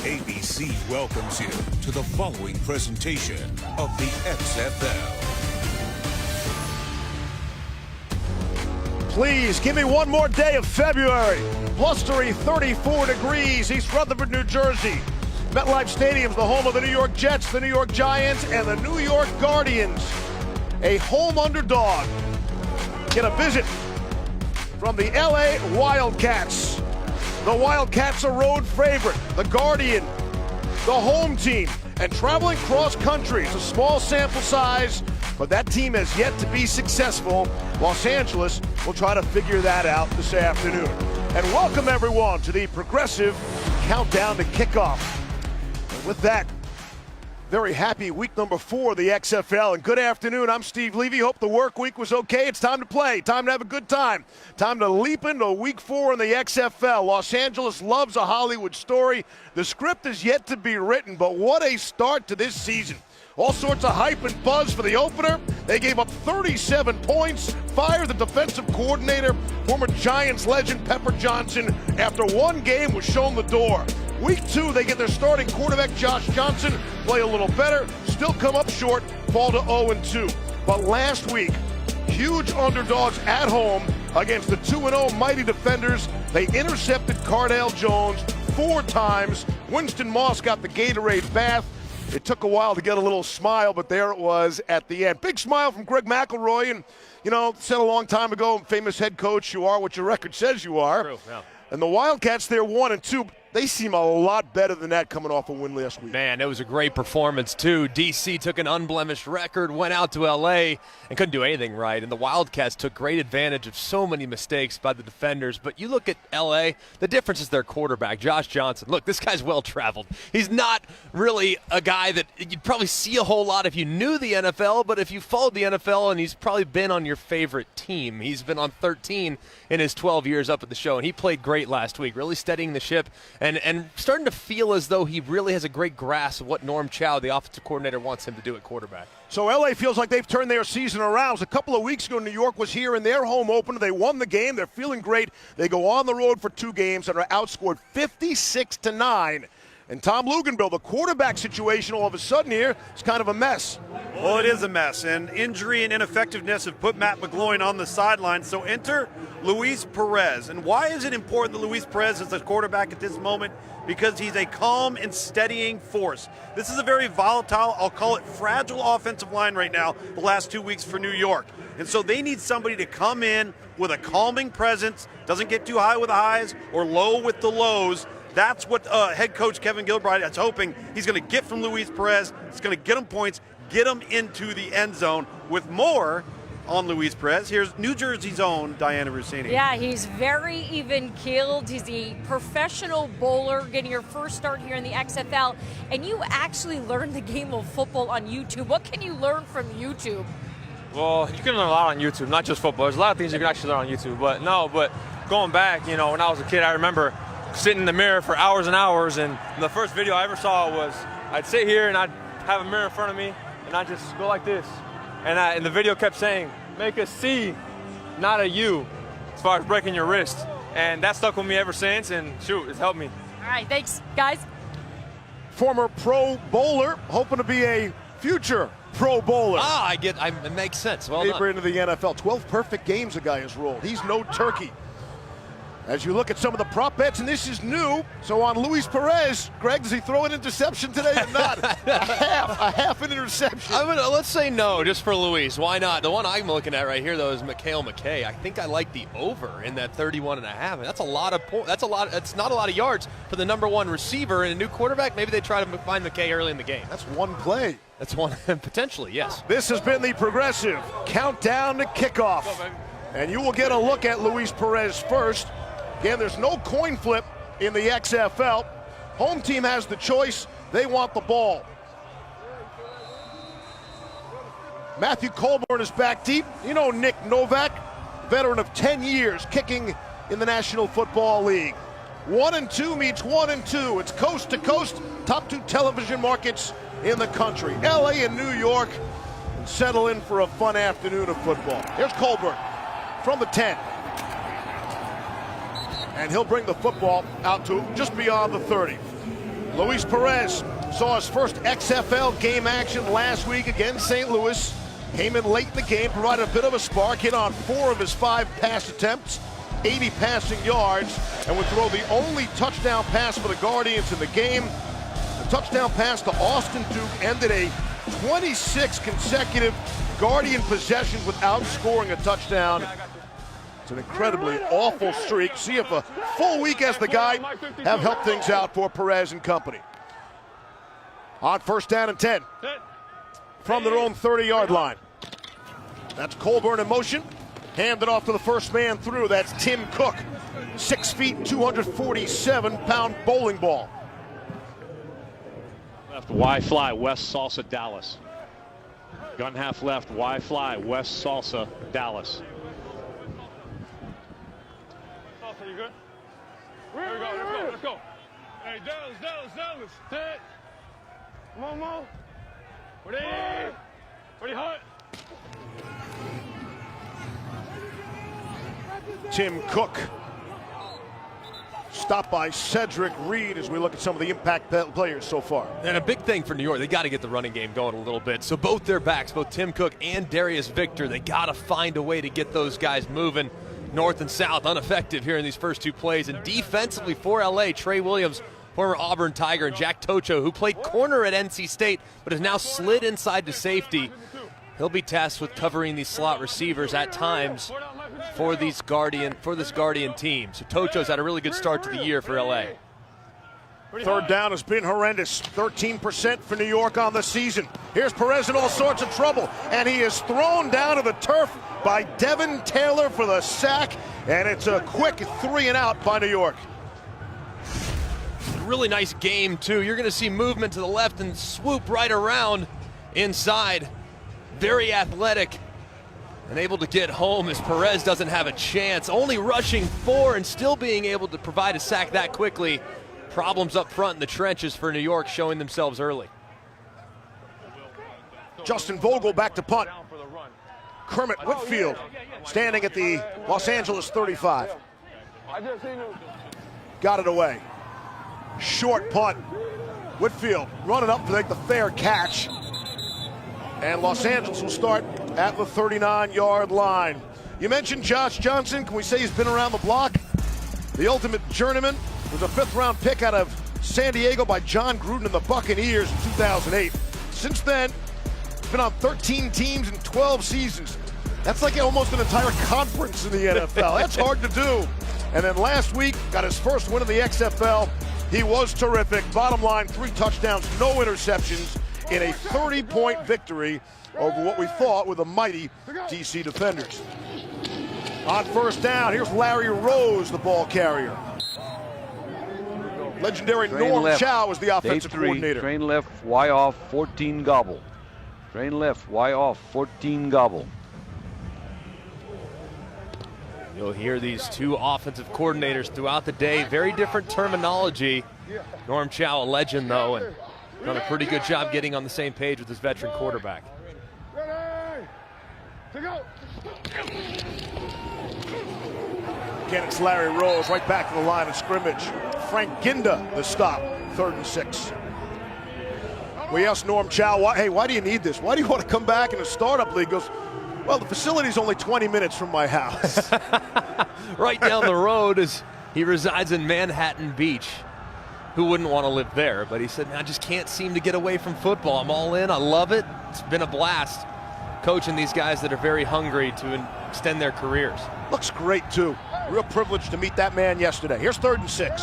ABC welcomes you to the following presentation of the XFL. Please give me one more day of February. Blustery 34 degrees, East Rutherford, New Jersey. MetLife Stadium's the home of the New York Jets, the New York Giants, and the New York Guardians. A home underdog. Get a visit from the LA Wildcats. The Wildcats a road favorite. The Guardian, the home team. And traveling cross country. It's a small sample size, but that team has yet to be successful. Los Angeles will try to figure that out this afternoon. And welcome everyone to the Progressive Countdown to Kickoff. And with that, very happy week number 4 of the XFL. And good afternoon, I'm Steve Levy. Hope the work week was okay. It's time to play, time to have a good time. Time to leap into week 4 in the XFL. Los Angeles loves a Hollywood story. The script is yet to be written, but what a start to this season. All sorts of hype and buzz for the opener. They gave up 37 points, fired the defensive coordinator, former Giants legend Pepper Johnson, after one game was shown the door. Week 2, they get their starting quarterback Josh Johnson, play a little better, still come up short, fall to 0-2. But last week, huge underdogs at home against the 2-0 mighty defenders. They intercepted Cardale Jones 4 times. Winston Moss got the Gatorade bath. It took a while to get a little smile, but there it was at the end. Big smile from Greg McElroy, and, you know, said a long time ago, famous head coach, you are what your record says you are. True, yeah. And the Wildcats, they're 1-2. They seem a lot better than that coming off a win last week. Man, it was a great performance, too. D.C. took an unblemished record, went out to L.A. and couldn't do anything right. And the Wildcats took great advantage of so many mistakes by the defenders. But you look at L.A., the difference is their quarterback, Josh Johnson. Look, this guy's well-traveled. He's not really a guy that you'd probably see a whole lot if you knew the NFL, but if you followed the NFL, and he's probably been on your favorite team. He's been on 13 in his 12 years up at the show, and he played great last week, really steadying the ship. And starting to feel as though he really has a great grasp of what Norm Chow, the offensive coordinator, wants him to do at quarterback. So L.A. feels like they've turned their season around. It was a couple of weeks ago, New York was here in their home opener. They won the game. They're feeling great. They go on the road for 2 games and are outscored 56-9. And Tom Luganbill, the quarterback situation all of a sudden here is kind of a mess. Well, it is a mess, and injury and ineffectiveness have put Matt McGloin on the sideline. So enter Luis Perez. And why is it important that Luis Perez is the quarterback at this moment? Because he's a calm and steadying force. This is a very volatile, I'll call it fragile offensive line right now, the last 2 weeks for New York. And so they need somebody to come in with a calming presence, doesn't get too high with the highs or low with the lows. That's what head coach Kevin Gilbride is hoping he's going to get from Luis Perez. It's going to get him points, get him into the end zone. With more on Luis Perez, here's New Jersey's own Diana Rossini. Yeah, he's very even-keeled. He's a professional bowler, getting your first start here in the XFL. And you actually learned the game of football on YouTube. What can you learn from YouTube? Well, you can learn a lot on YouTube, not just football. There's a lot of things you can actually learn on YouTube. But going back, you know, when I was a kid, I remember sitting in the mirror for hours and hours, and the first video I ever saw was I'd sit here and I'd have a mirror in front of me and I'd just go like this, and the video kept saying make a C, not a U, as far as breaking your wrist, and that stuck with me ever since, and shoot, it's helped me. All right, thanks guys. Former pro bowler, hoping to be a future pro bowler. It makes sense. Well done. Deeper into the NFL. 12 perfect games a guy has rolled. He's no turkey. As you look at some of the prop bets, and this is new, so on Luis Perez, Greg, does he throw an interception today or not? a half an interception. Let's say no, just for Luis. Why not? The one I'm looking at right here, though, is Mikhail McKay. I think I like the over in that 31.5. That's a lot of points. That's not a lot of yards for the number 1 receiver and a new quarterback. Maybe they try to find McKay early in the game. That's one play. That's one, potentially, yes. This has been the Progressive Countdown to Kickoff. And you will get a look at Luis Perez first. Again, there's no coin flip in the XFL. Home team has the choice. They want the ball. Matthew Colburn is back deep. You know Nick Novak, veteran of 10 years, kicking in the National Football League. 1-2 meets 1-2. It's coast to coast, top 2 television markets in the country. LA and New York, and settle in for a fun afternoon of football. Here's Colburn from the 10. And he'll bring the football out to just beyond the 30. Luis Perez saw his first XFL game action last week against St. Louis. Came in late in the game, provided a bit of a spark, hit on 4 of his 5 pass attempts, 80 passing yards, and would throw the only touchdown pass for the Guardians in the game. The touchdown pass to Austin Duke ended a 26 consecutive Guardian possessions without scoring a touchdown. It's an incredibly awful streak. See if a full week as the guy have helped things out for Perez and company. On first down and 10 from their own 30-yard line. That's Colburn in motion. Handed off to the first man through. That's Tim Cook. 6 feet, 247-pound bowling ball. Left, Y fly, West Salsa, Dallas. Gun half left, Y fly, West Salsa, Dallas. Salsa, you good? Here we go, let's go. Hey, Dallas. Sit. Come on, Mo. Ready, hut. Tim Cook. Stopped by Cedric Reed as we look at some of the impact players so far. And a big thing for New York, they got to get the running game going a little bit. So both their backs, both Tim Cook and Darius Victor, they got to find a way to get those guys moving north and south. Ineffective here in these first 2 plays. And defensively for LA, Trey Williams, former Auburn Tiger, and Jack Tocho, who played corner at NC State but has now slid inside to safety. He'll be tasked with covering these slot receivers at times for this Guardian team. So Tocho's had a really good start to the year for LA. Third down has been horrendous. 13% for New York on the season. Here's Perez in all sorts of trouble, and he is thrown down to the turf by Devin Taylor for the sack, and it's a quick 3 and out by New York. Really nice game, too. You're going to see movement to the left and swoop right around inside. Very athletic and able to get home as Perez doesn't have a chance. Only rushing 4 and still being able to provide a sack that quickly. Problems up front in the trenches for New York showing themselves early. Justin Vogel back to punt. Kermit Whitfield standing at the Los Angeles 35. Got it away. Short punt. Whitfield running up to make the fair catch. And Los Angeles will start at the 39-yard line. You mentioned Josh Johnson. Can we say he's been around the block? The ultimate journeyman was a 5th-round pick out of San Diego by John Gruden and the Buccaneers in 2008. Since then, he's been on 13 teams in 12 seasons. That's like almost an entire conference in the NFL. That's hard to do. And then last week, got his first win in the XFL. He was terrific. Bottom line, 3 touchdowns, no interceptions in a 30-point victory over what we thought were the mighty DC defenders. On first down, here's Larry Rose, the ball carrier. Legendary Norm Chow was the offensive coordinator. Train left, Y off, 14 gobble. Train left, Y off, 14 gobble. You'll hear these 2 offensive coordinators throughout the day. Very different terminology. Norm Chow, a legend, though, and done a pretty good job getting on the same page with his veteran quarterback. Again, it's Larry Rose right back to the line of scrimmage. Frank Ginda, the stop, 3rd and 6. We asked Norm Chow, hey, why do you need this? Why do you want to come back in a startup league? He goes, well, the facility's only 20 minutes from my house. Right down the road as he resides in Manhattan Beach. Who wouldn't want to live there? But he said, I just can't seem to get away from football. I'm all in. I love it. It's been a blast coaching these guys that are very hungry to extend their careers. Looks great, too. Real privilege to meet that man yesterday. Here's 3rd and 6.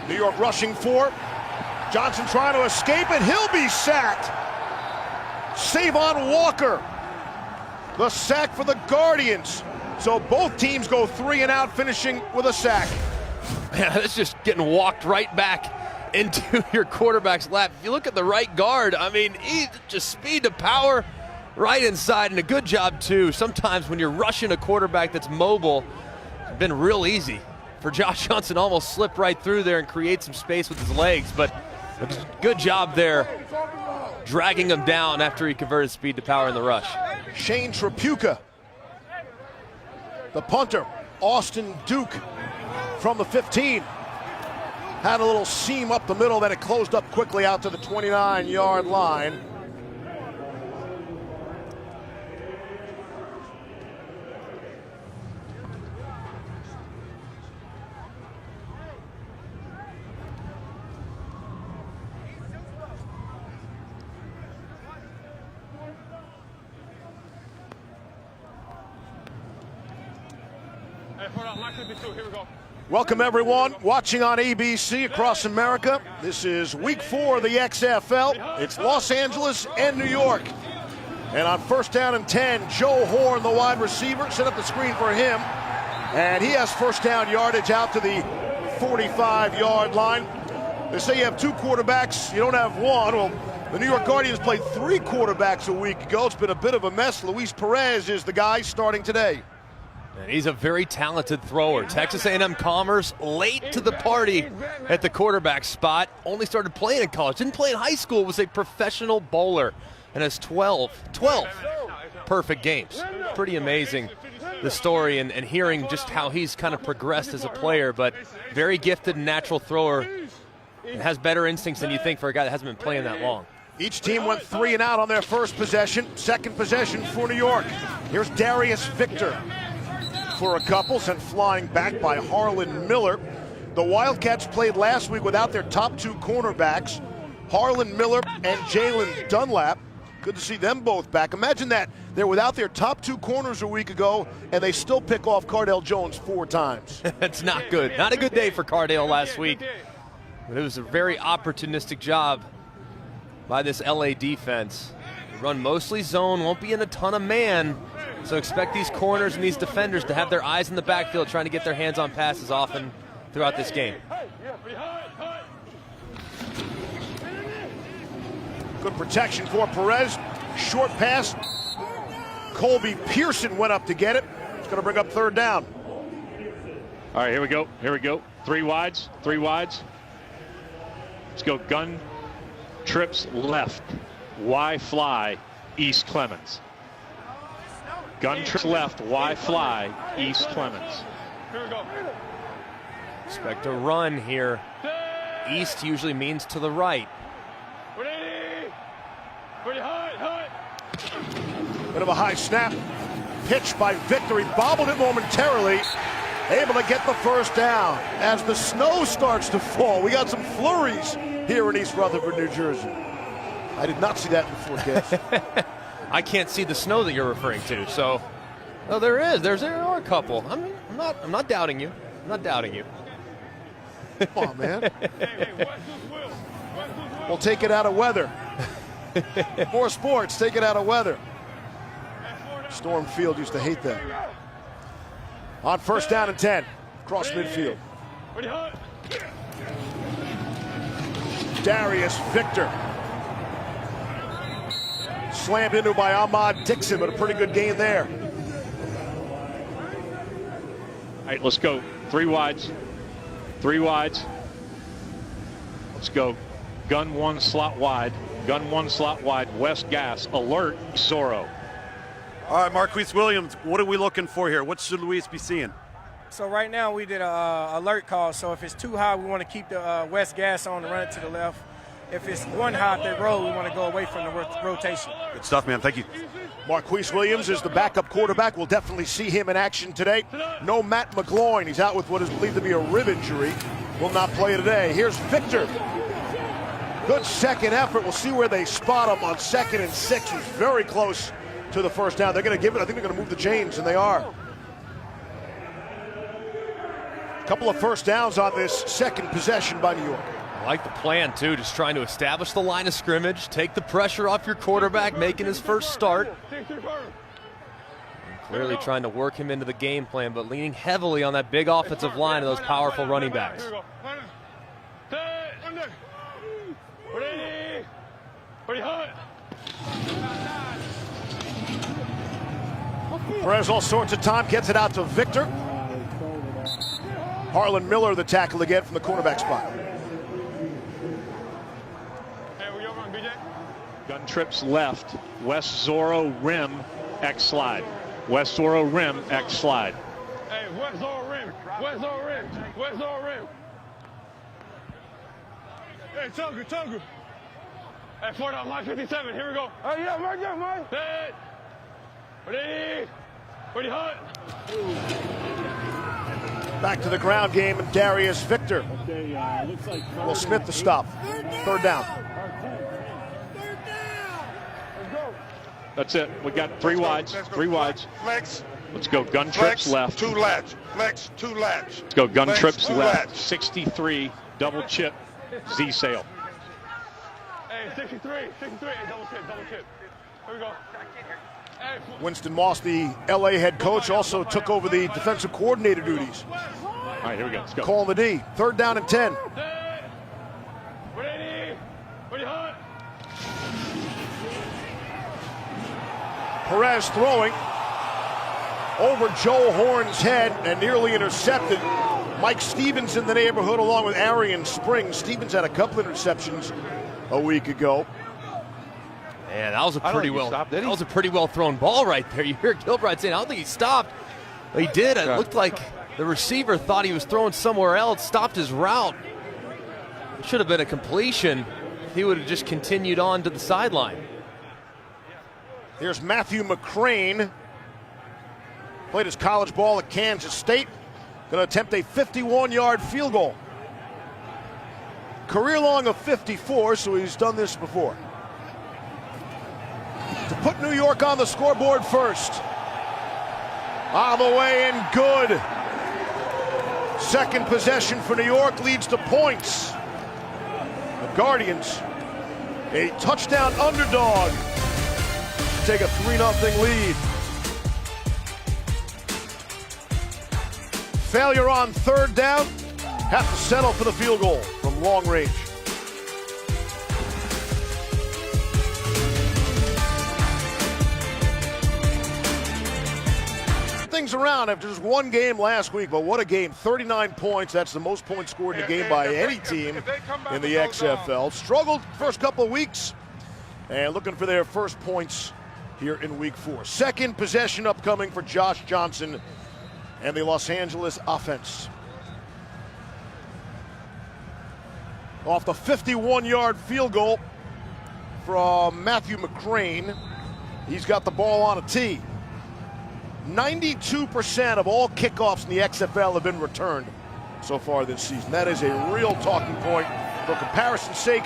New York rushing 4. Johnson trying to escape it. He'll be sacked. Savon Walker. The sack for the Guardians. So both teams go 3 and out, finishing with a sack. Man, that's just getting walked right back into your quarterback's lap. If you look at the right guard, I mean, he just speed to power right inside, and a good job, too. Sometimes when you're rushing a quarterback that's mobile, it's been real easy for Josh Johnson. Almost slipped right through there and create some space with his legs, but a good job there dragging him down after he converted speed to power in the rush. Shane Trapuka, the punter. Austin Duke from the 15. Had a little seam up the middle, then it closed up quickly out to the 29-yard line. Here we go. Welcome everyone watching on ABC across America. This is week 4 of the XFL. It's Los Angeles and New York. And on first down and 10, Joe Horn, the wide receiver, set up the screen for him. And he has first down yardage out to the 45-yard line. They say you have 2 quarterbacks, you don't have one. Well, the New York Guardians played 3 quarterbacks a week ago. It's been a bit of a mess. Luis Perez is the guy starting today. And he's a very talented thrower. Texas A&M Commerce late to the party at the quarterback spot. Only started playing in college. Didn't play in high school. Was a professional bowler and has 12 perfect games. Pretty amazing, the story, and hearing just how he's kind of progressed as a player. But very gifted and natural thrower. And has better instincts than you think for a guy that hasn't been playing that long. Each team went 3 and out on their first possession. Second possession for New York. Here's Darius Victor for a couple, sent flying back by Harlan Miller. The Wildcats played last week without their top 2 cornerbacks, Harlan Miller and Jalen Dunlap. Good to see them both back. Imagine that. They're without their top 2 corners a week ago, and they still pick off Cardale Jones 4 times. That's not good. Not a good day for Cardale last week. But it was a very opportunistic job by this LA defense. They run mostly zone, won't be in a ton of man. So expect these corners and these defenders to have their eyes in the backfield trying to get their hands on passes often throughout this game. Good protection for Perez. Short pass. Colby Pearson went up to get it. It's going to bring up third down. All right, here we go. Here we go. 3 wides. 3 wides. Let's go. Gun trips left. Y fly. East Clemens. Gun trips left. Y fly. East Clemens. Here we go. Expect a run here. East usually means to the right. Bit of a high snap. Pitch by Victor. He bobbled it momentarily. Able to get the first down as the snow starts to fall. We got some flurries here in East Rutherford, New Jersey. I did not see that in the forecast. I can't see the snow that you're referring to, so. Oh, there is. There are a couple. I'm not doubting you. I'm not doubting you. Come on, man. We'll take it out of weather. More sports, take it out of weather. Storm Field used to hate that. On first down and 10, across midfield. Darius Victor. Slammed into by Ahmad Dixon, but a pretty good gain there. All right, let's go. 3 wides. 3 wides. Let's go. Gun 1 slot wide. Gun 1 slot wide. West gas. Alert. Zorro. All right, Marquise Williams, what are we looking for here? What should Luis be seeing? So right now we did a alert call. So if it's too high, we want to keep the west gas on and run it to the left. If it's 1 high, they roll, we want to go away from the rotation. Good stuff, man. Thank you. Marquise Williams is the backup quarterback. We'll definitely see him in action today. No Matt McGloin. He's out with what is believed to be a rib injury. Will not play today. Here's Victor. Good second effort. We'll see where they spot him on 2nd and 6. He's very close to the first down. They're going to give it. I think they're going to move the chains, and they are. A couple of first downs on this second possession by New York. I like the plan, too, just trying to establish the line of scrimmage, take the pressure off your quarterback, making his first start. And clearly trying to work him into the game plan, but leaning heavily on that big offensive line of those powerful running backs. Perez all sorts of time, gets it out to Victor. Harlan Miller, the tackle again from the cornerback spot. Gun trips left. West Zorro rim X slide. West Zorro rim X slide. West over rim. West over rim. West over rim. Hey, Tunga. Hey, 4 down, line 57. Here we go. Oh, yeah, right there, man. Hey. Ready, hunt. Back to the ground game, and Darius Victor will Smith the stop. Third down. That's it. We got 3 wides. 3 wides. Flex. Let's go gun trips left. 2 latch. Flex, 2 latch. Let's go gun Flex, trips 2 left. latch. 63 double chip Z sail. Hey, 63. Hey, double chip. Here we go. Hey. Winston Moss, the LA head coach, also took over the defensive coordinator duties. All right, here we go. Let's go. Calling the D. Third down and 10. Ready, hunt. Perez throwing over Joe Horn's head and nearly intercepted. Mike Stevens in the neighborhood along with Arian Springs. Stevens had a couple interceptions a week ago. Yeah, that was a pretty well thrown ball right there. You hear Gilbride saying, I don't think he stopped. Well, he did. It looked like the receiver thought he was throwing somewhere else, stopped his route. It should have been a completion if he would have just continued on to the sideline. Here's Matthew McCrane. Played his college ball at Kansas State. Going to attempt a 51-yard field goal. Career long of 54, so he's done this before. To put New York on the scoreboard first. On the way and good. Second possession for New York leads to points. The Guardians, a touchdown underdog, take a 3-0 lead. Failure on third down, have to settle for the field goal from long range. Things around after just one game last week, but what a game. 39 points. That's the most points scored in a game by any team in the XFL. Struggled first couple of weeks and looking for their first points here in week 4. Second possession upcoming for Josh Johnson and the Los Angeles offense. Off the 51-yard field goal from Matthew McCrane. He's got the ball on a tee. 92% of all kickoffs in the XFL have been returned so far this season. That is a real talking point. For comparison's sake,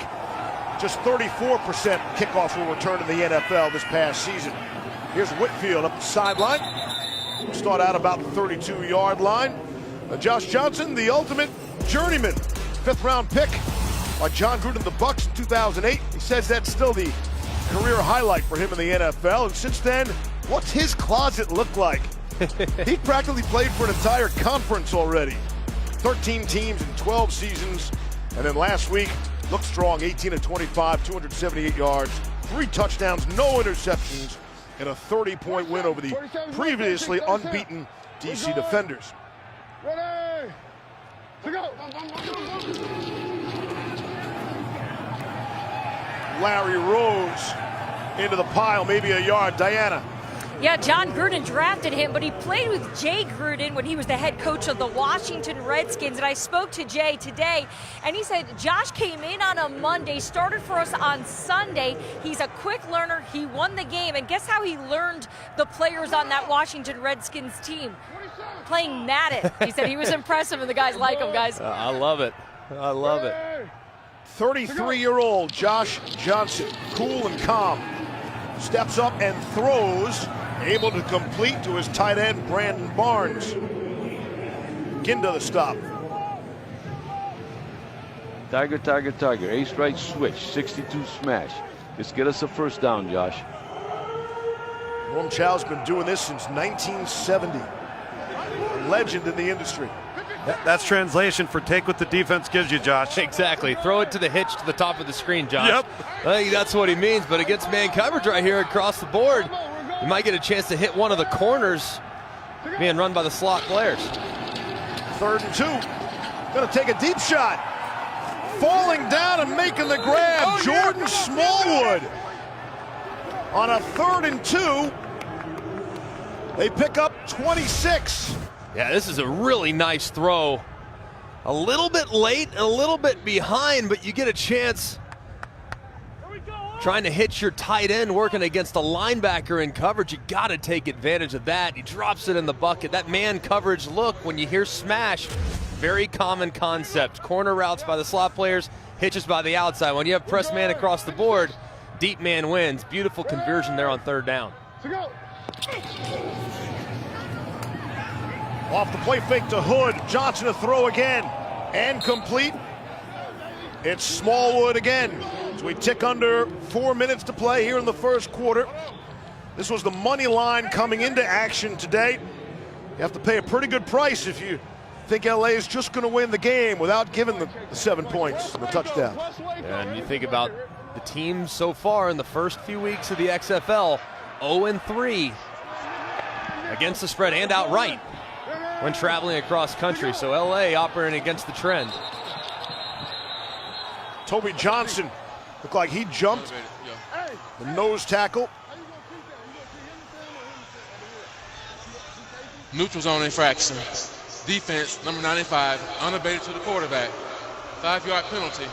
just 34% kickoffs were returned in the NFL this past season. Here's Whitfield up the sideline. Start out about the 32-yard line. Josh Johnson, the ultimate journeyman. 5th-round pick by John Gruden of the Bucks in 2008. He says that's still the career highlight for him in the NFL. And since then, what's his closet look like? He practically played for an entire conference already. 13 teams in 12 seasons. And then last week, looked strong, 18 of 25, 278 yards, 3 touchdowns, no interceptions, and a 30-point win over the previously unbeaten DC Defenders. Ready. To go. Larry Rose into the pile, maybe a yard. Diana. Yeah, John Gruden drafted him, but he played with Jay Gruden when he was the head coach of the Washington Redskins. And I spoke to Jay today, and he said Josh came in on a Monday, started for us on Sunday. He's a quick learner. He won the game. And guess how he learned the players on that Washington Redskins team? Playing Madden. He said he was impressive, and the guys like him, guys. I love it. I love it. 33-year-old Josh Johnson, cool and calm, steps up and throws, able to complete to his tight end, Brandon Barnes. Ginda the stop. Tiger, tiger, tiger. Ace right switch. 62 smash. Just get us a first down, Josh. Norm Chow's been doing this since 1970. A legend in the industry. That's translation for take what the defense gives you, Josh. Exactly. Throw it to the hitch to the top of the screen, Josh. Yep. I think that's what he means, but against man coverage right here across the board, you might get a chance to hit one of the corners being run by the slot players. 3rd and 2. Going to take a deep shot. Falling down and making the grab, Jordan Smallwood. On a 3rd and 2, they pick up 26. Yeah, this is a really nice throw. A little bit late and a little bit behind, but you get a chance trying to hit your tight end working against a linebacker in coverage. You got to take advantage of that. He drops it in the bucket. That man coverage look, when you hear smash, very common concept. Corner routes by the slot players, hitches by the outside. When you have press man across the board, deep man wins. Beautiful conversion there on third down. Off the play fake to Hood. Johnson to throw again. And complete. It's Smallwood again. As we tick under 4 minutes to play here in the first quarter. This was the money line coming into action today. You have to pay a pretty good price if you think LA is just going to win the game without giving the 7 points and the touchdown. And you think about the teams so far in the first few weeks of the XFL, 0-3 against the spread and outright when traveling across country. So LA operating against the trend. Toby Johnson looked like he jumped the nose tackle. Neutral zone infraction. Defense, number 95, unabated to the quarterback. 5-yard penalty.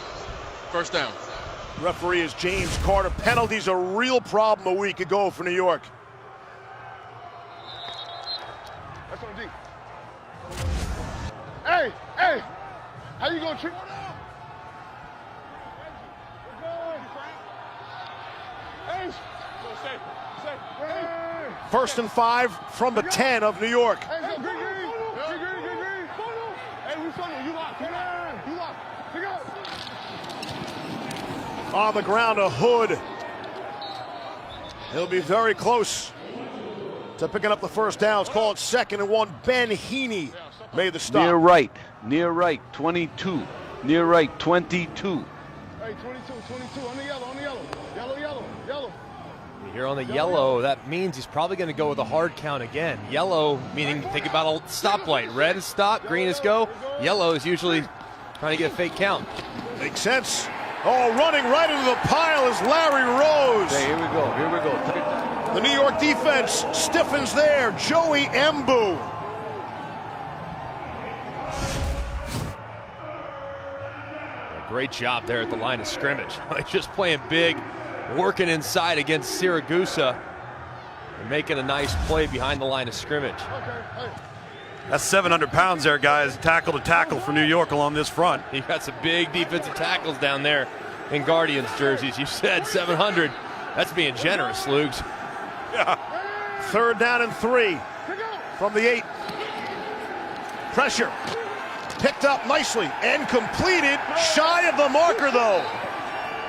First down. Referee is James Carter. Penalties a real problem a week ago for New York. That's on D. Hey, hey, how you gonna treat? First and 5 from the 10 of New York. On the ground, a Hood. He'll be very close to picking up the first down. Let's call it 2nd and 1. Ben Heaney made the stop. Near right, 22. Near right, 22. Hey, 22, on the yellow. Yellow. Here on the yellow, that means he's probably going to go with a hard count again. Yellow, meaning think about a stoplight. Red is stop, green is go. Yellow is usually trying to get a fake count. Makes sense. Oh, running right into the pile is Larry Rose. Okay, here we go. The New York defense stiffens there. Joey Mbu. Great job there at the line of scrimmage. Just playing big, working inside against Siragusa, and making a nice play behind the line of scrimmage. That's 700 pounds there, guys. Tackle to tackle for New York along this front. You got some big defensive tackles down there in Guardians jerseys. You said 700. That's being generous, Luke. Yeah. 3rd down and 3 from the 8. Pressure. Picked up nicely and completed. Shy of the marker, though.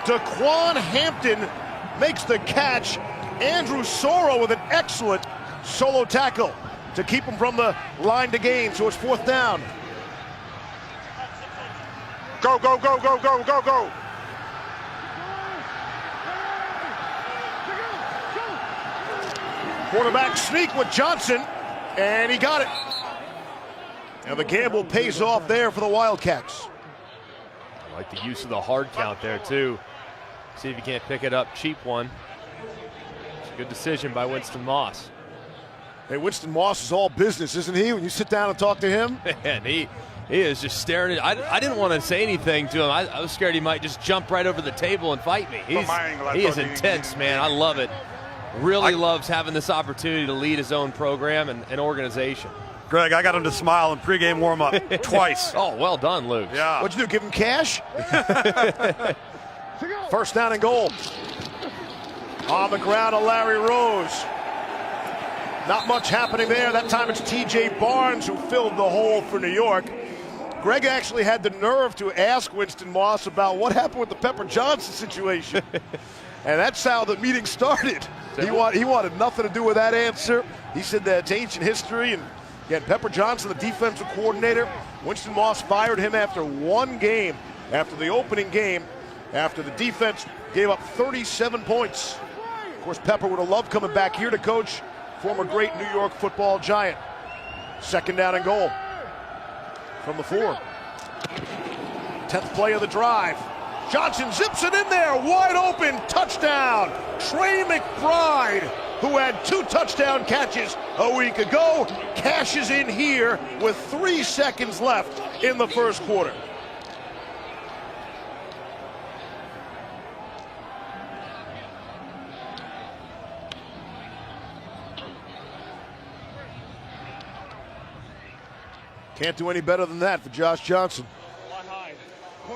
Daquan Hampton makes the catch. Andrew Soro with an excellent solo tackle to keep him from the line to gain. So it's 4th down. Go. Quarterback sneak with Johnson, and he got it. And the gamble pays off there for the Wildcats. I like the use of the hard count there, too. See if you can't pick it up. Cheap one. It's a good decision by Winston Moss. Hey, Winston Moss is all business, isn't he? When you sit down and talk to him? Man, he is just staring. I didn't want to say anything to him. I was scared he might just jump right over the table and fight me. He is intense, man. I love it. Really loves having this opportunity to lead his own program and organization. Greg, I got him to smile in pregame warm-up twice. Oh, well done, Luke. Yeah. What'd you do, give him cash? 1st down and goal. On the ground, a Larry Rose. Not much happening there. That time it's T.J. Barnes who filled the hole for New York. Greg actually had the nerve to ask Winston Moss about what happened with the Pepper Johnson situation. And that's how the meeting started. He wanted nothing to do with that answer. He said that it's ancient history. And again, Pepper Johnson, the defensive coordinator, Winston Moss fired him after one game, after the opening game, after the defense gave up 37 points. Of course, Pepper would have loved coming back here to coach former great New York football giant. 2nd down and goal from the 4. 10th play of the drive. Johnson zips it in there, wide open, touchdown. Trey McBride who had 2 touchdown catches a week ago, cashes in here with 3 seconds left in the first quarter. Can't do any better than that for Josh Johnson.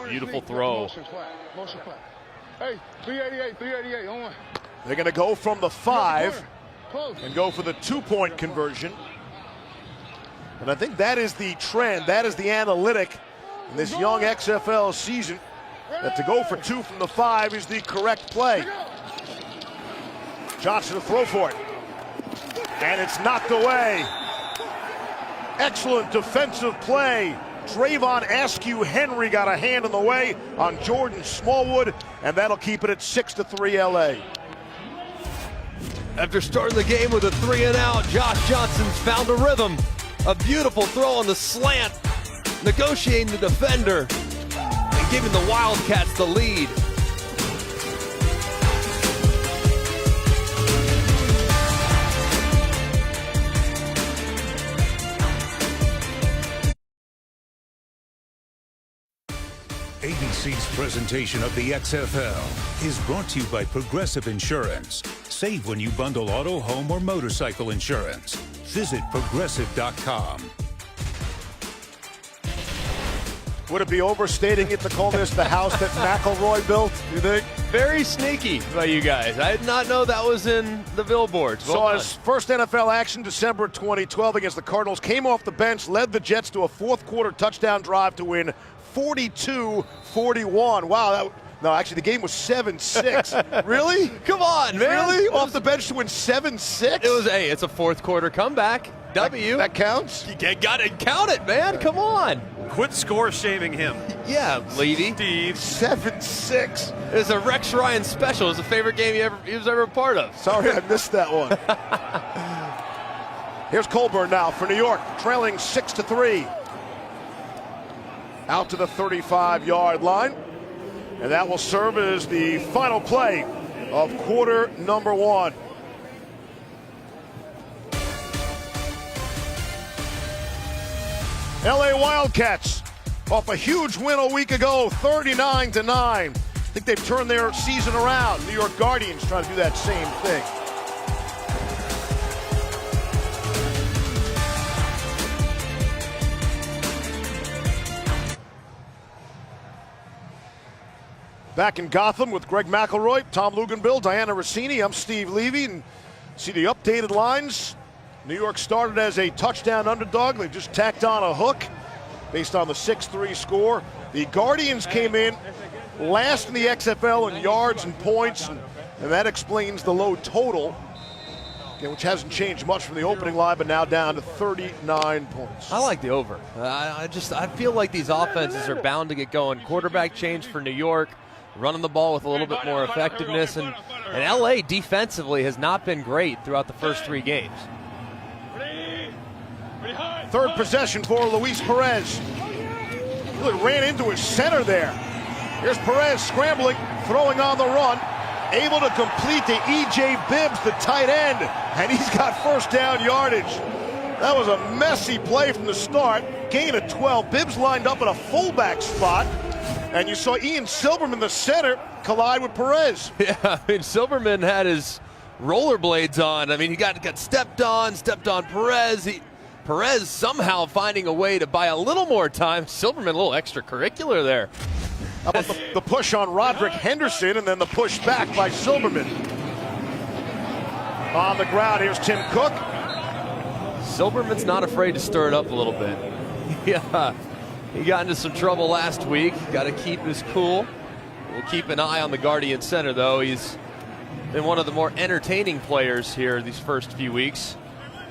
Beautiful throw. Hey, 388 on one. They're going to go from the 5 and go for the 2-point conversion. And I think that is the trend, that is the analytic in this young XFL season, that to go for 2 from the 5 is the correct play. Johnson to throw for it. And it's knocked away. Excellent defensive play. Drayvon Askew Henry got a hand in the way on Jordan Smallwood, and that'll keep it at 6-3 LA. After starting the game with a 3-and-out, Josh Johnson's found a rhythm. A beautiful throw on the slant, negotiating the defender, and giving the Wildcats the lead. ABC's presentation of the XFL is brought to you by Progressive Insurance. Save when you bundle auto, home, or motorcycle insurance. Visit Progressive.com. Would it be overstating it to call this the house that McElroy built, you think? Very sneaky by you guys. I did not know that was in the billboards. Well Saw his first NFL action December 2012 against the Cardinals. Came off the bench, led the Jets to a fourth-quarter touchdown drive to win 42-41. Wow, no, actually the game was 7-6. Really? Come on, man. Really? Off the bench to win 7-6? It's a fourth-quarter comeback. W. That counts? You got to count it, man. Come on. Quit score shaming him. Yeah, lady. Steve. 7-6. It was a Rex Ryan special. It was the favorite game he was ever a part of. Sorry, I missed that one. Here's Colburn now for New York, trailing 6-3. Out to the 35-yard line. And that will serve as the final play of quarter number 1. LA Wildcats off a huge win a week ago, 39-9. I think they've turned their season around. New York Guardians trying to do that same thing. Back in Gotham with Greg McElroy, Tom Luganbill, Diana Rossini. I'm Steve Levy, and see the updated lines. New York started as a touchdown underdog. They just tacked on a hook based on the 6-3 score. The Guardians came in last in the XFL in yards and points, and that explains the low total, which hasn't changed much from the opening line, but now down to 39 points. I like the over. I feel like these offenses are bound to get going. Quarterback change for New York, running the ball with a little bit more effectiveness, and LA defensively has not been great throughout the first 3 games. Third possession for Luis Perez. Really ran into his center there. Here's Perez scrambling, throwing on the run, able to complete to E.J. Bibbs, the tight end, and he's got first down yardage. That was a messy play from the start. Gain of 12. Bibbs lined up in a fullback spot, and you saw Ian Silberman, the center, collide with Perez. Yeah, I mean, Silberman had his rollerblades on. I mean, he got stepped on Perez. Perez somehow finding a way to buy a little more time. Silberman a little extracurricular there. How about the push on Roderick Henderson, and then the push back by Silberman. On the ground, here's Tim Cook. Silberman's not afraid to stir it up a little bit. Yeah, he got into some trouble last week. Got to keep his cool. We'll keep an eye on the Guardian center, though. He's been one of the more entertaining players here these first few weeks,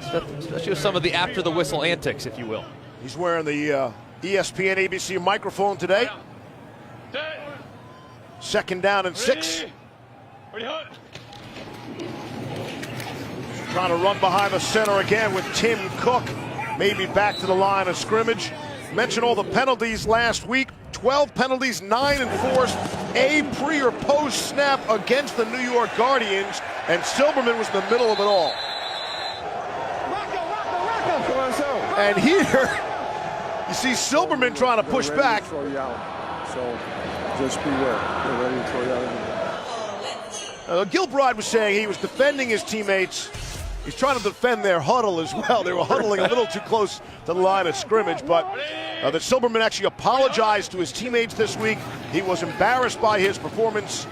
especially with some of the after-the-whistle antics, if you will. He's wearing the ESPN ABC microphone today. Second down and 6. Trying to run behind the center again with Tim Cook. Maybe back to the line of scrimmage. Mentioned all the penalties last week. 12 penalties, 9 enforced, a pre or post snap against the New York Guardians, and Silberman was in the middle of it all. And here, you see Silberman trying to push back. So just beware. They're ready to throw you out. Gilbride was saying he was defending his teammates. He's trying to defend their huddle as well. They were huddling a little too close to the line of scrimmage, but that Silberman actually apologized to his teammates this week. He was embarrassed by his performance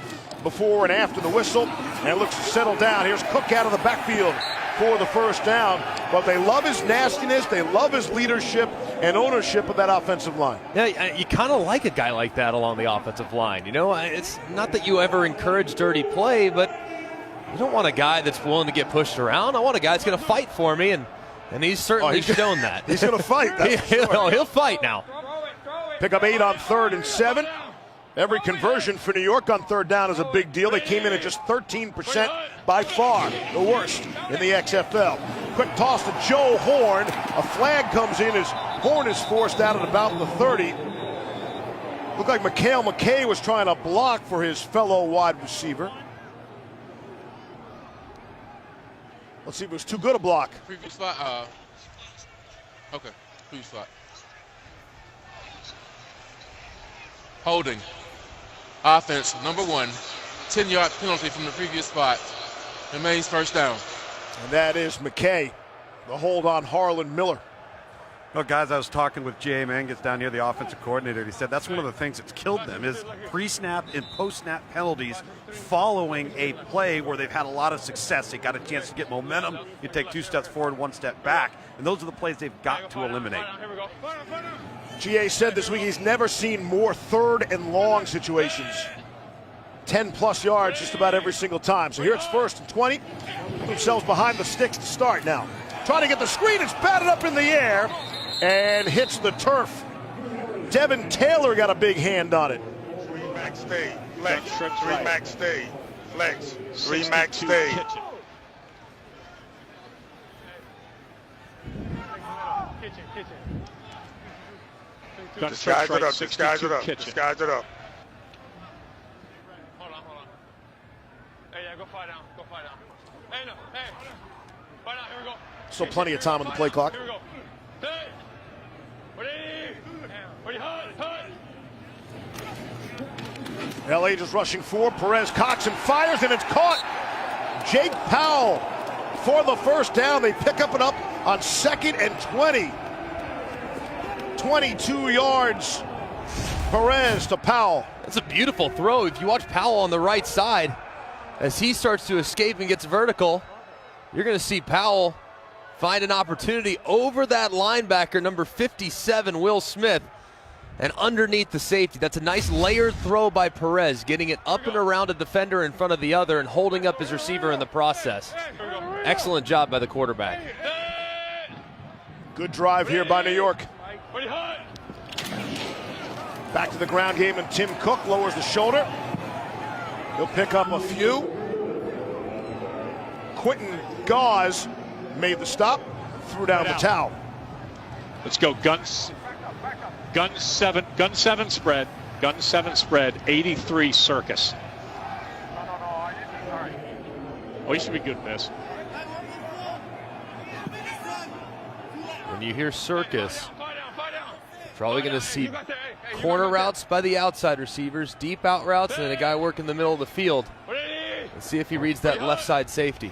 before and after the whistle, and it looks to settle down. Here's Cook out of the backfield for the first down, but they love his nastiness, they love his leadership and ownership of that offensive line. Yeah, you kind of like a guy like that along the offensive line. You know, it's not that you ever encourage dirty play, but you don't want a guy that's willing to get pushed around. I want a guy that's going to fight for me, and he's certainly shown that. He's going to fight. He'll fight now. Pick up 8 on 3rd and 7. Every conversion for New York on 3rd down is a big deal. They came in at just 13%, by far the worst in the XFL. Quick toss to Joe Horn. A flag comes in as Horn is forced out at about the 30. Looked like Mikhail McKay was trying to block for his fellow wide receiver. Let's see if it was too good a block. Previous spot. Okay. Previous spot. Holding. Offense, number 1. 10-yard penalty from the previous spot. Remains first down. And that is McKay. The hold on Harlan Miller. Well, guys, I was talking with Jay Mangus down here, the offensive coordinator. He said that's one of the things that's killed them is pre-snap and post-snap penalties following a play where they've had a lot of success. They got a chance to get momentum. You take 2 steps forward, 1 step back, and those are the plays they've got to eliminate. GA said this week he's never seen more 3rd and long situations. 10+ yards just about every single time. So here it's 1st and 20. Themselves behind the sticks to start now. Trying to get the screen. It's batted up in the air and hits the turf. Devin Taylor got a big hand on it. 3 max stay, flex. 3 max stay, flex. 3 max stay. Disguise it up, disguise it up, disguise it up. Hold on. Hey, yeah, go fly down. Hey, no, hey. Fly down, here we go. Still plenty of time on the play clock. Here we go. Hey. Ready, LA just rushing 4. Perez cocks and fires, and it's caught. Jake Powell for the first down. They pick up on 2nd and 20. 22 yards. Perez to Powell. That's a beautiful throw. If you watch Powell on the right side, as he starts to escape and gets vertical, you're going to see Powell find an opportunity over that linebacker, number 57, Will Smith, and underneath the safety. That's a nice layered throw by Perez, getting it up and around a defender in front of the other and holding up his receiver in the process. Excellent job by the quarterback. Good drive here by New York. Back to the ground game, and Tim Cook lowers the shoulder. He'll pick up a few. Quentin Gauze made the stop, threw down the towel. Let's go. Gun 7 spread. Gun 7 spread. 83 Circus. Oh, he should be good in this. When you hear Circus, probably going to see corner routes by the outside receivers, deep out routes, and then a guy working the middle of the field. Let's see if he reads that left side safety.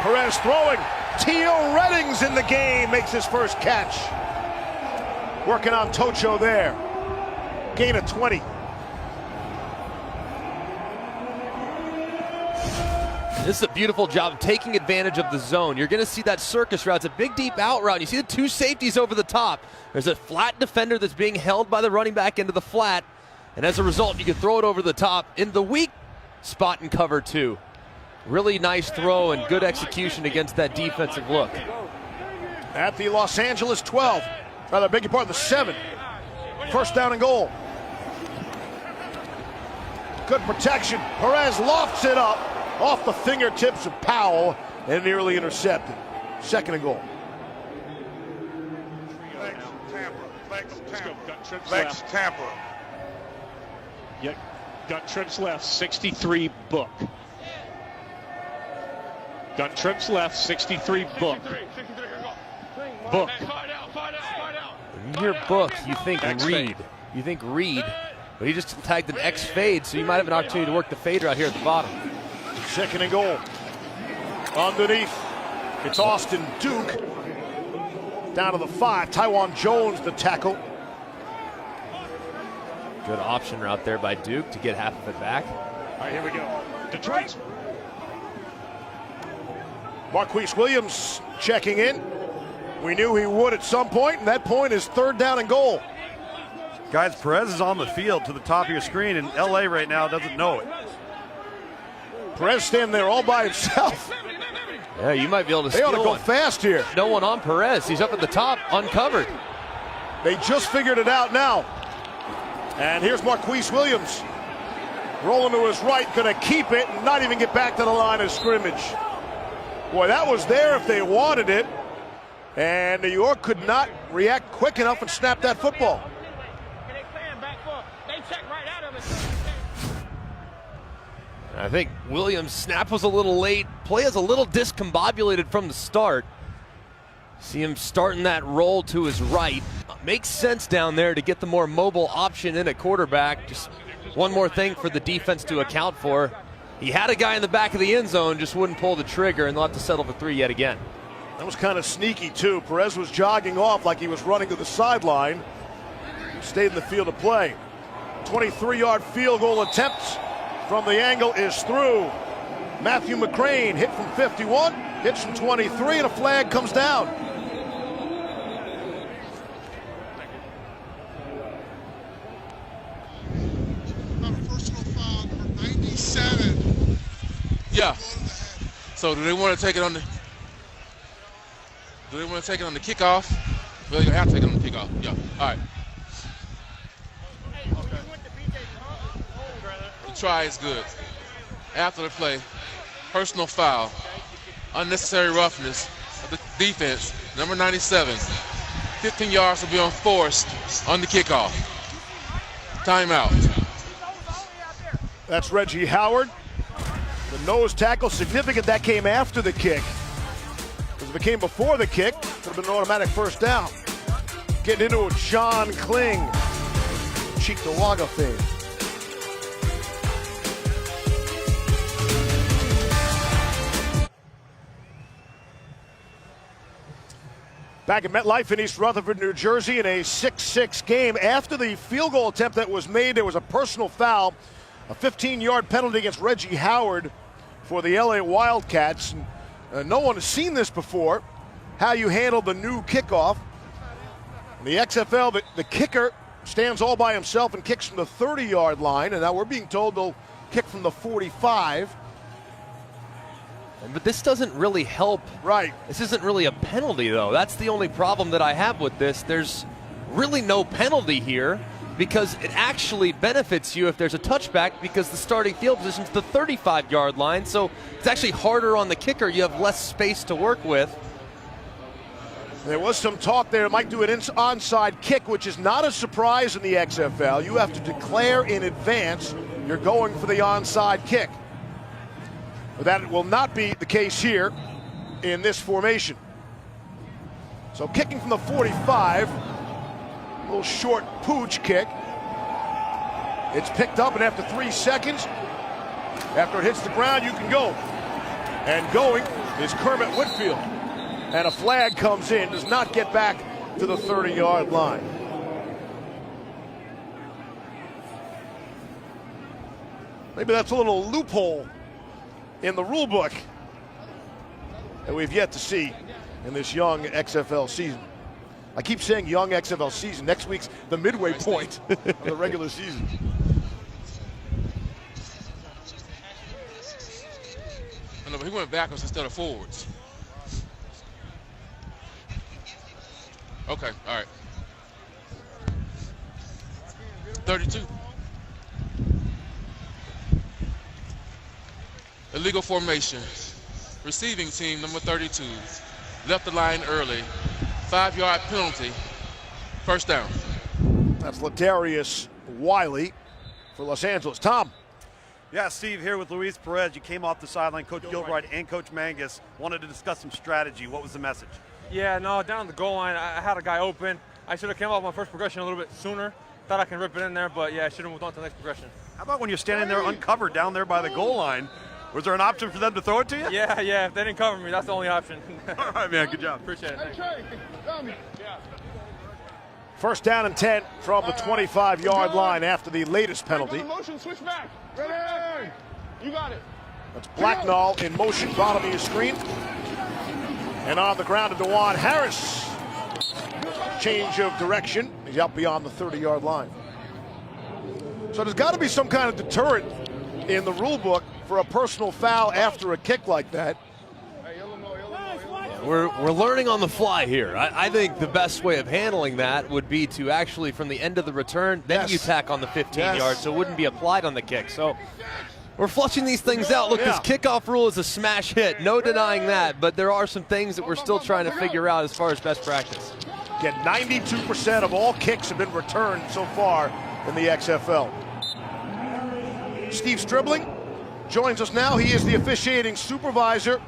Perez throwing. Teal Redding's in the game, makes his first catch. Working on Tocho there. Gain of 20. This is a beautiful job of taking advantage of the zone. You're going to see that circus route. It's a big, deep out route. You see the 2 safeties over the top. There's a flat defender that's being held by the running back into the flat. And as a result, you can throw it over the top in the weak spot and cover 2. Really nice throw and good execution against that defensive look. At the Los Angeles 12. Rather, beg your pardon, the 7. First down and goal. Good protection. Perez lofts it up off the fingertips of Powell and nearly intercepted. 2nd and goal. Let's go. Gun trips Lex left. Tampa. Yeah, gun trips left. 63 book. Gun trips left. 63 book. Book. When you hear book, you think X read. fade. You think read, but he just tagged an X fade, so you might have an opportunity to work the fade right here at the bottom. 2nd and goal. Underneath, it's Austin Duke. Down to the 5. Tywan Jones, the tackle. Good option route there by Duke to get half of it back. All right, here we go. Detroit. Marquise Williams checking in. We knew he would at some point, and that point is 3rd down and goal. Guys, Perez is on the field to the top of your screen, and LA right now doesn't know it. Perez standing there all by himself. Yeah, you might be able to They steal ought to go one. fast here. No one on Perez. He's up at the top, uncovered. They just figured it out now. And here's Marquise Williams. Rolling to his right, going to keep it and not even get back to the line of scrimmage. Boy, that was there if they wanted it. And New York could not react quick enough and snap that football. I think Williams' snap was a little late. Play is a little discombobulated from the start. See him starting that roll to his right. Makes sense down there to get the more mobile option in at quarterback. Just one more thing for the defense to account for. He had a guy in the back of the end zone, just wouldn't pull the trigger, and they'll have to settle for 3 yet again. That was kind of sneaky, too. Perez was jogging off like he was running to the sideline. Stayed in the field of play. 23-yard field goal attempt from the angle is through. Matthew McCrane hit from 51, hits from 23, and a flag comes down. Personal foul number 97. Yeah. So do they want to take it on the? Do they want to take it on the kickoff? Well, you have to take it on the kickoff. Yeah. All right. The try is good. After the play, personal foul, unnecessary roughness of the defense, number 97. 15 yards will be enforced on the kickoff. Timeout. That's Reggie Howard. The nose tackle, significant that came after the kick. Because if it came before the kick, it would have been an automatic first down. Getting into a John Kling. Cheektowaga fame. Back at MetLife in East Rutherford, New Jersey in a 6-6 game. After the field goal attempt that was made, there was a personal foul. A 15-yard penalty against Reggie Howard for the LA Wildcats. No one has seen this before, how you handle the new kickoff. In the XFL, the kicker stands all by himself and kicks from the 30-yard line, and now we're being told they'll kick from the 45. But this doesn't really help. Right. This isn't really a penalty, though. That's the only problem that I have with this. There's really no penalty here because it actually benefits you if there's a touchback because the starting field position is the 35-yard line. So it's actually harder on the kicker. You have less space to work with. There was some talk there. It might do an onside kick, which is not a surprise in the XFL. You have to declare in advance you're going for the onside kick. But that will not be the case here in this formation. So kicking from the 45, a little short pooch kick. It's picked up, and after 3 seconds, after it hits the ground, you can go. And going is Kermit Whitfield. And a flag comes in, does not get back to the 30-yard line. Maybe that's a little loophole in the rule book that we've yet to see in this young XFL season. I keep saying young XFL season. Next week's the midway point of the regular season. I know, but he went backwards instead of forwards. Okay, all right. 32. Illegal formation. Receiving team number 32. Left the line early. 5-yard penalty. First down. That's Ladarius Wiley for Los Angeles. Tom. Yeah, Steve, here with Luis Perez. You came off the sideline. Coach Gilbride and Coach Mangus wanted to discuss some strategy. What was the message? Yeah, no, down the goal line, I had a guy open. I should have come off my first progression a little bit sooner. Thought I can rip it in there, but yeah, I should have moved on to the next progression. How about when you're standing there uncovered down there by the goal line? Was there an option for them to throw it to you? Yeah, if they didn't cover me, that's the only option. All right, man, good job. Appreciate it. First down and 10 from the 25-yard line after the latest penalty. Motion, switch back. Ready? You got it. That's Blacknall in motion, bottom of your screen. And on the ground to DeJuan Harris. Change of direction. He's out beyond the 30-yard line. So there's got to be some kind of deterrent in the rule book for a personal foul after a kick like that. We're learning on the fly here. I think the best way of handling that would be to actually, from the end of the return, then you tack on the 15 yards, so it wouldn't be applied on the kick. So we're flushing these things out. Look, this kickoff rule is a smash hit. No denying that, but there are some things that we're still trying to figure out as far as best practice. Again, 92% of all kicks have been returned so far in the XFL. Steve Stribling joins us now. He is the officiating supervisor.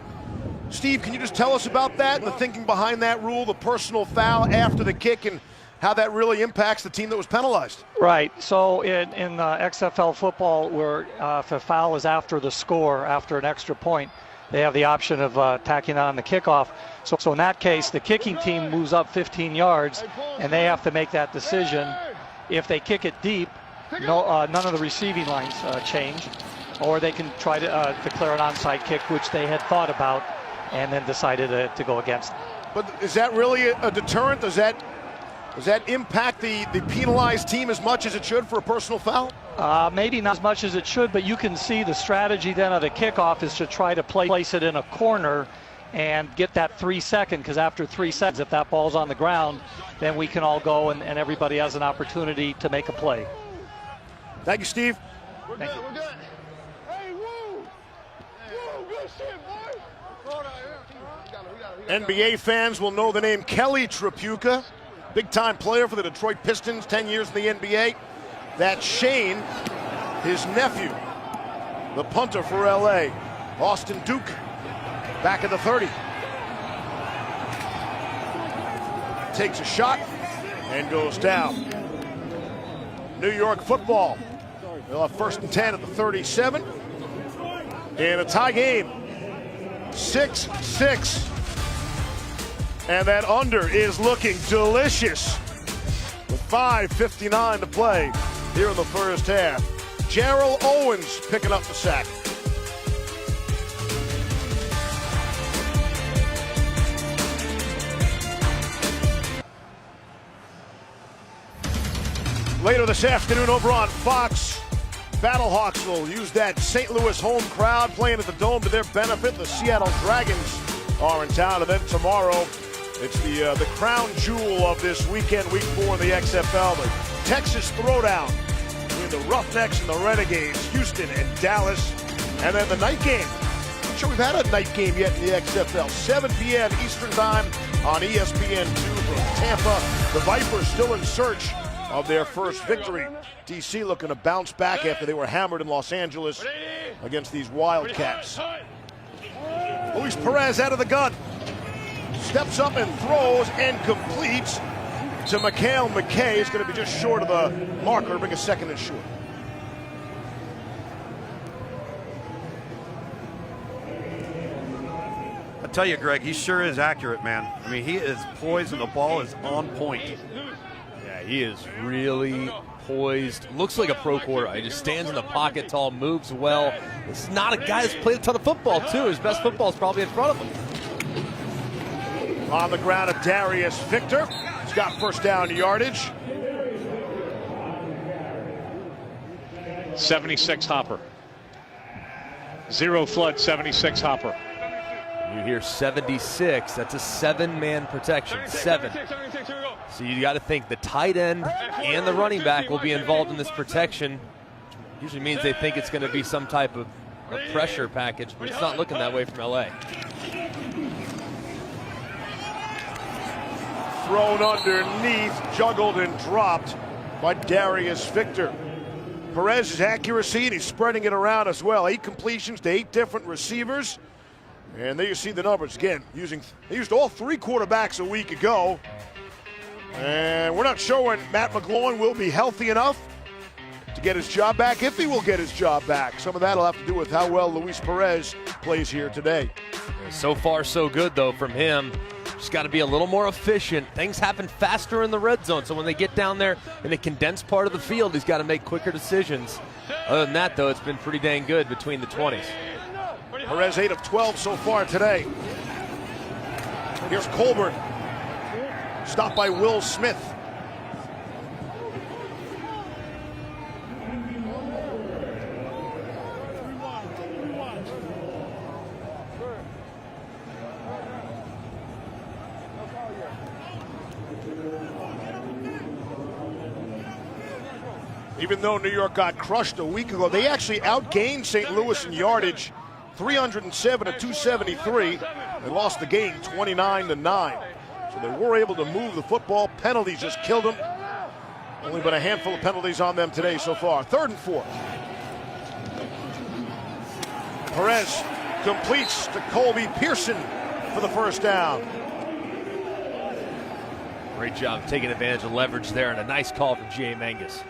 Steve, can you just tell us about that and the thinking behind that rule, the personal foul after the kick, and how that really impacts the team that was penalized? Right. So in XFL football, where if a foul is after the score, after an extra point, they have the option of tacking on the kickoff. So in that case, the kicking team moves up 15 yards, and they have to make that decision. If they kick it deep, none of the receiving lines change, or they can try to declare an onside kick, which they had thought about, and then decided to go against. But is that really a deterrent? Does that impact the penalized team as much as it should for a personal foul? Maybe not as much as it should, but you can see the strategy then of the kickoff is to try to place it in a corner and get that 3 second, because after 3 seconds, if that ball's on the ground, then we can all go and everybody has an opportunity to make a play. Thank you, Steve. Thank you. We're good. Hey, woo! Woo, good shit, boy! NBA fans will know the name Kelly Tripucka, big-time player for the Detroit Pistons, 10 years in the NBA. That's Shane, his nephew, the punter for LA, Austin Duke, back at the 30. Takes a shot and goes down. New York football. They'll have first and 10 at the 37. In a tie game, 6-6. And that under is looking delicious with 5:59 to play here in the first half. Jarrell Owens picking up the sack. Later this afternoon over on Fox, Battlehawks will use that St. Louis home crowd playing at the Dome to their benefit. The Seattle Dragons are in town, and then tomorrow it's the crown jewel of this weekend, week 4 in the XFL, the Texas Throwdown between the Roughnecks and the Renegades, Houston and Dallas, and then the night game. I'm not sure we've had a night game yet in the XFL. 7 p.m. Eastern Time on ESPN2 from Tampa. The Vipers still in search of their first victory. DC looking to bounce back after they were hammered in Los Angeles against these Wildcats. Luis Perez out of the gun. Steps up and throws and completes to Mikhail McKay. It's going to be just short of the marker, bring a second and short. I tell you, Greg, he sure is accurate, man. I mean, he is poised and the ball is on point. Yeah, he is really poised. Looks like a pro quarterback. He just stands in the pocket tall, moves well. This is not a guy that's played a ton of football, too. His best football is probably in front of him. On the ground of Darius Victor. He's got first down yardage. 76 Hopper. Zero flood, 76 Hopper. You hear 76. That's a 7-man protection. 7. So you got to think the tight end and the running back will be involved in this protection. Usually means they think it's going to be some type of a pressure package, but it's not looking that way from LA. Thrown underneath, juggled and dropped by Darius Victor. Perez's accuracy, and he's spreading it around as well. 8 completions to 8 different receivers. And there you see the numbers. Again, they used all 3 quarterbacks a week ago. And we're not sure when Matt McGloin will be healthy enough to get his job back, if he will get his job back. Some of that will have to do with how well Luis Perez plays here today. So far, so good, though, from him. Just got to be a little more efficient. Things happen faster in the red zone, so when they get down there in a condensed part of the field, he's got to make quicker decisions. Other than that, though, it's been pretty dang good between the 20s. Perez 8 of 12 so far today. Here's Colbert. Stopped by Will Smith. Even though New York got crushed a week ago, they actually outgained St. Louis in yardage, 307 to 273. They lost the game 29-9. So they were able to move the football. Penalties just killed them. Only been a handful of penalties on them today so far. 3rd and 4. Perez completes to Colby Pearson for the first down. Great job taking advantage of leverage there, and a nice call from G.A. Mangus.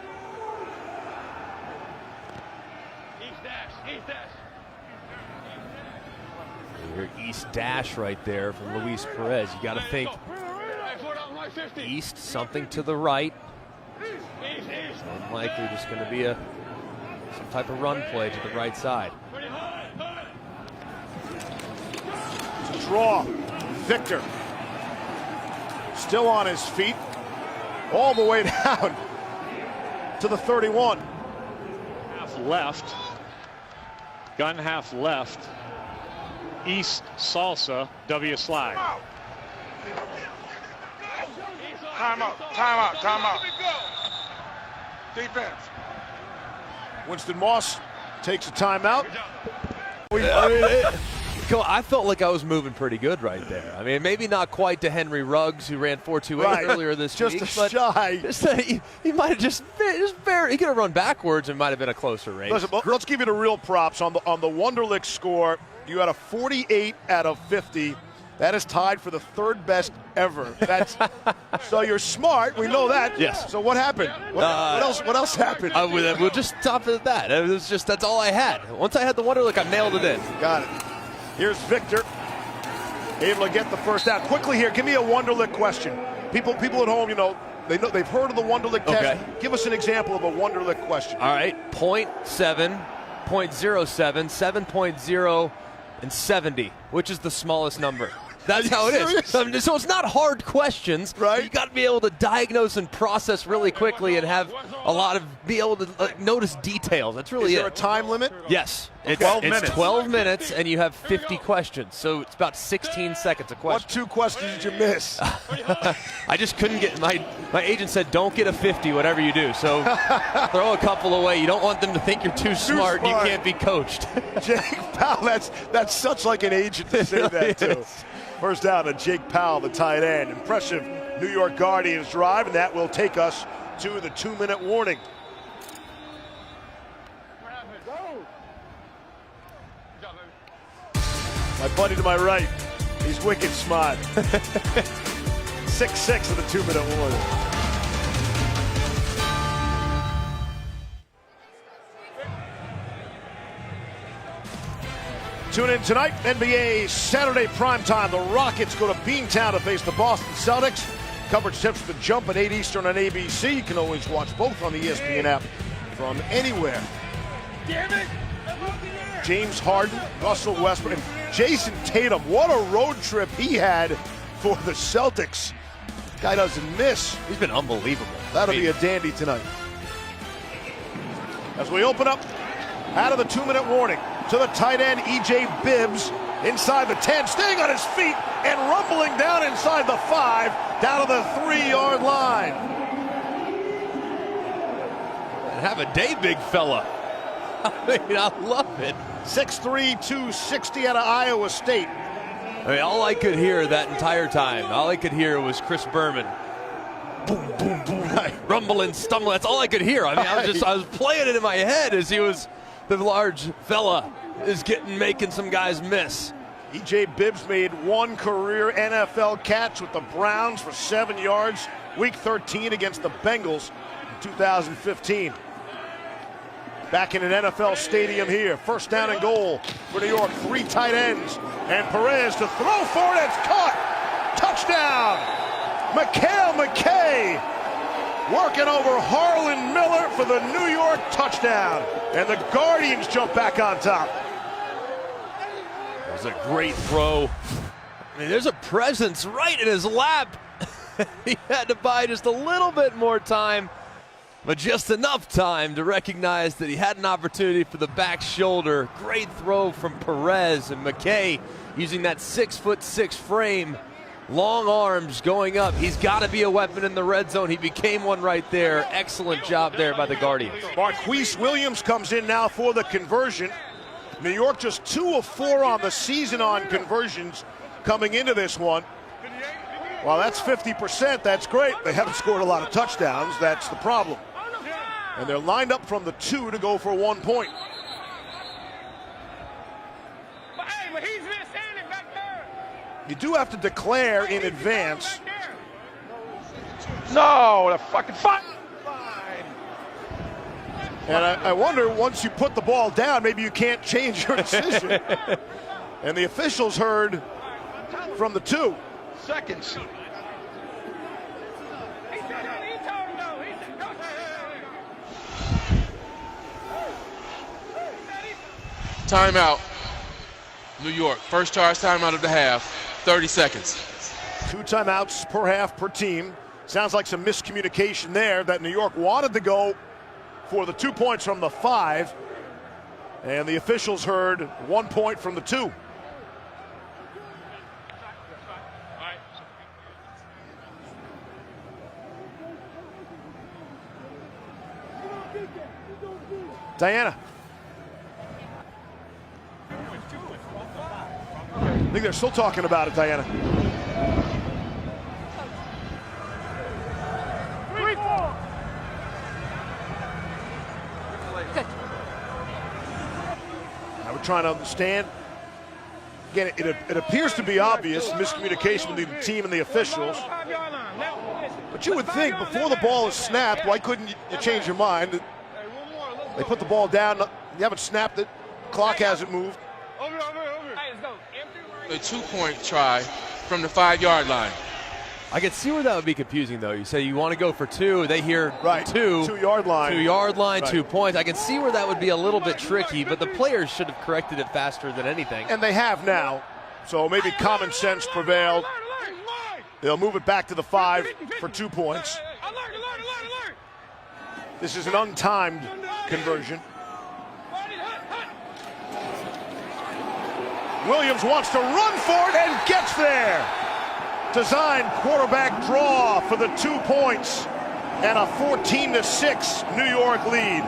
Your East dash right there from Luis Perez. You got to think East, something to the right. Unlikely just going to be some type of run play to the right side. It's a draw. Victor still on his feet all the way down to the 31. Half left. Gun half left. East salsa, W slide. Timeout. Defense. Winston Moss takes a timeout. I felt like I was moving pretty good right there. I mean, maybe not quite to Henry Ruggs, who ran 4.28 earlier this week. Just a shy. He might have just very. He could have run backwards and might have been a closer race. Listen, let's give you the real props on the Wonderlic score. You had a 48 out of 50. That is tied for the 3rd best ever. So you're smart. We know that. Yes. So what happened? What else happened? We'll just stop at that. That's all I had. Once I had the Wonderlic, I nailed it in. Got it. Here's Victor, able to get the first down. Quickly here, give me a Wonderlic question. People at home, they've heard of the Wonderlic test. Give us an example of a Wonderlic question. All right, 0.7, 0.07, 7.0, and 70. Which is the smallest number? That's how it is. So it's not hard questions. Right. You got to be able to diagnose and process really quickly and have be able to notice details. That's really Is there a time limit? Yes. Okay. It's 12 minutes, and you have 50 questions. So it's about 16 seconds a question. What 2 questions did you miss? I just couldn't get my agent said don't get a 50 whatever you do. So throw a couple away. You don't want them to think you're too smart. You can't be coached. Jake Powell, that's such like an agent to say that too. First down to Jake Powell, the tight end. Impressive New York Guardians drive, and that will take us to the 2-minute warning. My buddy to my right, he's wicked smart. 6-6 of the 2-minute warning. Tune in tonight, NBA Saturday primetime. The Rockets go to Beantown to face the Boston Celtics. Coverage tips for the Jump at 8 Eastern on ABC. You can always watch both on the ESPN app from anywhere. Damn it! James Harden, Russell Westbrook, and Jason Tatum. What a road trip he had for the Celtics. Guy doesn't miss. He's been unbelievable. That'll be a dandy tonight. As we open up out of the 2-minute warning to the tight end, E.J. Bibbs, inside the 10, staying on his feet and rumbling down inside the 5, down to the 3-yard line. And have a day, big fella. I mean, I love it. 6'3", 260 out of Iowa State. I mean, all I could hear that entire time, all I could hear was Chris Berman boom, boom, boom, rumbling, stumbling. That's all I could hear. I mean, I was playing it in my head as the large fella is making some guys miss. E.J. Bibbs made one career NFL catch with the Browns for 7 yards, Week 13 against the Bengals in 2015. Back in an NFL stadium here, first down and goal for New York, 3 tight ends, and Perez to throw for it, it's caught, touchdown! Mikhail McKay working over Harlan Miller for the New York touchdown, and the Guardians jump back on top. It was a great throw. I mean, there's a presence right in his lap. He had to buy just a little bit more time, but just enough time to recognize that he had an opportunity for the back shoulder. Great throw from Perez, and McKay using that 6'6" frame. Long arms going up. He's got to be a weapon in the red zone. He became one right there. Excellent job there by the Guardians. Marquise Williams comes in now for the conversion. New York just 2 of 4 on the season on conversions coming into this one. Well, that's 50%. That's great. They haven't scored a lot of touchdowns. That's the problem. And they're lined up from the 2 to go for 1 point. You do have to declare in advance. No, the fucking fine. And I wonder, once you put the ball down, maybe you can't change your decision. And the officials heard from the 2 seconds. Timeout. New York. First charge timeout of the half. 30 seconds. 2 timeouts per half per team. Sounds like some miscommunication there, that New York wanted to go for the 2 points from the 5, and the officials heard 1 point from the 2. Diana. I think they're still talking about it, Diana. Now we're trying to understand. Again, it appears to be obvious miscommunication between the team and the officials. But you would think before the ball is snapped, why couldn't you change your mind? They put the ball down, you haven't snapped it, clock hasn't moved. A 2-point try from the 5-yard line. I could see where that would be confusing, though. You say you want to go for 2, they hear right. 2. 2-yard line. 2-yard line, right. 2 points. I can see where that would be a little bit tricky, but the players should have corrected it faster than anything. And they have now, so maybe common sense prevailed. They'll move it back to the 5 for 2 points. This is an untimed conversion. Williams wants to run for it and gets there. Designed quarterback draw for the 2 points and a 14-6 New York lead.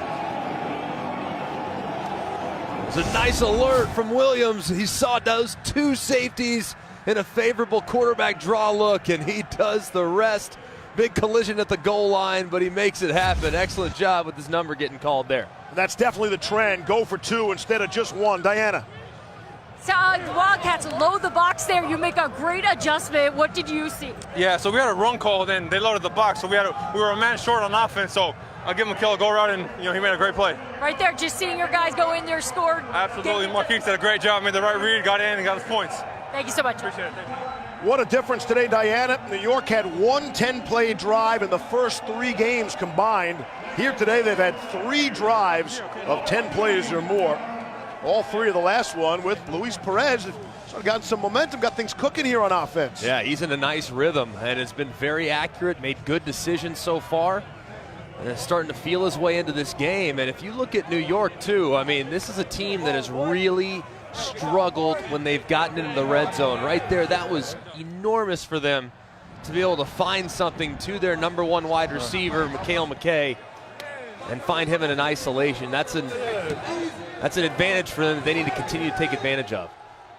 It's a nice alert from Williams. He saw those 2 safeties in a favorable quarterback draw look, and he does the rest. Big collision at the goal line, but he makes it happen. Excellent job with his number getting called there. And that's definitely the trend. Go for 2 instead of just 1. Diana. So Wildcats load the box there. You make a great adjustment. What did you see? Yeah, so we had a run call, then they loaded the box, so we were a man short on offense, so I'll give Mikhail a go route, and he made a great play. Right there, just seeing your guys go in there, scored. Absolutely, Marquise did a great job, made the right read, got in, and got his points. Thank you so much. Appreciate it. Thank you. What a difference today, Diana. New York had 1 10-play drive in the first 3 games combined. Here today, they've had 3 drives of 10 plays or more. All 3 of the last one with Luis Perez. Sort of got some momentum, got things cooking here on offense. Yeah, he's in a nice rhythm, and it's been very accurate, made good decisions so far. And it's starting to feel his way into this game. And if you look at New York, too, I mean, this is a team that has really struggled when they've gotten into the red zone. Right there, that was enormous for them to be able to find something to their number 1 wide receiver, Mikhail McKay, and find him in an isolation. That's an advantage for them that they need to continue to take advantage of.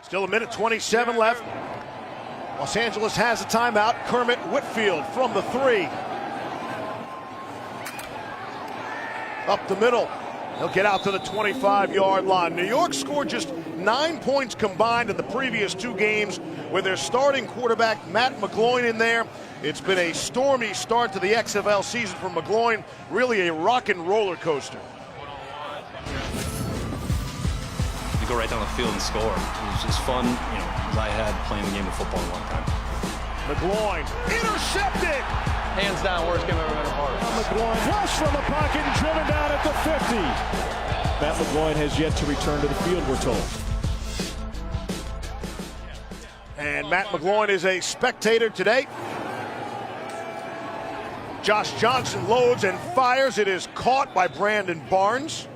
Still 1:27 left. Los Angeles has a timeout. Kermit Whitfield from the 3. up the middle. He'll get out to the 25-yard line. New York scored just 9 points combined in the previous 2 games with their starting quarterback, Matt McGloin, in there. It's been a stormy start to the XFL season for McGloin, really a rock and roller coaster. You go right down the field and score. It was just fun, as I had playing the game of football a long time. McGloin intercepted. Hands down, worst game I've ever been a part of. McGloin flush from the pocket and driven down at the 50. Matt McGloin has yet to return to the field, we're told. And Matt McGloin is a spectator today. Josh Johnson loads and fires. It is caught by Brandon Barnes.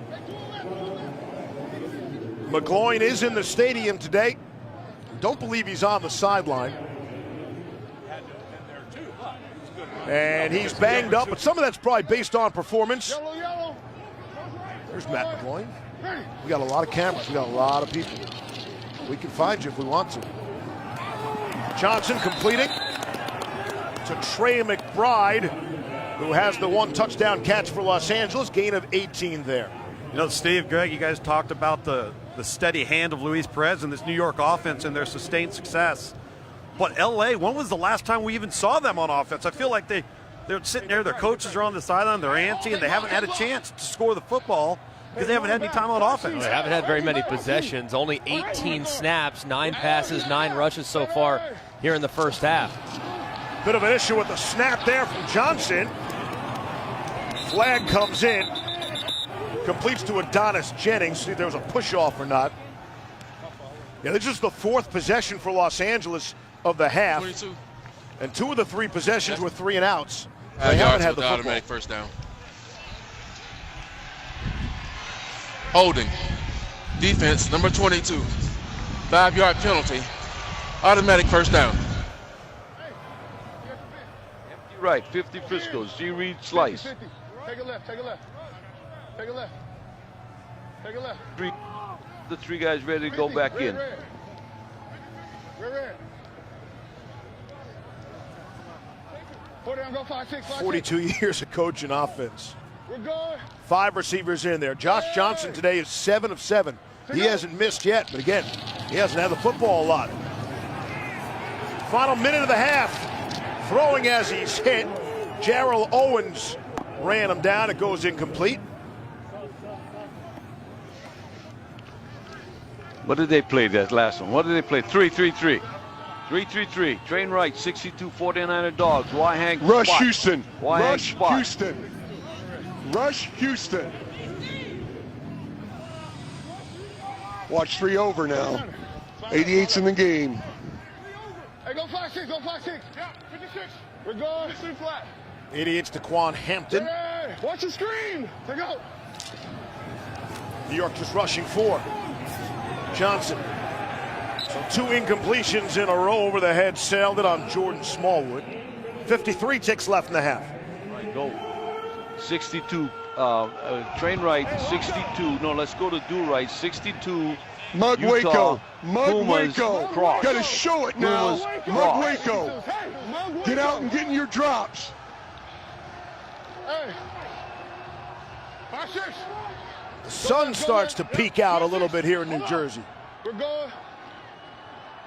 McGloin is in the stadium today. Don't believe he's on the sideline. And he's banged up, but some of that's probably based on performance. There's Matt McGloin. We got a lot of cameras. We got a lot of people. We can find you if we want to. Johnson completing to Trey McBride, who has the 1 touchdown catch for Los Angeles, gain of 18 there. Steve, Greg, you guys talked about the steady hand of Luis Perez and this New York offense and their sustained success. But LA, when was the last time we even saw them on offense? I feel like they're sitting there, their coaches are on the sideline, they're antsy, and they haven't had a chance to score the football because they haven't had any time on offense. They haven't had very many possessions, only 18 snaps, 9 passes, 9 rushes so far here in the first half. Bit of an issue with the snap there from Johnson. Flag comes in. Completes to Adonis Jennings. See if there was a push-off or not. Yeah, this is the 4th possession for Los Angeles of the half. 22. And 2 of the 3 possessions were 3 and outs. They haven't had the football. Automatic first down. Holding. Defense, number 22. 5-yard penalty. Automatic first down. Empty right, 50 Frisco. Z Reed slice. 50. Take a left, take a left. Take a left. Take a left. The 3 guys ready to go back in. Red. 42 years of coaching offense. We're going. 5 receivers in there. Josh Johnson today is 7 of 7. He hasn't missed yet, but again, he hasn't had the football a lot. Final minute of the half. Throwing as he's hit. Jarrell Owens ran him down. It goes incomplete. What did they play that last one? What did they play? 3-3-3. 3-3-3. Train right, 62 49er dogs. Y Hank Rush spot. Houston. Y Hank Rush spot. Houston. Rush Houston. Watch 3 over now. 88's in the game. Hey, go 5-6, go 5-6. Yeah, 56. We're going 3 flat. 88's Daquan Hampton. Hey, watch the screen. Take out. New York just rushing 4. Johnson. So 2 incompletions in a row over the head. Sailed it on Jordan Smallwood. 53 ticks left in the half. Right, go. 62. Train right, 62. No, let's go to do right. 62. Mug Utah, Waco. Mug Pumas, Waco. cross. Gotta show it now. Pumas, Mug cross. Waco. Get out and get in your drops. Hey. 5-6. The sun starts to peek out a little bit here in New Jersey. We're going.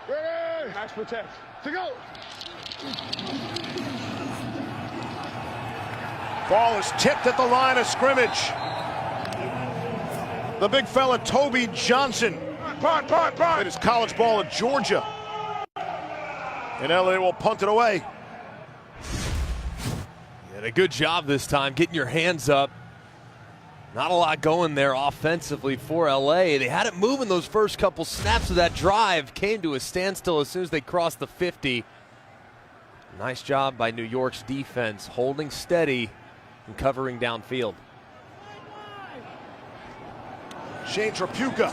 Ready. Max protect. To go. Ball is tipped at the line of scrimmage. The big fella, Toby Johnson. It is college ball at Georgia. And LA will punt it away. And a good job this time getting your hands up. Not a lot going there offensively for LA. They had it moving those first couple snaps of that drive. Came to a standstill as soon as they crossed the 50. Nice job by New York's defense, holding steady and covering downfield. Shane Trapuka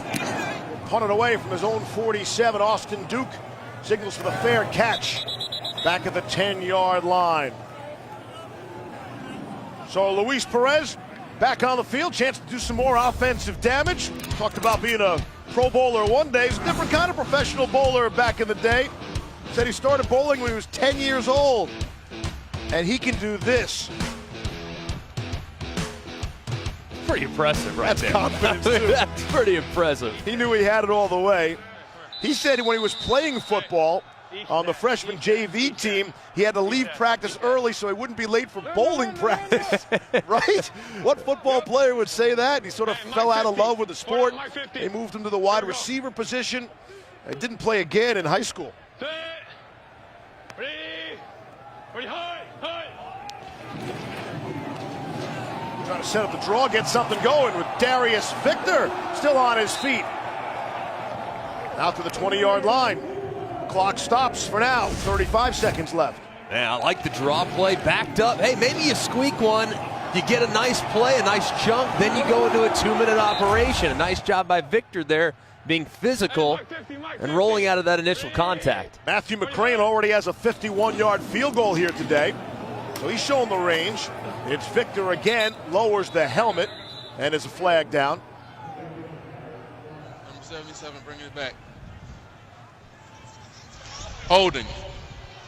punted away from his own 47. Austin Duke signals for the fair catch back at the 10-yard line. So Luis Perez back on the field, chance to do some more offensive damage. Talked about being a Pro Bowler one day. He's a different kind of professional bowler back in the day. Said he started bowling when he was 10 years old. And he can do this. pretty impressive right That's there. confidence, too. That's pretty impressive. He knew he had it all the way. He said when he was playing football on the freshman JV team, he had to leave practice early so he wouldn't be late for bowling practice, right? What football player would say that? He sort of fell out of love with the sport. They moved him to the wide receiver position. He didn't play again in high school. Trying to set up the draw, get something going with Darius Victor still on his feet. Out to the 20-yard line. Clock stops for now. 35 seconds left. Yeah, I like the draw play, backed up. Hey, maybe you squeak one, you get a nice play, a nice chunk, then you go into a 2-minute operation. A nice job by Victor there, being physical and rolling out of that initial contact. Matthew McCrane already has a 51-yard field goal here today, so he's showing the range. It's Victor again, lowers the helmet, and is a flag down. Number 77 bringing it back. Holding.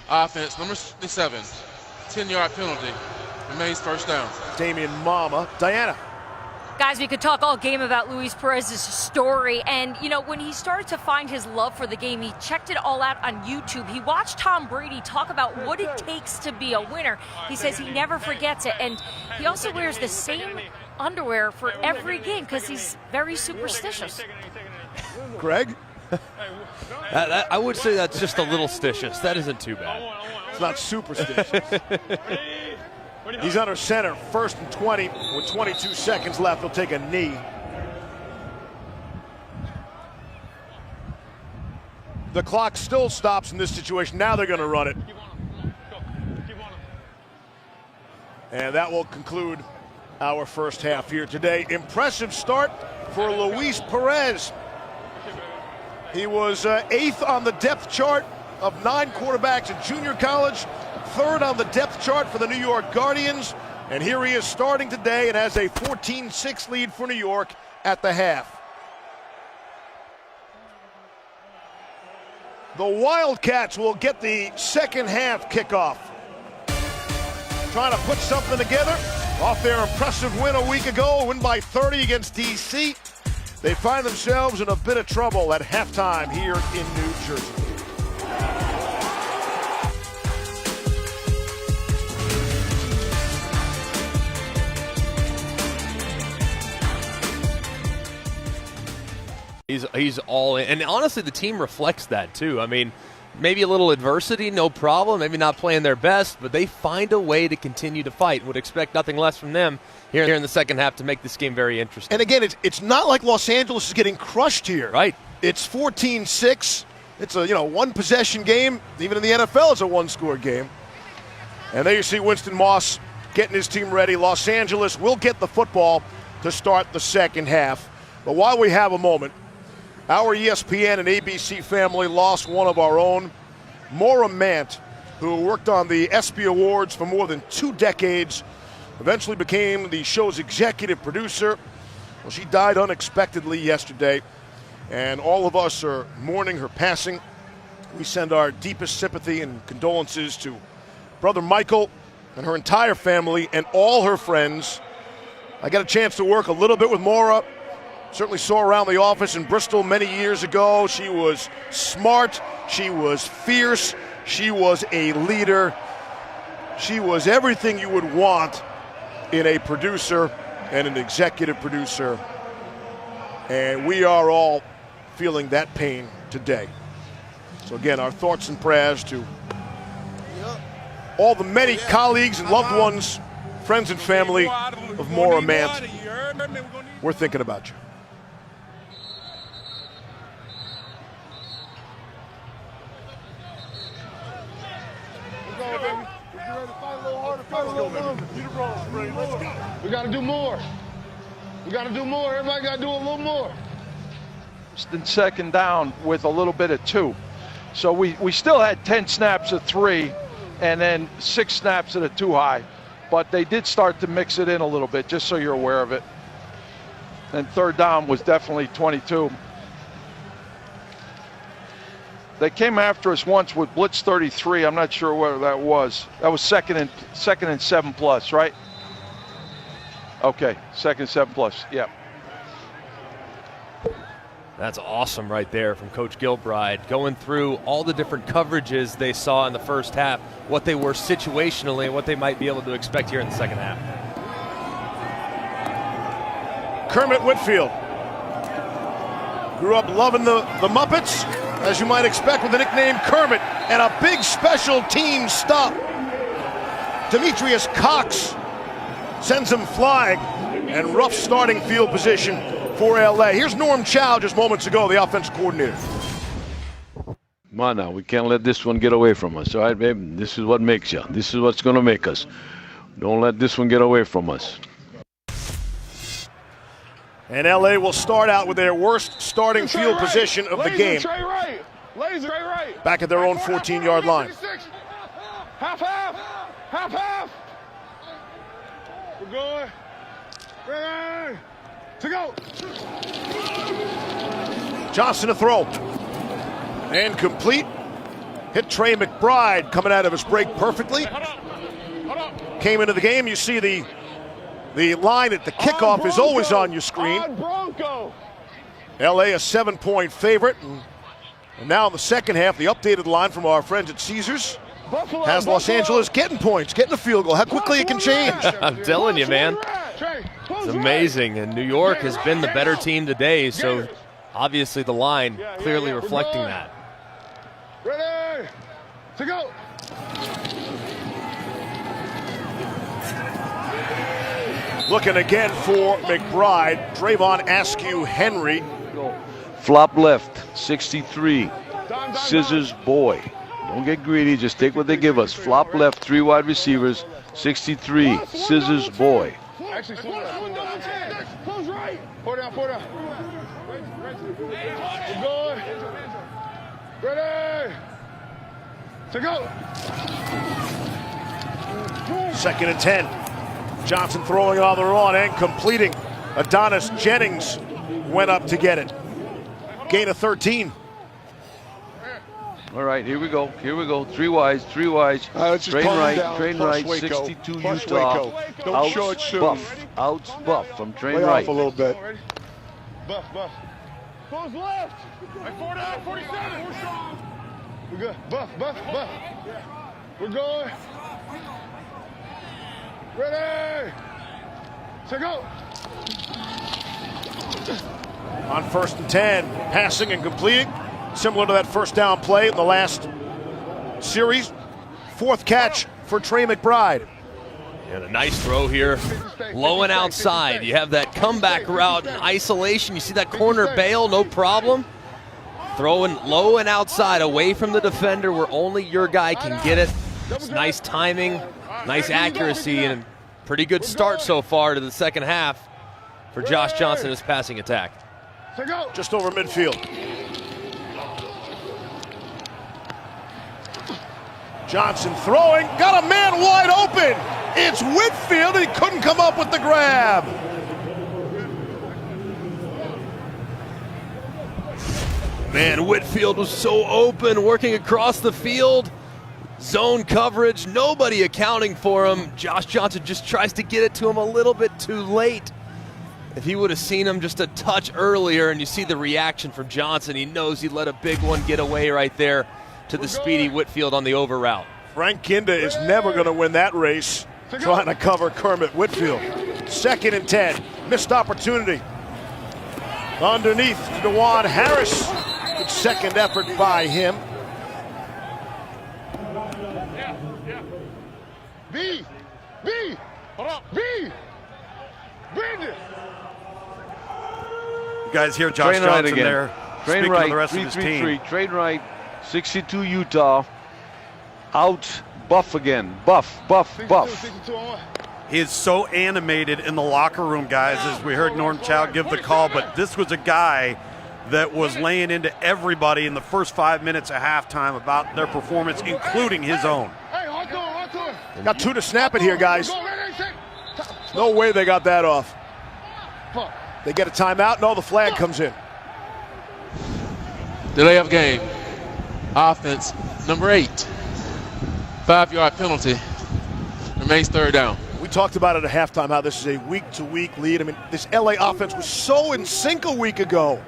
Offense, number 77. 10-yard penalty. Remains first down. Damian Mama. Diana. Guys, we could talk all game about Luis Perez's story. And, you know, when he started to find his love for the game, he checked it all out on YouTube. He watched Tom Brady talk about what it takes to be a winner. He says he never forgets it. And he also wears the same underwear for every game because he's very superstitious. Greg? I would say that's just a little stitious. That isn't too bad. It's not superstitious. He's under center, 1st and 20 with 22 seconds left. He'll take a knee. The clock still stops in this situation. Now they're going to run it. And that will conclude our first half here today. Impressive start for Luis Perez. He was 8th on the depth chart of 9 quarterbacks in junior college, 3rd on the depth chart for the New York Guardians, and here he is starting today and has a 14-6 lead for New York at the half. The Wildcats will get the second half kickoff. Trying to put something together off their impressive win a week ago, a win by 30 against DC. They find themselves in a bit of trouble at halftime here in New Jersey. He's all in. And honestly, the team reflects that too. I mean, maybe a little adversity, no problem. Maybe not playing their best, but they find a way to continue to fight. Would expect nothing less from them here in the second half to make this game very interesting. And again, it's not like Los Angeles is getting crushed here. Right. It's 14-6. It's a one possession game. Even in the NFL, it's a one-score game. And there you see Winston Moss getting his team ready. Los Angeles will get the football to start the second half. But while we have a moment, our ESPN and ABC family lost one of our own, Maura Mant, who worked on the ESPY Awards for more than 2 decades, eventually became the show's executive producer. Well, she died unexpectedly yesterday, and all of us are mourning her passing. We send our deepest sympathy and condolences to Brother Michael and her entire family and all her friends. I got a chance to work a little bit with Maura. Certainly saw her around the office in Bristol many years ago. She was smart. She was fierce. She was a leader. She was everything you would want in a producer and an executive producer. And we are all feeling that pain today. So again, our thoughts and prayers to all the many colleagues and loved ones, friends and family of Maura Mant. We're thinking about you. We got to do more. We got to do more. Everybody got to do a little more. In second down with a little bit of 2. So we still had 10 snaps of 3 and then 6 snaps at a 2 high. But they did start to mix it in a little bit, just so you're aware of it. And third down was definitely 22. They came after us once with blitz 33. I'm not sure where that was. That was second and 7 plus, right? Okay, second set plus. Yeah. That's awesome right there from Coach Gilbride, going through all the different coverages they saw in the first half, what they were situationally, and what they might be able to expect here in the second half. Kermit Whitfield grew up loving the Muppets, as you might expect, with the nickname Kermit, and a big special team stop. Demetrius Cox sends him flying, and rough starting field position for LA. Here's Norm Chow just moments ago, the offensive coordinator. Come on now, we can't let this one get away from us, all right, babe? This is what makes you. This is what's going to make us. Don't let this one get away from us. And LA will start out with their worst starting field position of the game. Back at their own 14-yard line. Half. We're going. Ready to go. Johnson to throw. And complete. Hit Trey McBride coming out of his break perfectly. Came into the game. You see the line at the kickoff is always on your screen. LA a 7-point favorite. And now in the second half, the updated line from our friends at Caesars has Los Angeles getting points, getting a field goal. How quickly it can change. I'm telling you, man. It's amazing. And New York has been the better team today, so obviously the line clearly reflecting that. Ready to go. Looking again for McBride. Drayvon Askew Henry. Flop left, 63. Scissors boy. Don't get greedy, just take what they give us. Flop left, 3 wide receivers, 63. Scissors boy. Actually, slow down. Close right. Pour down. We're going. Ready to go. 2nd and 10. Johnson throwing it on the run and completing. Adonis Jennings went up to get it. Gain of 13. All right, here we go. 3 wides. Train right, 62 Utah. Outs buff from train Way right. Off a little bit. Buff. Close left. 4 down, 47. We're strong. We're good. Buff. We're going. Ready to go. On 1st and 10, passing and completing. Similar to that first down play in the last series. 4th catch for Trey McBride. And a nice throw here, low and outside. You have that comeback route in isolation. You see that corner bail, no problem. Throwing low and outside away from the defender where only your guy can get it. It's nice timing, nice accuracy, and pretty good start so far to the second half for Josh Johnson in his passing attack. Just over midfield. Johnson throwing, got a man wide open. It's Whitfield, and he couldn't come up with the grab. Man, Whitfield was so open, working across the field. Zone coverage, nobody accounting for him. Josh Johnson just tries to get it to him a little bit too late. If he would have seen him just a touch earlier, and you see the reaction from Johnson, he knows he let a big one get away right there to the speedy Whitfield on the over route. Frank Kinda is never going to win that race trying to cover Kermit Whitfield. 2nd and 10, missed opportunity. Underneath to DeJuan Harris. Good second effort by him. B. Hold up. B. Brandon. You guys hear Josh Train right Johnson again. there Train speaking right, to the rest of his team. Train right, 62 Utah. Out, buff again. Buff. 62 on 1. He is so animated in the locker room, guys, as we heard Norm Chow give the call, but this was a guy that was laying into everybody in the first 5 minutes at halftime about their performance, including his own. Hey, hold on. Got 2 to snap it here, guys. No way they got that off. They get a timeout. No, the flag comes in. Delay of game. Offense, number 8. 5-yard penalty. Remains 3rd down. We talked about it at halftime, how this is a week-to-week lead. I mean, this LA offense was so in sync a week ago.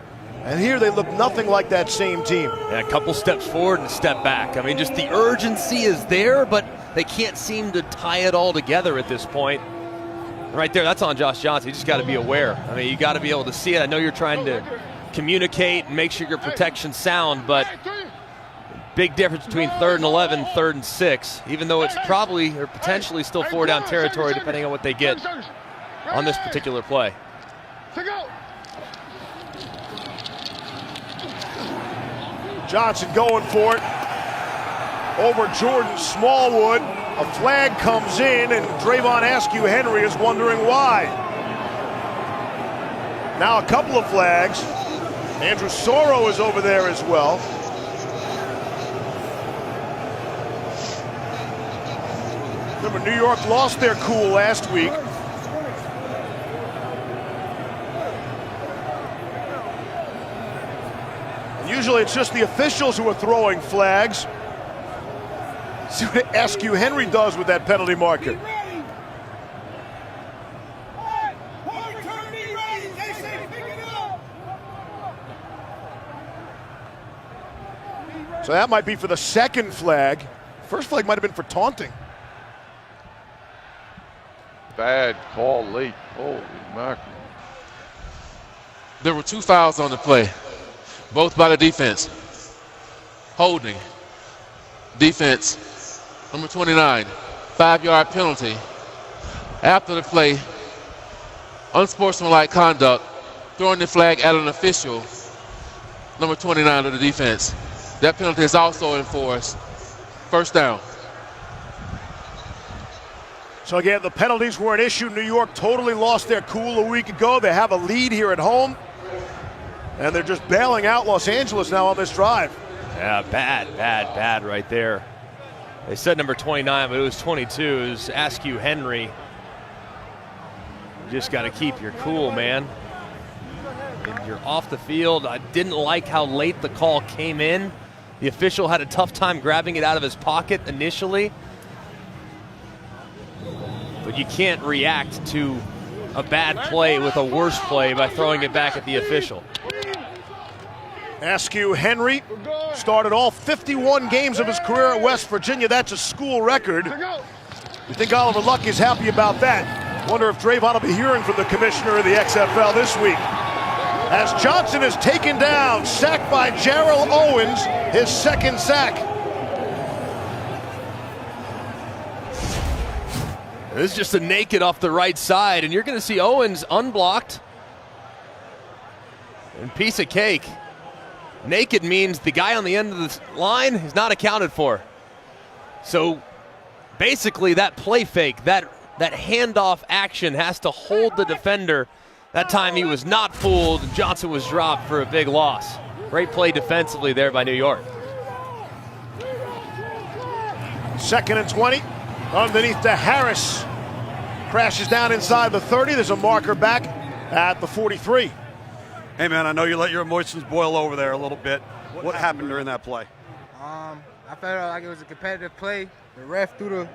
And here they look nothing like that same team. Yeah, a couple steps forward and a step back. I mean, just the urgency is there, but they can't seem to tie it all together at this point. Right there, that's on Josh Johnson. You just got to be aware. I mean, you got to be able to see it. I know you're trying to communicate and make sure your protection's sound, but big difference between 3rd and 11, 3rd and 6, even though it's probably or potentially still 4 down territory depending on what they get on this particular play. Johnson going for it. Over Jordan Smallwood. A flag comes in, and Drayvon Askew-Henry is wondering why. Now a couple of flags. Andrew Soro is over there as well. Remember, New York lost their cool last week. Usually it's just the officials who are throwing flags. See what Askew-Henry does with that penalty marker. So that might be for the second flag. First flag might have been for taunting. Bad call late. Holy mackerel. There were 2 fouls on the play, both by the defense. Holding. Defense, number 29, 5-yard penalty. After the play, unsportsmanlike conduct, throwing the flag at an official, number 29 of the defense. That penalty is also enforced. First down. So again, the penalties were an issue. New York totally lost their cool a week ago. They have a lead here at home, and they're just bailing out Los Angeles now on this drive. Yeah, bad right there. They said number 29, but it was 22. It was Askew-Henry. You just got to keep your cool, man. And you're off the field. I didn't like how late the call came in. The official had a tough time grabbing it out of his pocket initially. But you can't react to a bad play with a worse play by throwing it back at the official. Askew-Henry started all 51 games of his career at West Virginia. That's a school record. You think Oliver Luck is happy about that? Wonder if Drayvon will be hearing from the commissioner of the XFL this week. As Johnson is taken down, sacked by Jarrell Owens, his second sack. This is just a naked off the right side, and you're going to see Owens unblocked. And piece of cake. Naked means the guy on the end of the line is not accounted for. So basically that play fake, that handoff action has to hold the defender. That time he was not fooled. Johnson was dropped for a big loss. Great play defensively there by New York. 2nd and 20. Underneath to Harris. Crashes down inside the 30. There's a marker back at the 43. Hey, man, I know you let your emotions boil over there a little bit. What happened during that play? I felt like it was a competitive play. The ref threw the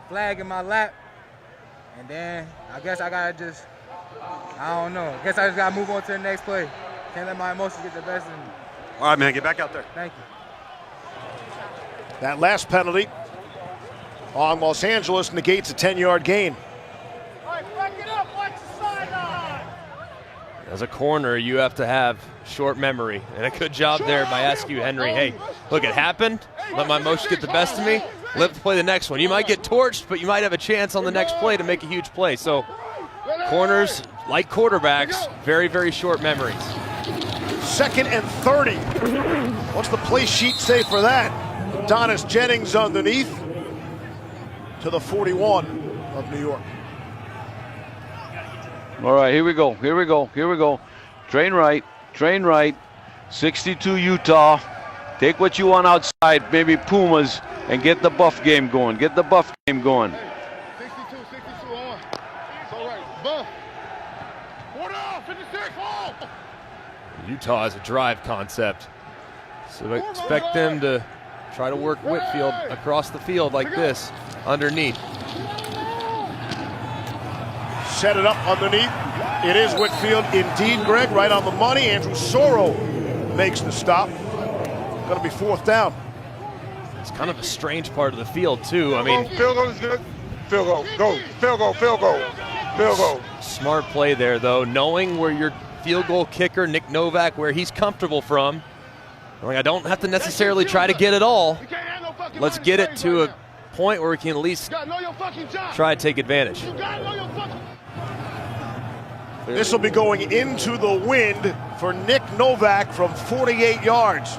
flag in my lap. And then I guess I got to just, I don't know. I guess I just got to move on to the next play. Can't let my emotions get the best of me. All right, man, get back out there. Thank you. That last penalty on Los Angeles negates a 10-yard gain. As a corner, you have to have short memory, and a good job there by Askew-Henry. Hey, look, it happened. Let my emotions get the best of me. Live to play the next one. You might get torched, but you might have a chance on the next play to make a huge play. So corners, like quarterbacks, very, very short memories. 2nd and 30. What's the play sheet say for that? Donis Jennings underneath to the 41 of New York. All right, here we go. Train right. 62 Utah. Take what you want outside, maybe Pumas, and get the buff game going. 62 on. It's all right. Buff. Order off, 56, hold. Utah has a drive concept. So I expect them to try to work Whitfield across the field like this, underneath. set it up underneath. It is Whitfield indeed, Greg, right on the money. Andrew Sorrow makes the stop. Going to be 4th down. It's kind of a strange part of the field, too. I mean, field goal is good. Field goal, go. Field goal, field goal, field goal. Smart play there, though, knowing where your field goal kicker, Nick Novak, where he's comfortable from. I don't have to necessarily try to get it all. Let's get it to a point where we can at least try to take advantage. This will be going into the wind for Nick Novak from 48 yards.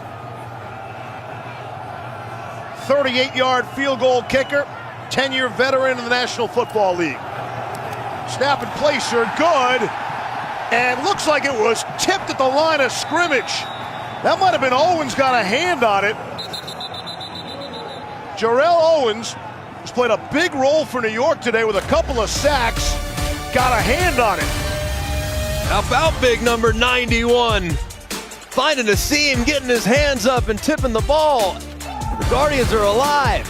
38-yard field goal kicker, 10-year veteran in the National Football League. Snap and placer, good. And looks like it was tipped at the line of scrimmage. That might have been Owens got a hand on it. Jarrell Owens, who's played a big role for New York today with a couple of sacks, got a hand on it. How about big number 91? Finding a seam, getting his hands up and tipping the ball. The Guardians are alive.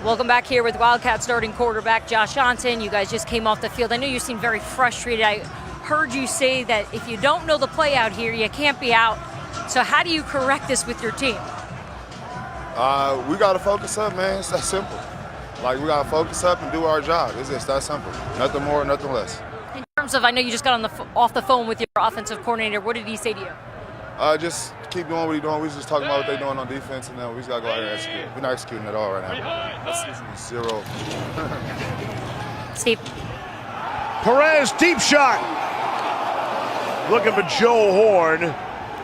Welcome back here with Wildcats starting quarterback Josh Johnson. You guys just came off the field. I know you seem very frustrated. I heard you say that if you don't know the play out here, you can't be out. So how do you correct this with your team? We got to focus up, man. It's that simple. Like, we got to focus up and do our job. It's just that simple. Nothing more, nothing less. In terms of, I know you just got on off the phone with your offensive coordinator. What did he say to you? Just keep doing what you're doing. We just talking about what they're doing on defense, and then we just got to go out here and execute. We're not executing at all right now. That's 0. Steve. Perez, deep shot. Looking for Joe Horn.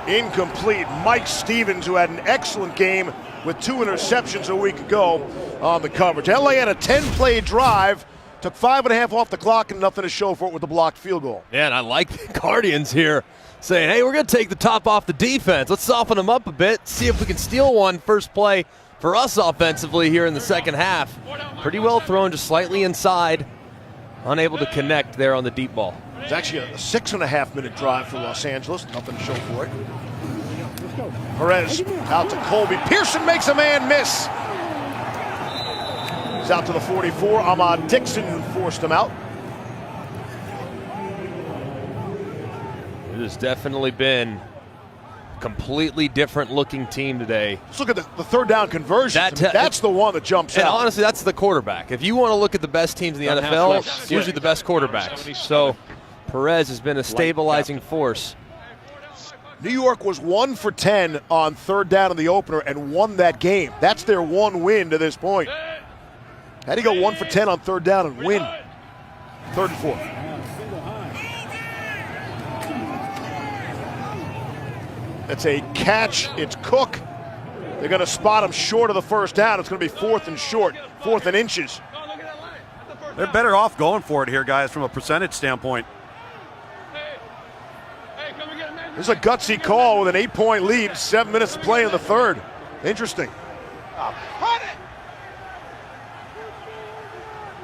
Incomplete. Mike Stevens, who had an excellent game with 2 interceptions a week ago on the coverage. LA had a 10-play drive, took 5.5 off the clock and nothing to show for it with the blocked field goal. Man, I like the Guardians here saying, hey, we're going to take the top off the defense. Let's soften them up a bit, see if we can steal one first play for us offensively here in the second half. Pretty well thrown, just slightly inside. Unable to connect there on the deep ball. It's actually a 6.5-minute drive for Los Angeles. Nothing to show for it. Perez out to Colby. Pearson makes a man miss. He's out to the 44. Ahmad Dixon forced him out. It has definitely been a completely different looking team today. Let's look at the third down conversion. That's the one that jumps and out. And honestly, that's the quarterback. If you want to look at the best teams in the NFL, it's usually the best quarterbacks. So Perez has been a stabilizing force. New York was 1 for 10 on third down in the opener and won that game. That's their one win to this point. How do you go 1 for 10 on third down and win? 3rd and 4. It's a catch. It's Cook. They're going to spot him short of the first down. It's going to be 4th and short, 4th and inches. They're better off going for it here, guys, from a percentage standpoint. This is a gutsy call with an 8-point lead, 7 minutes to play in the third. Interesting.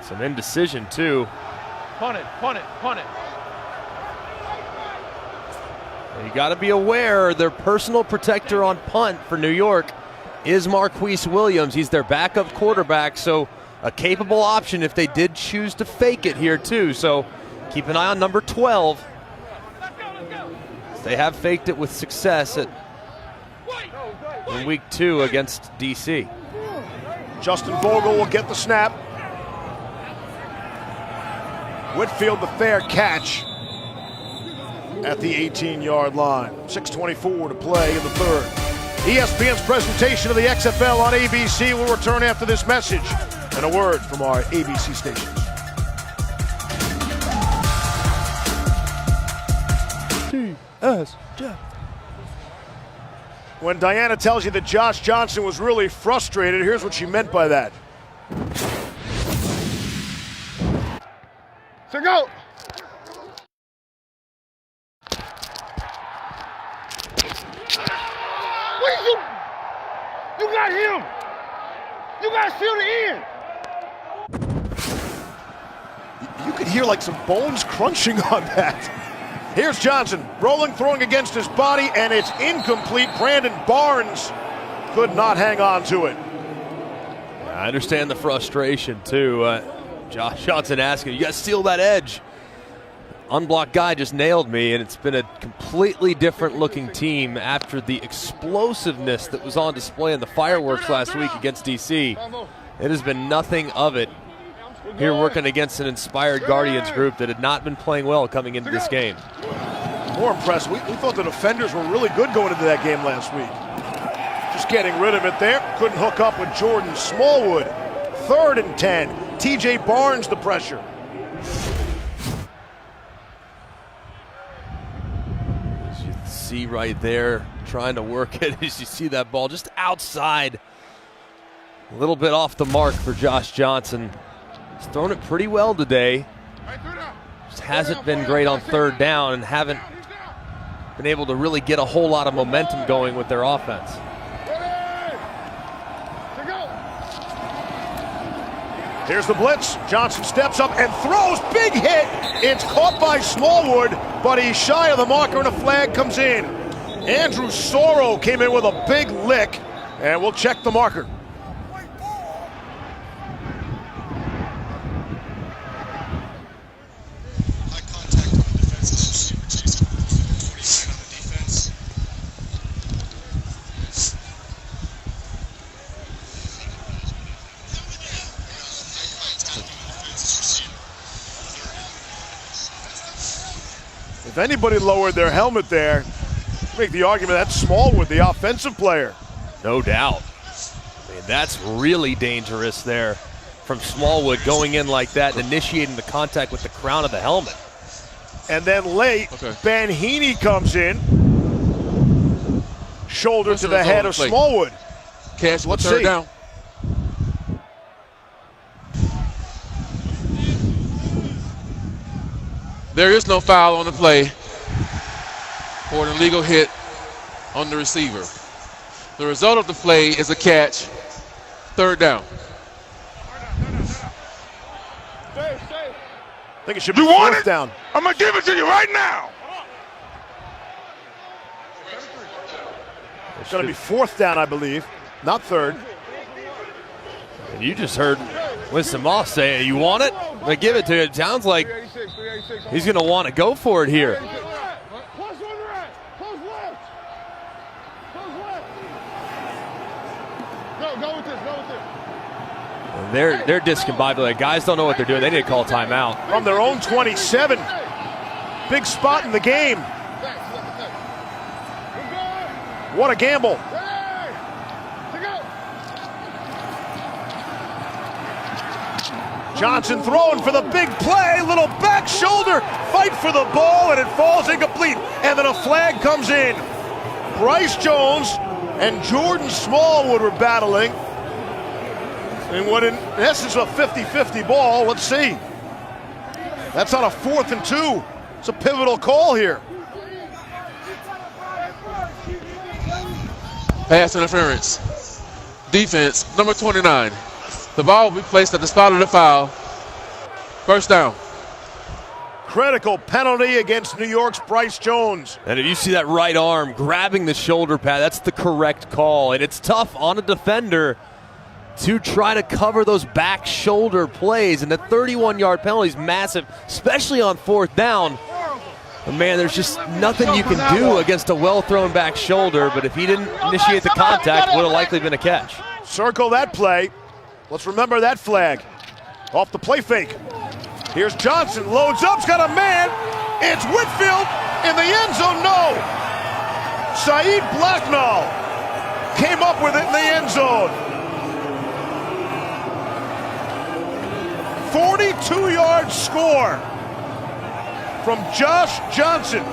Some indecision, too. Punt it, punt it, punt it. You got to be aware their personal protector on punt for New York is Marquise Williams. He's their backup quarterback, so a capable option if they did choose to fake it here too. So keep an eye on number 12. They have faked it with success in week 2 against DC. Justin Vogel will get the snap. Whitfield the fair catch at the 18-yard line. 6:24 to play in the third. ESPN's presentation of the XFL on ABC will return after this message and a word from our ABC stations. When Diana tells you that Josh Johnson was really frustrated, here's what she meant by that. So go. You got him. You got to seal the end. You could hear like some bones crunching on that. Here's Johnson, rolling, throwing against his body, and it's incomplete. Brandon Barnes could not hang on to it. I understand the frustration, too. Josh Johnson asking, you got to steal that edge. Unblocked guy just nailed me, and it's been a completely different looking team after the explosiveness that was on display in the fireworks last week against DC. It has been nothing of it here working against an inspired Guardians group that had not been playing well coming into this game. More impressed. We thought the defenders were really good going into that game last week. Just getting rid of it there. Couldn't hook up with Jordan Smallwood. 3rd and 10. TJ Barnes the pressure. As you see right there, trying to work it as you see that ball just outside. A little bit off the mark for Josh Johnson. He's thrown it pretty well today. Just hasn't been great on 3rd down and haven't been able to really get a whole lot of momentum going with their offense. Here's the blitz. Johnson steps up and throws. Big hit. It's caught by Smallwood, but he's shy of the marker and a flag comes in. Andrew Sorrow came in with a big lick, and we'll check the marker. If anybody lowered their helmet there, make the argument that's Smallwood, the offensive player. No doubt. I mean, that's really dangerous there from Smallwood going in like that and initiating the contact with the crown of the helmet. And then late, Ben Heaney comes in. Shoulder to the head of Smallwood. Catch, let's third see. Down. There is no foul on the play for an illegal hit on the receiver. The result of the play is a catch, 3rd down. I think it should be 4th down. I'm going to give it to you right now. It's going to be 4th down, I believe, not 3rd. And you just heard Winston Moss say, you want it? I'm going to give it to you. It sounds like he's going to want to go for it here. They're discombobulated. Guys don't know what they're doing. They need to call timeout. From their own 27. Big spot in the game. What a gamble. Johnson throwing for the big play, little back shoulder, fight for the ball, and it falls incomplete. And then a flag comes in. Bryce Jones and Jordan Smallwood were battling in what in essence is a 50-50 ball. Let's see. That's on a 4th and 2. It's a pivotal call here. Pass interference. Defense, number 29. The ball will be placed at the spot of the foul. 1st down. Critical penalty against New York's Bryce Jones. And if you see that right arm grabbing the shoulder pad, that's the correct call. And it's tough on a defender to try to cover those back shoulder plays. And the 31-yard penalty is massive, especially on 4th down. But man, there's just nothing you can do against a well-thrown back shoulder. But if he didn't initiate the contact, it would have likely been a catch. Circle that play. Let's remember that flag. Off the play fake. Here's Johnson, loads up, he's got a man. It's Whitfield in the end zone, no. Saeed Blacknall came up with it in the end zone. 42-yard score from Josh Johnson.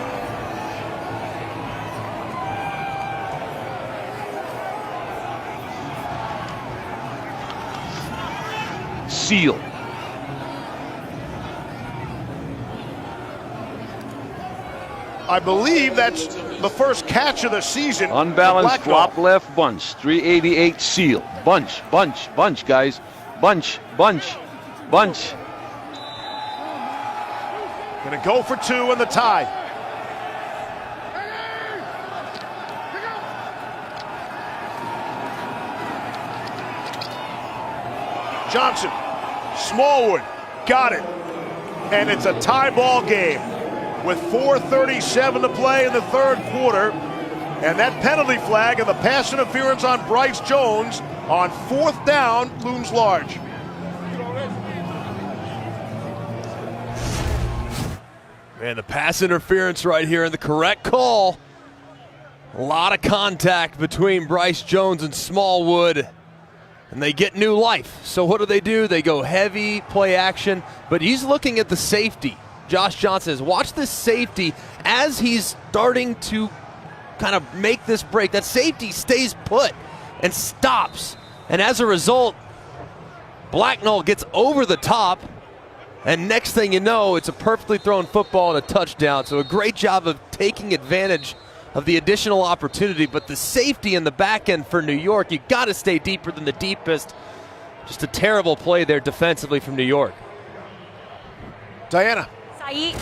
Seal. I believe that's the first catch of the season. Unbalanced flop left bunch. 388 seal. Bunch, bunch, bunch, guys. Bunch, bunch, bunch. Gonna go for 2 in the tie. Johnson, Smallwood, got it. And it's a tie ball game with 4:37 to play in the third quarter. And that penalty flag and the pass interference on Bryce Jones on 4th down looms large. Man, the pass interference right here and the correct call. A lot of contact between Bryce Jones and Smallwood, and they get new life. So what do? They go heavy, play action, but he's looking at the safety. Josh Johnson says, watch this safety as he's starting to kind of make this break. That safety stays put and stops. And as a result, Blacknall gets over the top. And next thing you know, it's a perfectly thrown football and a touchdown. So a great job of taking advantage of the additional opportunity. But the safety in the back end for New York, you got to stay deeper than the deepest. Just a terrible play there defensively from New York. Diana. Saeed.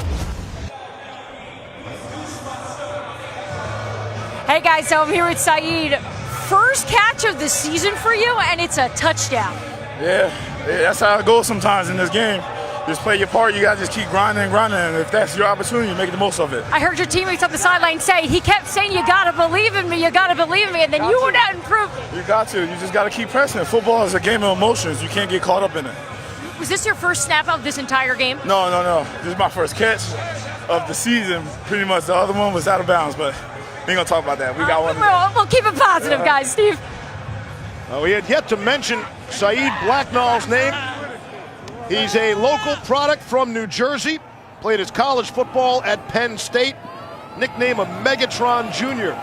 Hey guys, so I'm here with Saeed. First catch of the season for you, and it's a touchdown. Yeah, that's how it goes sometimes in this game. Just play your part. You got to just keep grinding and grinding. And if that's your opportunity, make the most of it. I heard your teammates on the sideline say, he kept saying, you got to believe in me, you got to believe in me, and then you went out and proved it. You got to. You just got to keep pressing. Football is a game of emotions. You can't get caught up in it. Was this your first snap of this entire game? No. This is my first catch of the season. Pretty much the other one was out of bounds, but we ain't going to talk about that. We got one. We'll keep it positive, guys. Steve. We had yet to mention Saeed Blacknall's name. He's a local product from New Jersey. Played his college football at Penn State. Nickname of Megatron Jr.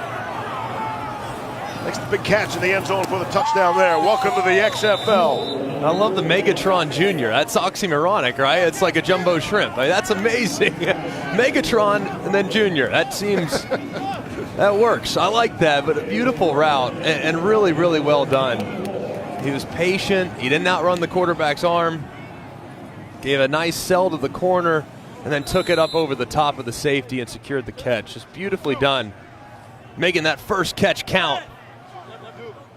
Makes the big catch in the end zone for the touchdown there. Welcome to the XFL. I love the Megatron Jr. That's oxymoronic, right? It's like a jumbo shrimp. That's amazing. Megatron and then Jr. That seems, that works. I like that, but a beautiful route and really, really well done. He was patient. He didn't outrun the quarterback's arm. Gave a nice sell to the corner and then took it up over the top of the safety and secured the catch. Just beautifully done. Making that first catch count.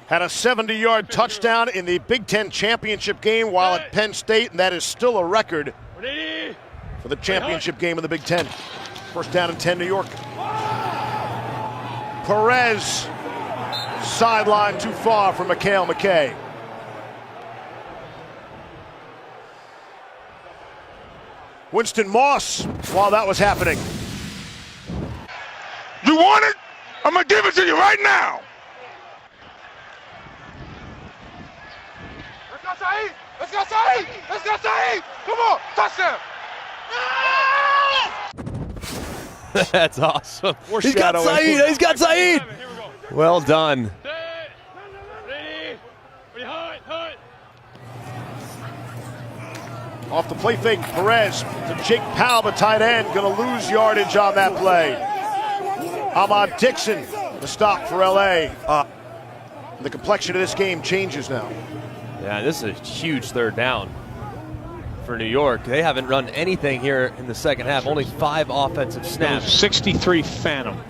Had a 70-yard touchdown in the Big Ten championship game while at Penn State, and that is still a record for the championship game of the Big Ten. First down and 10, New York. Perez, sideline too far for Mikhail McKay. Winston Moss while that was happening. You want it? I'm going to give it to you right now. Let's go, Saeed. Let's go, Saeed. Let's go, Saeed. Come on. Touchdown. That's awesome. He's got Saeed. He's got Saeed. Well done. Off the play fake, Perez to Jake Powell, the tight end, going to lose yardage on that play. Ahmad Dixon, the stop for LA. The complexion of this game changes now. Yeah, this is a huge third down for New York. They haven't run anything here in the second half, only 5 offensive snaps. 63 Phantom.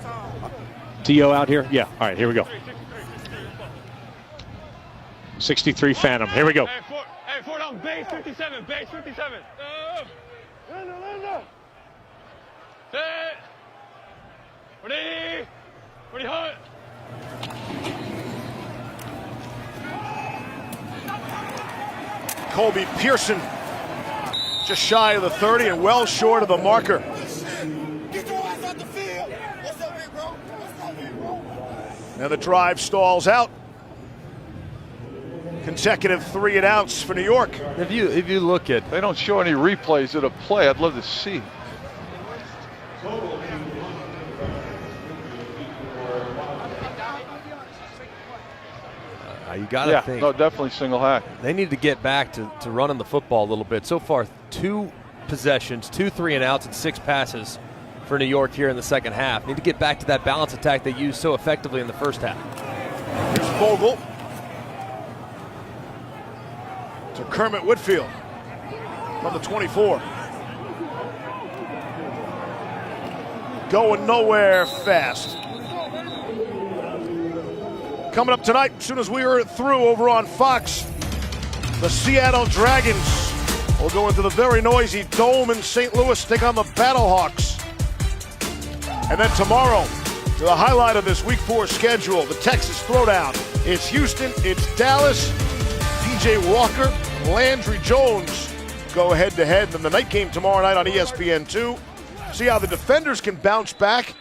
T.O. out here? Yeah, all right, here we go. 63 Phantom, here we go. Hey, 4 down, base 57, base 57. Set. Ready, hut. Colby Pearson just shy of the 30 and well short of the marker. And the drive stalls out. Consecutive 3 and outs for New York. If you look at, they don't show any replays of the play. I'd love to see. You got to think. No, definitely single hack. They need to get back to running the football a little bit. So far, 2 possessions, 2 3 and outs, and 6 passes for New York here in the second half. Need to get back to that balance attack they used so effectively in the first half. Here's Vogel to Kermit Whitfield from the 24. Going nowhere fast. Coming up tonight, as soon as we are through over on Fox, The Seattle Dragons will go into the very noisy Dome in St. Louis, take on the Battlehawks. And then tomorrow, the highlight of this Week 4 schedule, the Texas Throwdown. It's Houston, it's Dallas, P.J. Walker, Landry Jones go head-to-head. And the night game tomorrow night on ESPN2. See how the Defenders can bounce back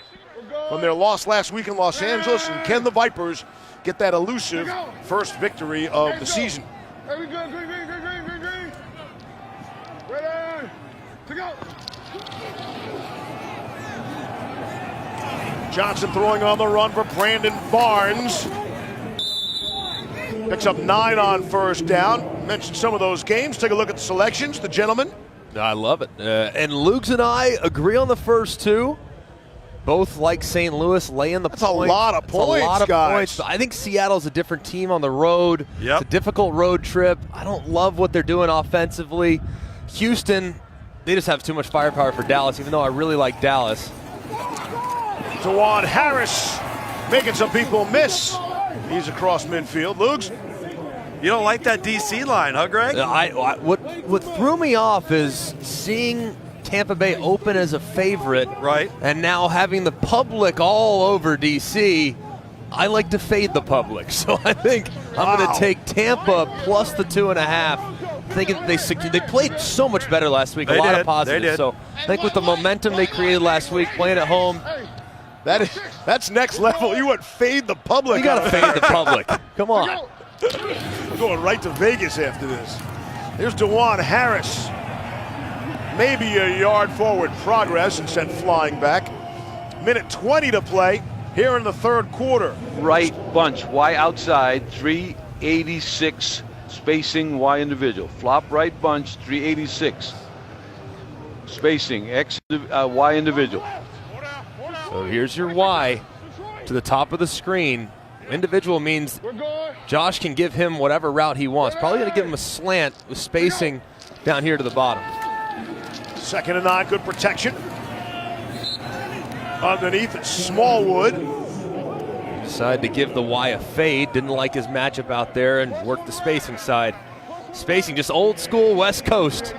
from their loss last week in Los Angeles, and can the Vipers get that elusive first victory of the season? Hey, we good. Green. Ready to go. Johnson throwing on the run for Brandon Barnes. Picks up 9 on first down. Mentioned some of those games. Take a look at the selections. The gentlemen. I love it. And Luke's and I agree on the first two. Both like St. Louis laying the points. That's a lot of points, a lot of guys. points. I think Seattle's a different team on the road. It's a difficult road trip. I don't love what they're doing offensively. Houston, they just have too much firepower for Dallas, even though I really like Dallas. Dewan Harris making some people miss. He's across midfield. Luke's. You don't like that DC line, huh, Greg? What threw me off is seeing Tampa Bay open as a favorite, right? And now having the public all over DC. I like to fade the public, so I think I'm going to take Tampa plus the 2.5. Thinking they played so much better last week. A lot of positives. So I think with the momentum they created last week, playing at home, that's next level. You would fade the public. You got to fade the public. Come on. We're going right to Vegas after this. Here's Dewan Harris. Maybe a yard forward progress and sent flying back. Minute 20 to play here in the third quarter. Right bunch, Y outside, 386 spacing, Y individual. Flop right bunch, 386 spacing, X Y individual. So here's your Y to the top of the screen. Individual means Josh can give him whatever route he wants. Probably going to give him a slant with spacing down here to the bottom. 2nd and 9, good protection. Underneath, it's Smallwood. Decided to give the Y a fade. Didn't like his matchup out there and worked the spacing side. Spacing, just old school West Coast.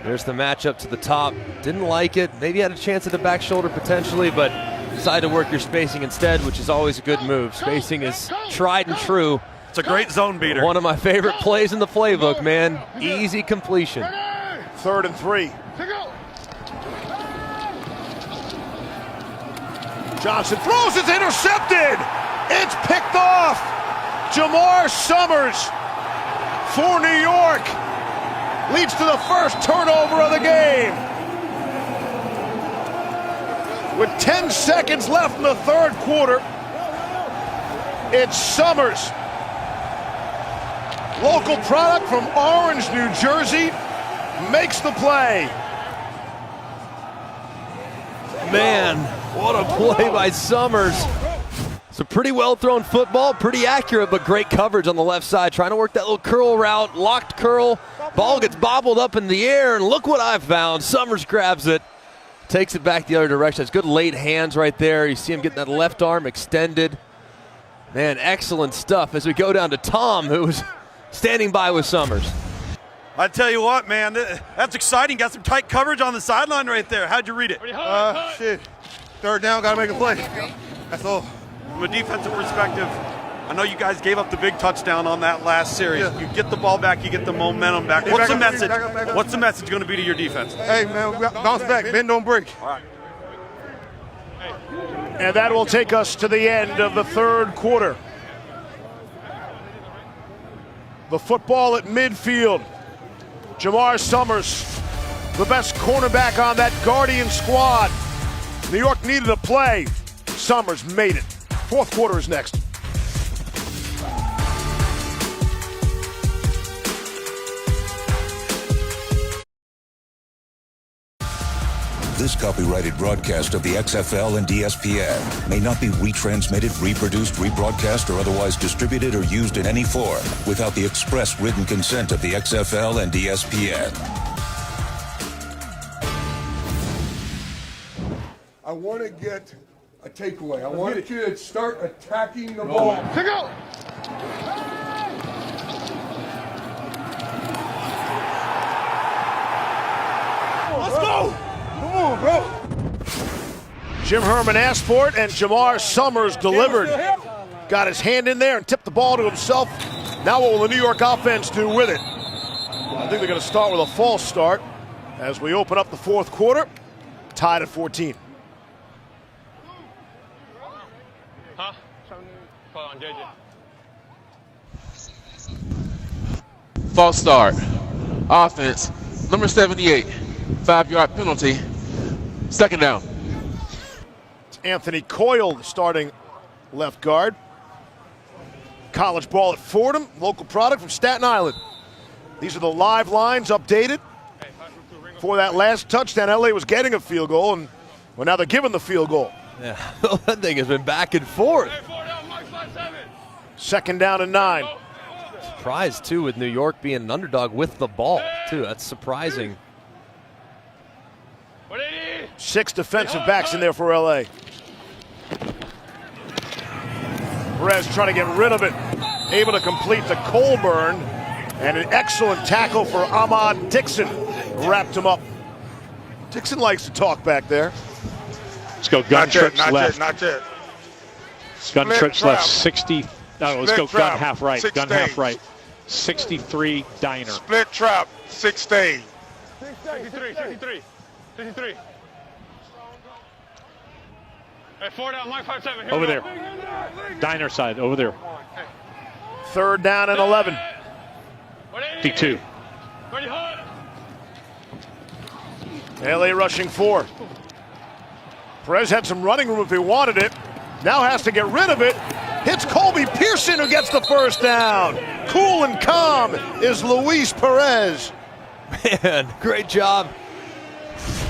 There's the matchup to the top. Didn't like it. Maybe had a chance at the back shoulder potentially, but decided to work your spacing instead, which is always a good move. Spacing is tried and true. It's a great zone beater. One of my favorite plays in the playbook, man. Easy completion. 3rd and 3. Johnson throws, it's intercepted. It's picked off. Jamar Summers for New York leads to the first turnover of the game. With 10 seconds left in the third quarter, it's Summers. Local product from Orange, New Jersey, makes the play. Man, what a play by Summers. It's a pretty well-thrown football, pretty accurate, but great coverage on the left side. Trying to work that little curl route, locked curl. Ball gets bobbled up in the air, and look what I've found. Summers grabs it, takes it back the other direction. It's good late hands right there. You see him getting that left arm extended. Man, excellent stuff as we go down to Tom, who's standing by with Summers. I tell you what, man, that's exciting. Got some tight coverage on the sideline right there. How'd you read it? Shit. 3rd down, gotta make a play. That's all. From a defensive perspective, I know you guys gave up the big touchdown on that last series. Yeah. You get the ball back, you get the momentum back. What's the message? What's the message going to be to your defense? Hey, man, we bounce back. Bend, don't break. All right. And that will take us to the end of the third quarter. The football at midfield. Jamar Summers, the best cornerback on that Guardian squad. New York needed a play. Summers made it. Fourth quarter is next. This copyrighted broadcast of the XFL and ESPN may not be retransmitted, reproduced, rebroadcast, or otherwise distributed or used in any form without the express written consent of the XFL and ESPN. I want to get a takeaway. I want you to start attacking the ball. Pick out! Jim Herman asked for it, and Jamar Summers delivered. Got his hand in there and tipped the ball to himself. Now what will the New York offense do with it? I think they're going to start with a false start as we open up the fourth quarter, tied at 14. Huh? Call on JJ. False start. Offense, number 78, 5-yard penalty. Second down. It's Anthony Coyle, the starting left guard. College ball at Fordham, local product from Staten Island. These are the live lines updated. For that last touchdown, LA was getting a field goal, and well, now they're giving the field goal. Yeah, that thing has been back and forth. Second down and 9. Surprised, too, with New York being an underdog with the ball, too. That's surprising. 6 defensive backs in there for LA. Perez trying to get rid of it. Able to complete to Colburn. And an excellent tackle for Ahmad Dixon. Wrapped him up. Dixon likes to talk back there. Let's go gun trips left. Not yet. Gun Split trips trap. left. 60. No, let's go Split trap. gun half right. 6 Gun days. half right. 63 diner. Split trap, 6 days. 63. Hey, 4 down, Mike 5-7. Over there. Diner side, over there. Third down and 11. 52. Ready, hot. LA rushing 4. Perez had some running room if he wanted it. Now has to get rid of it. Hits Colby Pearson, who gets the first down. Cool and calm is Luis Perez. Man, great job.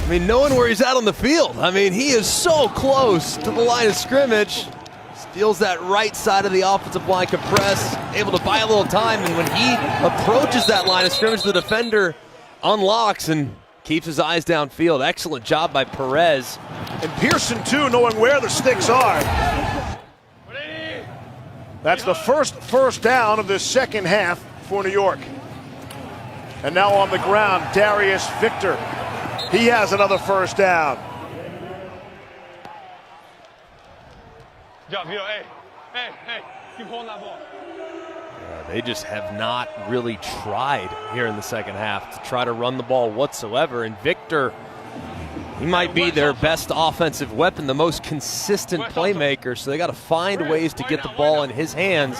I mean, knowing where he's at on the field. I mean, he is so close to the line of scrimmage. Steals that right side of the offensive line compress, able to buy a little time, and when he approaches that line of scrimmage, the defender unlocks and keeps his eyes downfield. Excellent job by Perez. And Pearson, too, knowing where the sticks are. That's the first down of this second half for New York. And now on the ground, Darius Victor. He has another first down. Job, Vito. Hey, keep holding that ball. They just have not really tried here in the second half to try to run the ball whatsoever. And Victor, he might be their best offensive weapon, the most consistent playmaker. So they got to find ways to get the ball in his hands.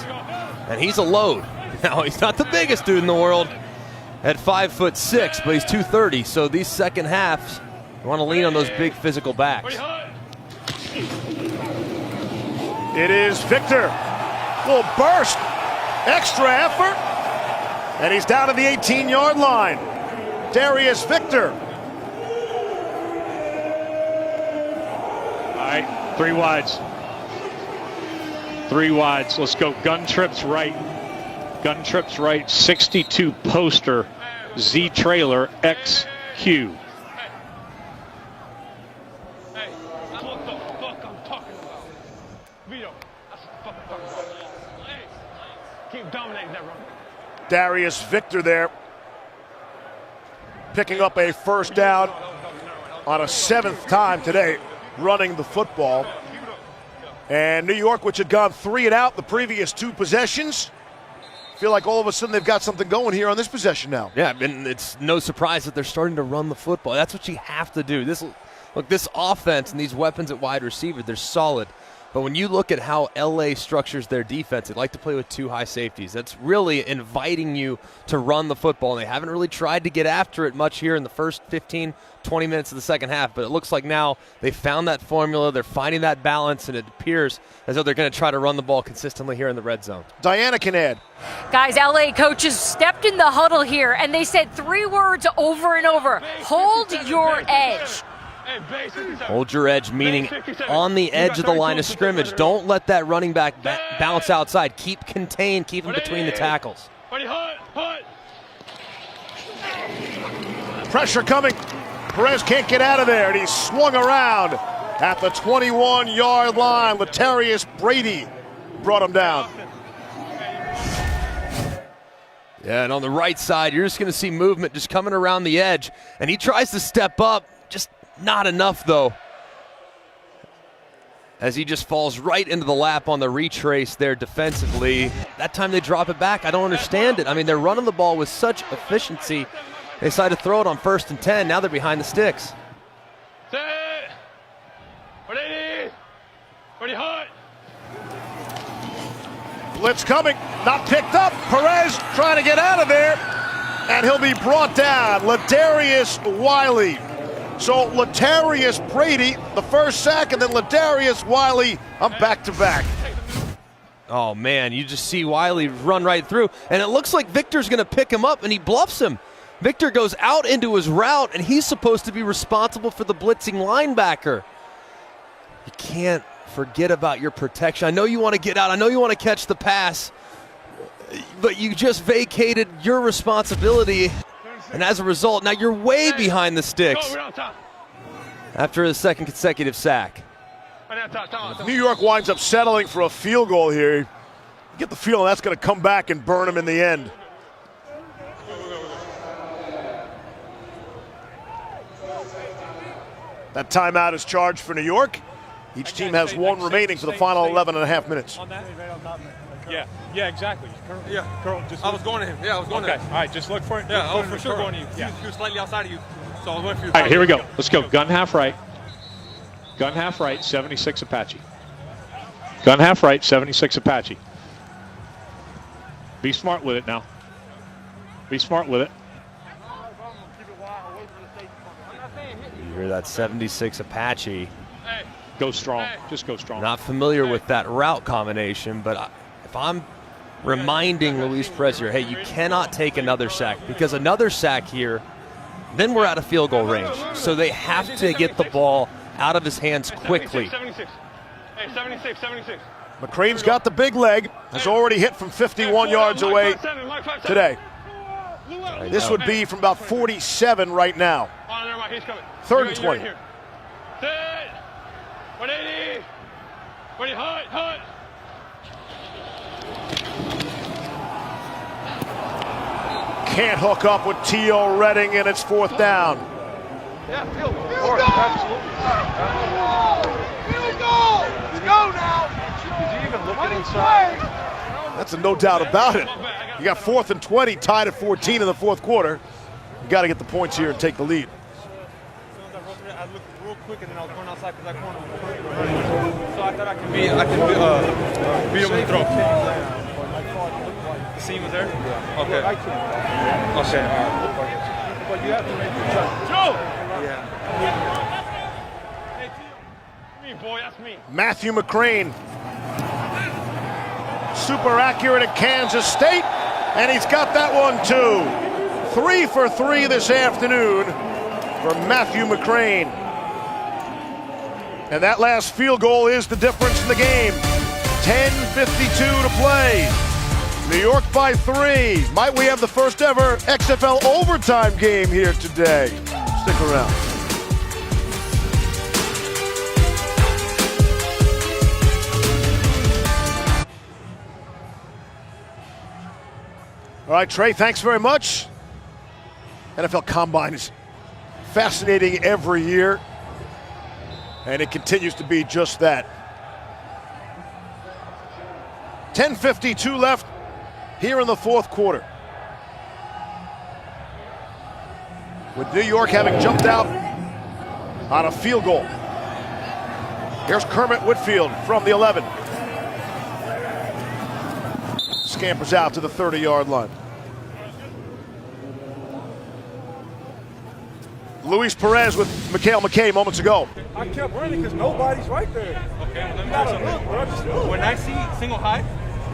And he's a load. Now, he's not the biggest dude in the world at 5'6", but he's 230. So these second halves, you want to lean on those big physical backs. It is Victor. Little burst. Extra effort. And he's down to the 18-yard line. Darius Victor. All right, 3 wides. 3 wides. Let's go gun trips right. Gun trips right. 62 poster. Z trailer XQ. Darius Victor there. Picking up a first down on a 7th time today running the football. And New York, which had gone 3 and out the previous 2 possessions, feel like all of a sudden they've got something going here on this possession now. Yeah, and it's no surprise that they're starting to run the football. That's what you have to do. This offense and these weapons at wide receiver, they're solid. But when you look at how LA structures their defense, they like to play with 2 high safeties. That's really inviting you to run the football. And they haven't really tried to get after it much here in the first 15, 20 minutes of the second half. But it looks like now they've found that formula. They're finding that balance, and it appears as though they're going to try to run the ball consistently here in the red zone. Diana can add. Guys, LA coaches stepped in the huddle here, and they said 3 words over and over. Hold your edge. Hold your edge, meaning on the edge of the line of scrimmage. Don't let that running back bounce outside. Keep contained, keep him between the tackles. Pressure coming. Perez can't get out of there, and he's swung around at the 21-yard line. Latarius Brady brought him down. Yeah, and on the right side, you're just going to see movement just coming around the edge. And he tries to step up, just not enough, though. as he just falls right into the lap on the retrace there defensively. That time they drop it back. I don't understand it. I mean, they're running the ball with such efficiency. They decided to throw it on 1st and 10. Now they're behind the sticks. Blitz coming, not picked up. Perez trying to get out of there, and he'll be brought down. Ladarius Wiley. So Latarius Brady, the first sack, and then Ladarius Wiley, I'm back-to-back. Oh, man, you just see Wiley run right through, and it looks like Victor's going to pick him up, and he bluffs him. Victor goes out into his route, and he's supposed to be responsible for the blitzing linebacker. You can't forget about your protection. I know you want to get out. I know you want to catch the pass, but you just vacated your responsibility, and as a result, now you're way behind the sticks after the second consecutive sack. New York winds up settling for a field goal here. You get the feeling that's going to come back and burn them in the end. That timeout is charged for New York. Each team has one remaining for the final 11 and a half minutes. Yeah, exactly. Curl, I was going to him. Yeah, I was going to him. All right, just look for it. Yeah, I was for sure going to you. Yeah. He was slightly outside of you, so I was going for you. All right, here we go. Let's go. Gun half right. Gun half right, 76 Apache. Gun half right, 76 Apache. Be smart with it now. Be smart with it. You hear that 76 Apache. Go strong. Just go strong. Not familiar with that route combination, but if I'm reminding Luis Perez here, hey, you cannot take another sack, because another sack here, then we're out of field goal range. So they have to get the ball out of his hands quickly. 76. Hey, 76. McCrane's got the big leg, has already hit from 51 yards away today. This would be from about 47 right now. 3rd and 20. 180. 20, hut. Can't hook up with T.O. Redding, and it's 4th down. Yeah, field goal. Field goal. Let's go now. Did you even look at inside? That's a no doubt about it. You got 4th and 20, tied at 14 in the 4th quarter. You got to get the points here and take the lead. I looked real quick, and then I was going outside because that corner was so I thought I could beat him with the throw. The seam was there? Okay. Okay. But you have to make your jump. Joe! Yeah. Me, boy, that's me. Matthew McCrane. Super accurate at Kansas State, and he's got that one too. 3 for 3 this afternoon for Matthew McCrane. And that last field goal is the difference in the game. 10:52 to play. New York by 3. Might we have the first ever XFL overtime game here today? Stick around. All right, Trey, thanks very much. NFL Combine is fascinating every year, and it continues to be just that. 10:52 left here in the 4th quarter. With New York having jumped out on a field goal. Here's Kermit Whitfield from the 11. Scampers out to the 30-yard line. Luis Perez with Mikhail McKay moments ago. I kept running because nobody's right there. Okay, let me tell you something. Look, just look. When I see single high,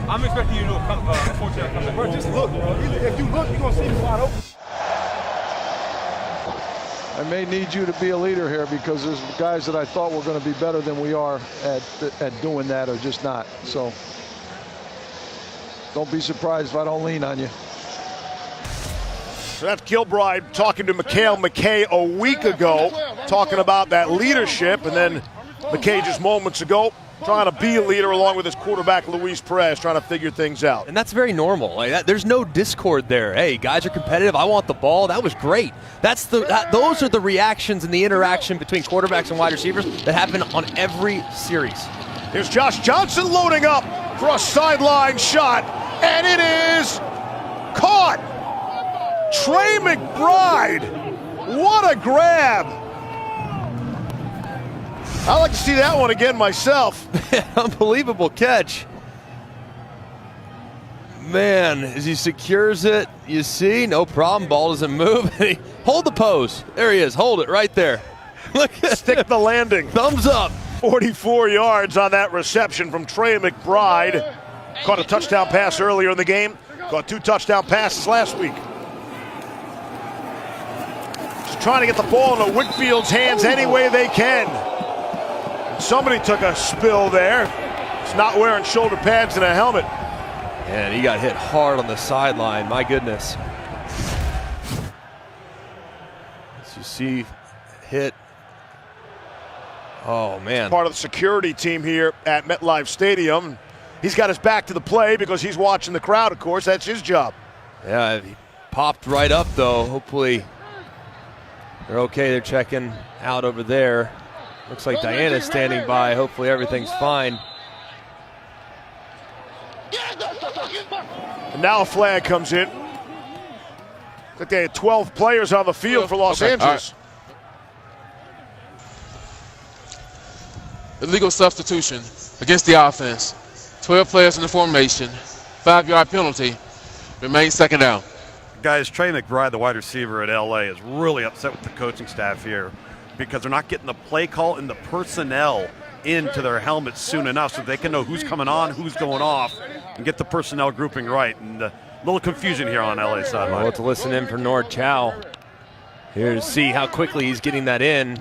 I'm expecting you to come back. Bro, just look, bro. If you look, you're going to see me wide open. I may need you to be a leader here, because there's guys that I thought were going to be better than we are at doing that, or just not. So don't be surprised if I don't lean on you. So that's Gilbride talking to Mikhail McKay a week ago, talking about that leadership, and then McKay just moments ago trying to be a leader along with his quarterback Luis Perez, trying to figure things out. And that's very normal. Like that, there's no discord there. Hey, guys are competitive. I want the ball. That was great. Those are the reactions and the interaction between quarterbacks and wide receivers that happen on every series. Here's Josh Johnson loading up for a sideline shot, and it is caught. Trey McBride, what a grab. I'd like to see that one again myself. Unbelievable catch. Man, as he secures it, you see, no problem, ball doesn't move. Hold the pose. There he is, hold it right there. Look at Stick the landing. Thumbs up. 44 yards on that reception from Trey McBride. Caught a touchdown pass earlier in the game. Caught 2 touchdown passes last week. Just trying to get the ball into Whitfield's hands any way they can. Somebody took a spill there. He's not wearing shoulder pads and a helmet. And he got hit hard on the sideline, my goodness. As you see, hit. Oh, man. Part of the security team here at MetLife Stadium. He's got his back to the play because he's watching the crowd, of course. That's his job. Yeah, he popped right up, though. Hopefully they're okay. They're checking out over there. Looks like Diana's standing by. Hopefully everything's fine. And now a flag comes in. I think they had 12 players on the field for Los Angeles. Illegal substitution against the offense. 12 players in the formation. 5-yard penalty. Remains second down. Guys, Trey McBride, the wide receiver at LA, is really upset with the coaching staff here because they're not getting the play call and the personnel into their helmets soon enough so they can know who's coming on, who's going off, and get the personnel grouping right. And a little confusion here on LA sideline. We'll have to listen in for Nord Chow here to see how quickly he's getting that in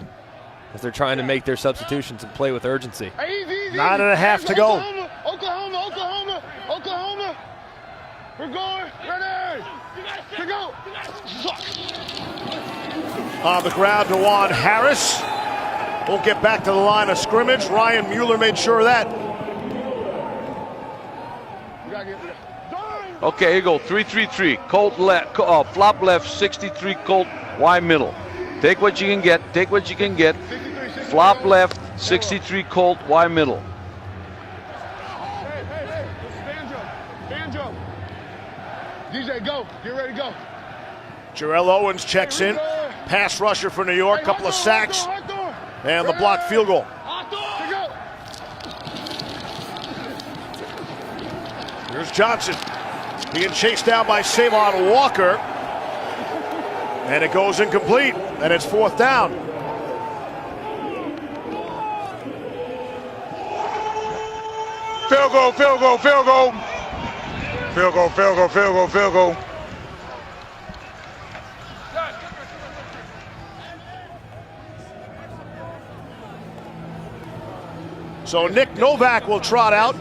as they're trying to make their substitutions and play with urgency. 9.5 to go. Oklahoma. We're going. Ready. To go. On the ground, Dewan Harris. Won't get back to the line of scrimmage. Ryan Mueller made sure of that. Okay, here you go. 3-3-3. Colt left, flop left, 63 Colt, Y middle. Take what you can get. Take what you can get. Flop left, 63 Colt, Y middle. Banjo. DJ, go. Get ready to go. Jarrell Owens checks in. Pass rusher for New York. Couple of sacks. And the blocked field goal. Here's Johnson being chased down by Savon Walker. And it goes incomplete. And it's 4th down. Field goal. Field goal. So Nick Novak will trot out.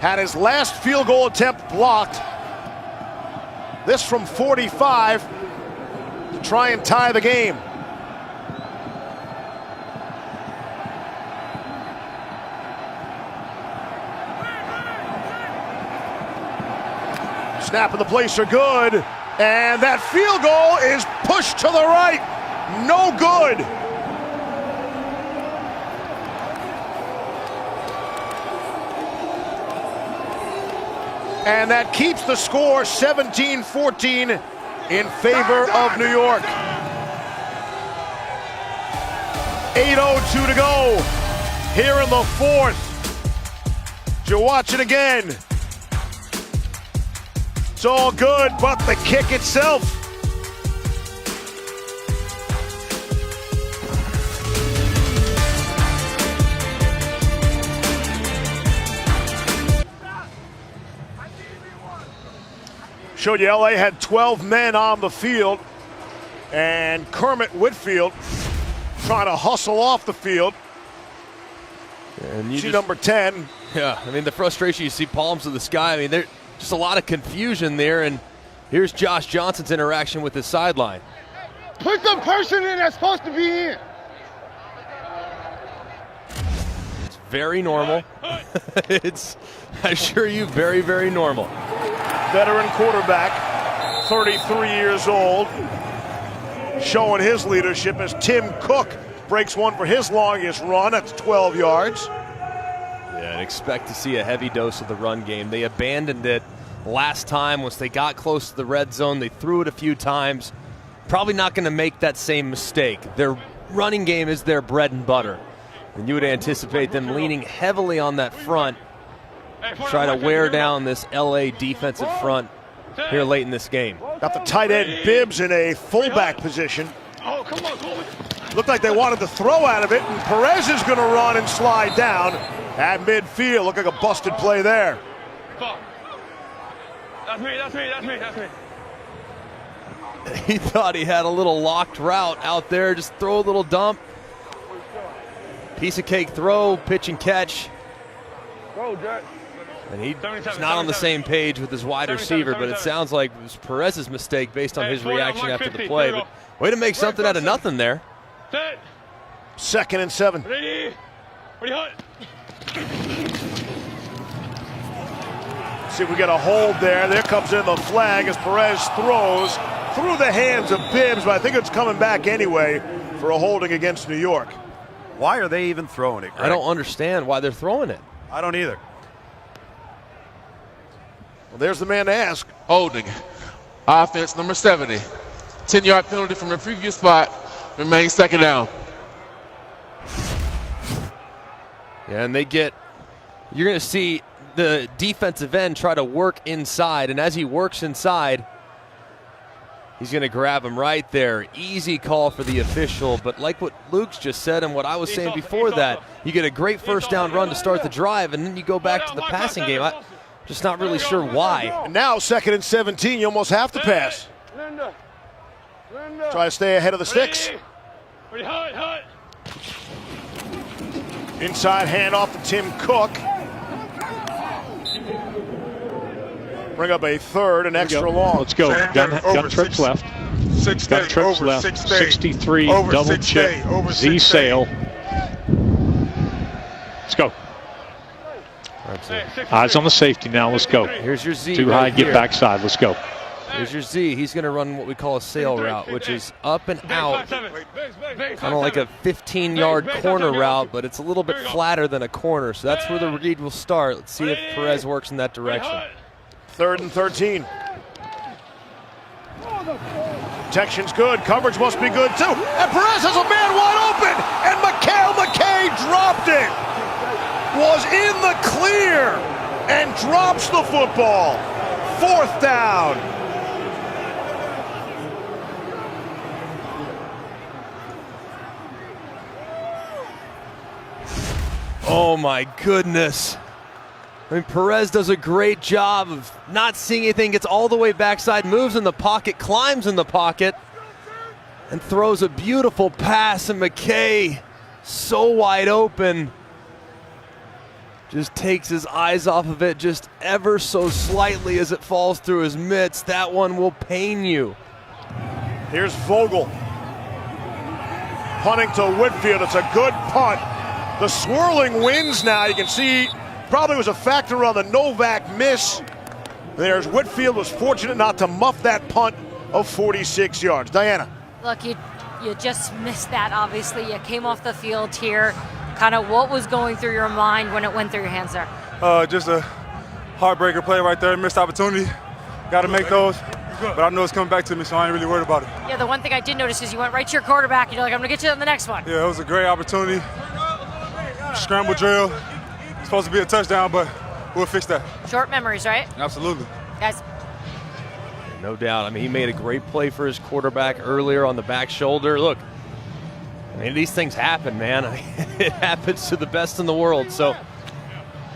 Had his last field goal attempt blocked. This from 45 to try and tie the game. Snap of the place are good. And that field goal is pushed to the right. No good. And that keeps the score 17-14 in favor of New York. 8:02 to go here in the 4th. You watch it again. It's all good, but the kick itself. Showed you LA had 12 men on the field, and Kermit Whitfield trying to hustle off the field. And you see number 10. Yeah, I mean, the frustration, you see palms to the sky. I mean, there's just a lot of confusion there, and here's Josh Johnson's interaction with his sideline. Put the person in that's supposed to be in. It's very normal. It's, I assure you, very, very normal. Veteran quarterback, 33 years old. showing his leadership as Tim Cook breaks one for his longest run. That's 12 yards. Yeah, and expect to see a heavy dose of the run game. They abandoned it last time once they got close to the red zone. They threw it a few times. Probably not going to make that same mistake. Their running game is their bread and butter. And you would anticipate them leaning heavily on that front, try to wear down this LA defensive front here late in this game. Got the tight end Bibbs in a fullback position. Looked like they wanted to throw out of it, and Perez is going to run and slide down at midfield. Looked like a busted play there. That's me. He thought he had a little locked route out there. Just throw a little dump. Piece of cake throw, pitch and catch. And he's not on the same page with his wide receiver, but it sounds like it was Perez's mistake based on his reaction after the play. But way to make something out of nothing there. 2nd and 7. See if we get a hold there. There comes in the flag as Perez throws through the hands of Bibbs, but I think it's coming back anyway for a holding against New York. Why are they even throwing it, Greg? I don't understand why they're throwing it. I don't either. Well, there's the man to ask. Holding. Offense number 70. 10-yard penalty from the previous spot. Remains 2nd down. Yeah, and you're going to see the defensive end try to work inside, and as he works inside, he's going to grab him right there. Easy call for the official, but like what Luke's just said and what I was saying before that, you get a great first down run to start the drive, and then you go back to the passing game. I'm just not really sure why. And now 2nd and 17, you almost have to pass. Try to stay ahead of the sticks. Inside handoff to Tim Cook. Bring up a 3rd and extra long. Let's go. Gun trips left. Gun trips left. 63 double chip. Z sail. Let's go. Eyes on the safety now. Let's go. Here's your Z. Too high. Get backside. Let's go. Here's your Z. He's going to run what we call a sail route, which is up and out. Kind of like a 15-yard corner route, but it's a little bit flatter than a corner. So that's where the read will start. Let's see if Perez works in that direction. 3rd and 13. Protection's good. Coverage must be good, too. And Perez has a man wide open. And McKay dropped it. Was in the clear and drops the football. 4th down. Oh, my goodness. I mean, Perez does a great job of not seeing anything, gets all the way backside, moves in the pocket, climbs in the pocket, and throws a beautiful pass, and McKay, so wide open, just takes his eyes off of it just ever so slightly as it falls through his mitts. That one will pain you. Here's Vogel. Punting to Whitfield. It's a good punt. The swirling winds now, you can see, probably was a factor on the Novak miss. There's Whitfield, was fortunate not to muff that punt of 46 yards. Diana. Look, you just missed that, obviously. You came off the field here. Kind of what was going through your mind when it went through your hands there? Just a heartbreaker play right there. Missed opportunity. Got to make those. But I know it's coming back to me, so I ain't really worried about it. Yeah, the one thing I did notice is you went right to your quarterback, and you're like, I'm going to get you on the next one. Yeah, it was a great opportunity. Scramble drill. It's supposed to be a touchdown, but we'll fix that. Short memories, right? Absolutely. Guys. No doubt. I mean, he made a great play for his quarterback earlier on the back shoulder. Look, I mean, these things happen, man. It happens to the best in the world. So,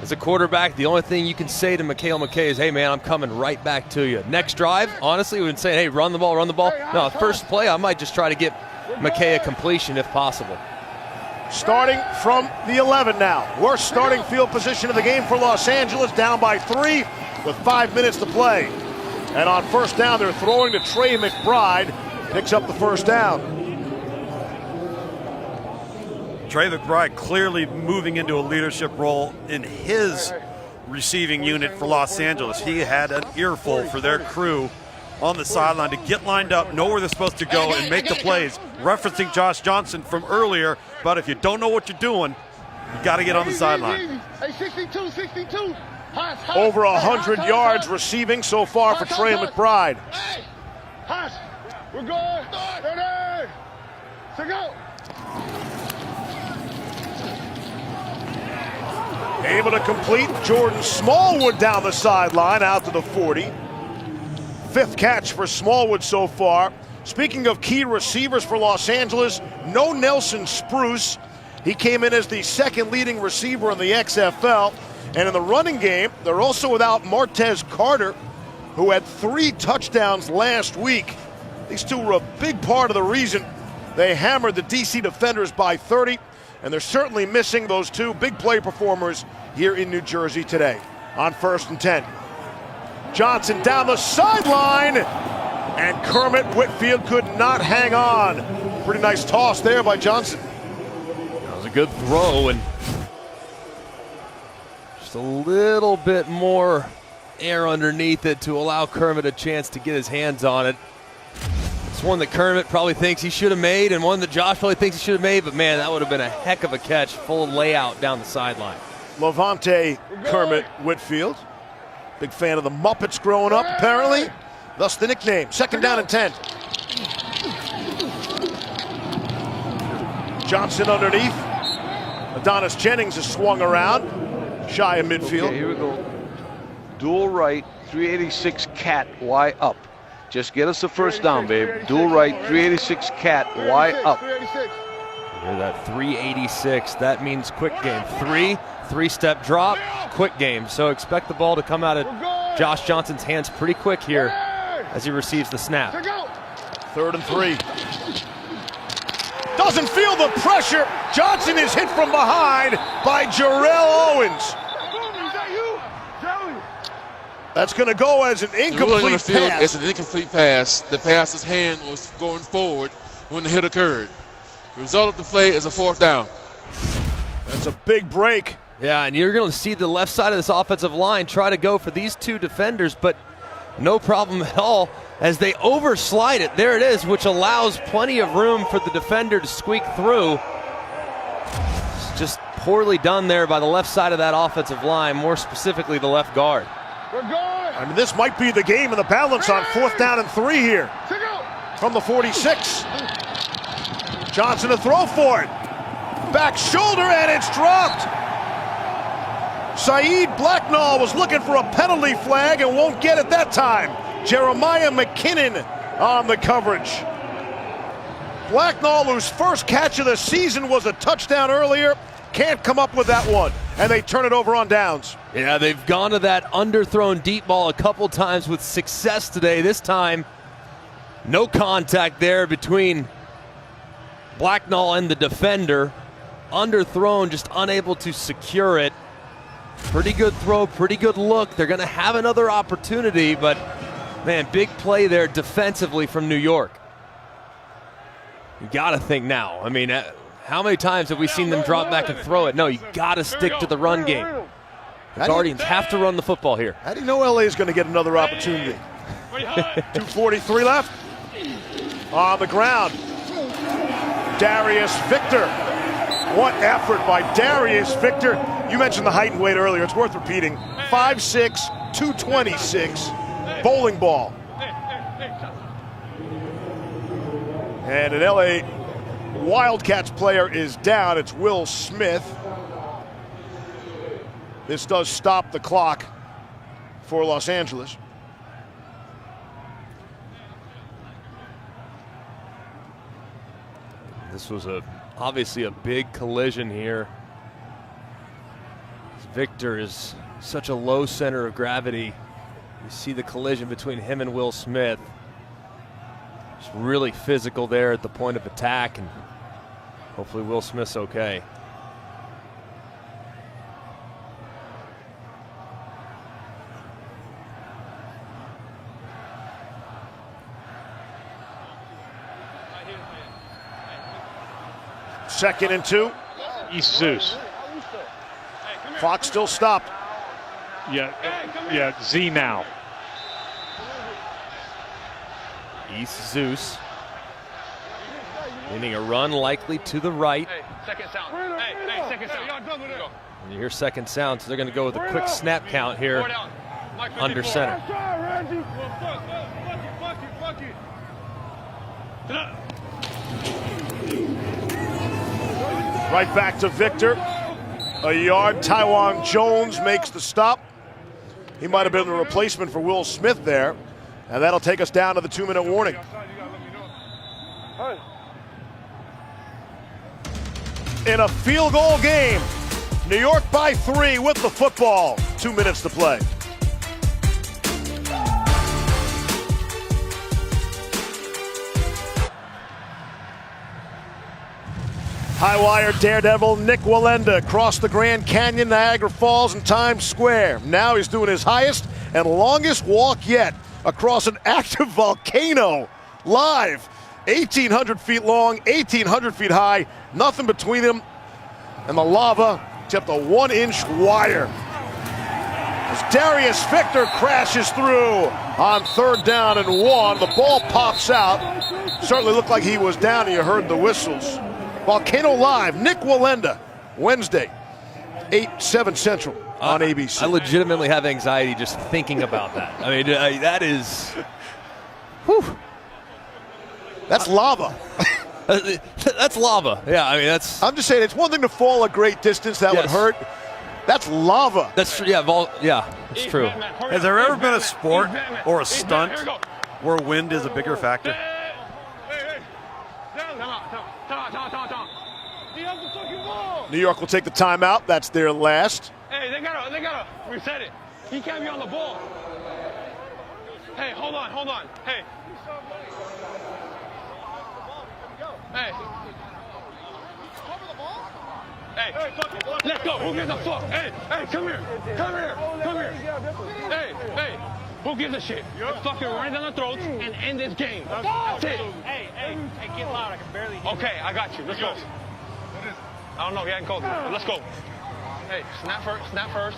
as a quarterback, the only thing you can say to McKay is, hey, man, I'm coming right back to you. Next drive, honestly, we've been saying, hey, run the ball, run the ball. No, first play, I might just try to get McKay a completion if possible. Starting from the 11 now. Worst starting field position of the game for Los Angeles, down by 3 with 5 minutes to play. And on first down, they're throwing to Trey McBride. Picks up the first down. Trey McBride clearly moving into a leadership role in his receiving unit for Los Angeles. He had an earful for their crew on the sideline to get lined up, know where they're supposed to go, and make the plays. Referencing Josh Johnson from earlier, but if you don't know what you're doing, you got to get on the sideline. Hey, 62, 62. Over 100 yards receiving so far for Trey McBride. Hey, Hush. We're going. Ready. To go. Able to complete Jordan Smallwood down the sideline out to the 40. Fifth catch for Smallwood so far. Speaking of key receivers for Los Angeles, no Nelson Spruce. He came in as the second leading receiver in the XFL. And in the running game, they're also without Martez Carter, who had 3 touchdowns last week. These two were a big part of the reason they hammered the DC defenders by 30. And they're certainly missing those 2 big play performers here in New Jersey today. On 1st and 10. Johnson down the sideline, and Kermit Whitfield could not hang on. Pretty nice toss there by Johnson. That was a good throw, and just a little bit more air underneath it to allow Kermit a chance to get his hands on it. It's one that Kermit probably thinks he should have made, and one that Josh probably thinks he should have made, but man, that would have been a heck of a catch, full layout down the sideline. Levante Kermit Whitfield. Big fan of the Muppets growing up, apparently. Thus the nickname. 2nd down and 10. Johnson underneath. Adonis Jennings is swung around. Shy of midfield. Okay, here we go. Dual right, 386 cat, Y up. Just get us the first down, babe. Dual right, 386 cat, Y up. Hear that 386, that means quick game. 3-step drop, quick game. So expect the ball to come out of Josh Johnson's hands pretty quick here as he receives the snap. 3rd and 3. Doesn't feel the pressure. Johnson is hit from behind by Jarrell Owens. That's going to go as an incomplete pass. It's an incomplete pass. The passer's hand was going forward when the hit occurred. The result of the play is a 4th down. That's a big break. Yeah, and you're going to see the left side of this offensive line try to go for these 2 defenders, but no problem at all as they overslide it. There it is, which allows plenty of room for the defender to squeak through. It's just poorly done there by the left side of that offensive line, more specifically the left guard. I mean, this might be the game of the balance on 4th down and 3 here. From the 46. Johnson to throw for it. Back shoulder, and it's dropped. Saeed Blacknall was looking for a penalty flag and won't get it that time. Jeremiah McKinnon on the coverage. Blacknall, whose first catch of the season was a touchdown earlier, can't come up with that one, and they turn it over on downs. Yeah, they've gone to that underthrown deep ball a couple times with success today. This time, no contact there between Blacknall and the defender. Underthrown, just unable to secure it. Pretty good throw, pretty good look. They're going to have another opportunity, but man, big play there defensively from New York. You got to think now. I mean, how many times have we seen them drop back and throw it? No, you got to stick to the run game. The Guardians have to run the football here. How do you know LA is going to get another opportunity? 2:43 left. On the ground. Darius Victor. What effort by Darius Victor. You mentioned the height and weight earlier. It's worth repeating. 5'6", 226, bowling ball. And an LA Wildcats player is down. It's Will Smith. This does stop the clock for Los Angeles. This was obviously a big collision here. Victor is such a low center of gravity. You see the collision between him and Will Smith. It's really physical there at the point of attack, and hopefully Will Smith's okay. Second and 2. East Zeus. Clock still stopped. Yeah, Z now. East Zeus. Meaning a run likely to the right. Hey, second sound. Hey, second sound. And you hear second sound, so they're going to go with a quick snap count here under center. Right back to Victor. A yard. Taiwan Jones makes the stop. He might have been the replacement for Will Smith there. And that'll take us down to the 2-minute warning. In a field goal game, New York by 3 with the football. 2 minutes to play. High wire daredevil Nick Wallenda crossed the Grand Canyon, Niagara Falls, and Times Square. Now he's doing his highest and longest walk yet across an active volcano. Live. 1,800 feet long, 1,800 feet high, nothing between him and the lava, except a 1-inch wire. As Darius Victor crashes through on 3rd down and 1, the ball pops out. Certainly looked like he was down, and you heard the whistles. Volcano Live, Nick Wallenda, Wednesday, 8/7 Central on ABC. I legitimately have anxiety just thinking about that. I mean, that is, whew. That's lava. That's lava. Yeah, I mean, that's. I'm just saying, it's one thing to fall a great distance, that would hurt. That's lava. That's true. Yeah, it's true. Has there ever been a sport or a stunt where wind is a bigger factor? New York will take the timeout. That's their last. Hey, they gotta reset it. He can't be on the ball. Hey, hold on. Hey. Hey. Hey, let's go. Who gives a fuck? Hey, come here. Hey, who gives a shit? Fucking run down the throats and end this game. That's it. Hey, get loud. I can barely hear you. Okay, I got you. Let's go. I don't know. He hadn't called me. Let's go. Hey, snap first.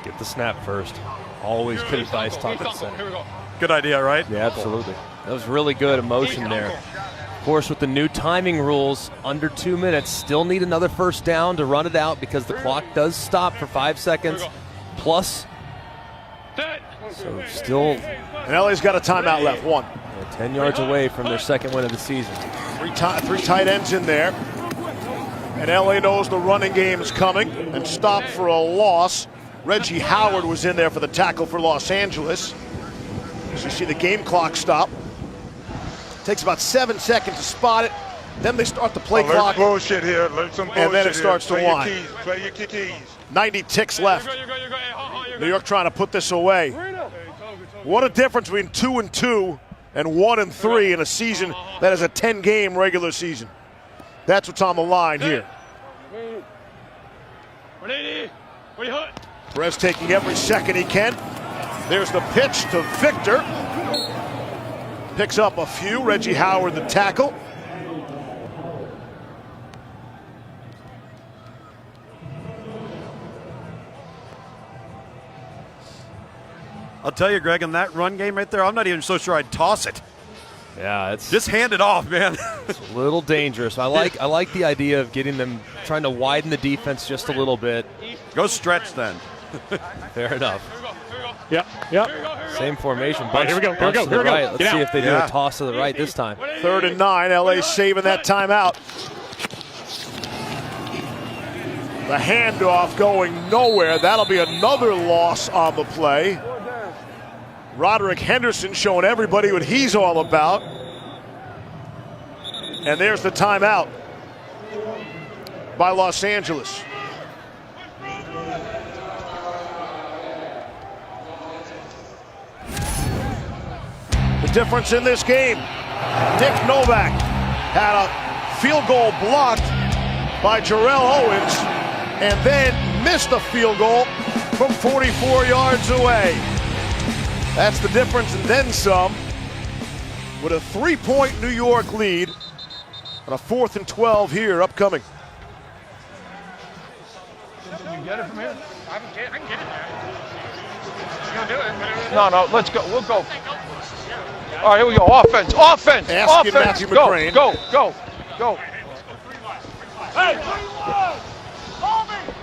Get the snap first. Always good advice talking to center. Here we go. Good idea, right? Yeah, absolutely. That was really good emotion there. Of course, with the new timing rules, under 2 minutes, still need another first down to run it out because the clock does stop for 5 seconds. Plus, so still. And LA's got a timeout left, 1. 10 yards away from their second win of the season. Three tight ends in there. And LA knows the running game is coming and stopped for a loss. Reggie Howard was in there for the tackle for Los Angeles. As you see the game clock stop. Takes about 7 seconds to spot it. Then they start the play clock. Bullshit here. Learn some bullshit and then it starts to wind. Play your keys. 90 ticks left. New York trying to put this away. What a difference between 2-2 and 1-3 in a season that is a 10-game regular season. That's what's on the line here. Perez taking every second he can. There's the pitch to Victor. Picks up a few. Reggie Howard the tackle. I'll tell you, Greg, in that run game right there, I'm not even so sure I'd toss it. Yeah, it's just hand it off, man. It's a little dangerous. I like the idea of getting them, trying to widen the defense just a little bit. Go stretch then. Fair enough. Yep. Same formation. All right, here we go. Let's see if they do a toss to the right this time. 3rd and 9. LA saving that timeout. The handoff going nowhere. That'll be another loss on the play. Roderick Henderson showing everybody what he's all about. And there's the timeout by Los Angeles. The difference in this game, Nick Novak had a field goal blocked by Jarrell Owens and then missed a field goal from 44 yards away. That's the difference and then some, with a 3-point New York lead on a 4th and 12 here upcoming. You get it from here? I can get it, man. You gonna do it? No, let's go. We'll go. All right, here we go. Offense. Asking Offense. Matthew Go, McCrane. go.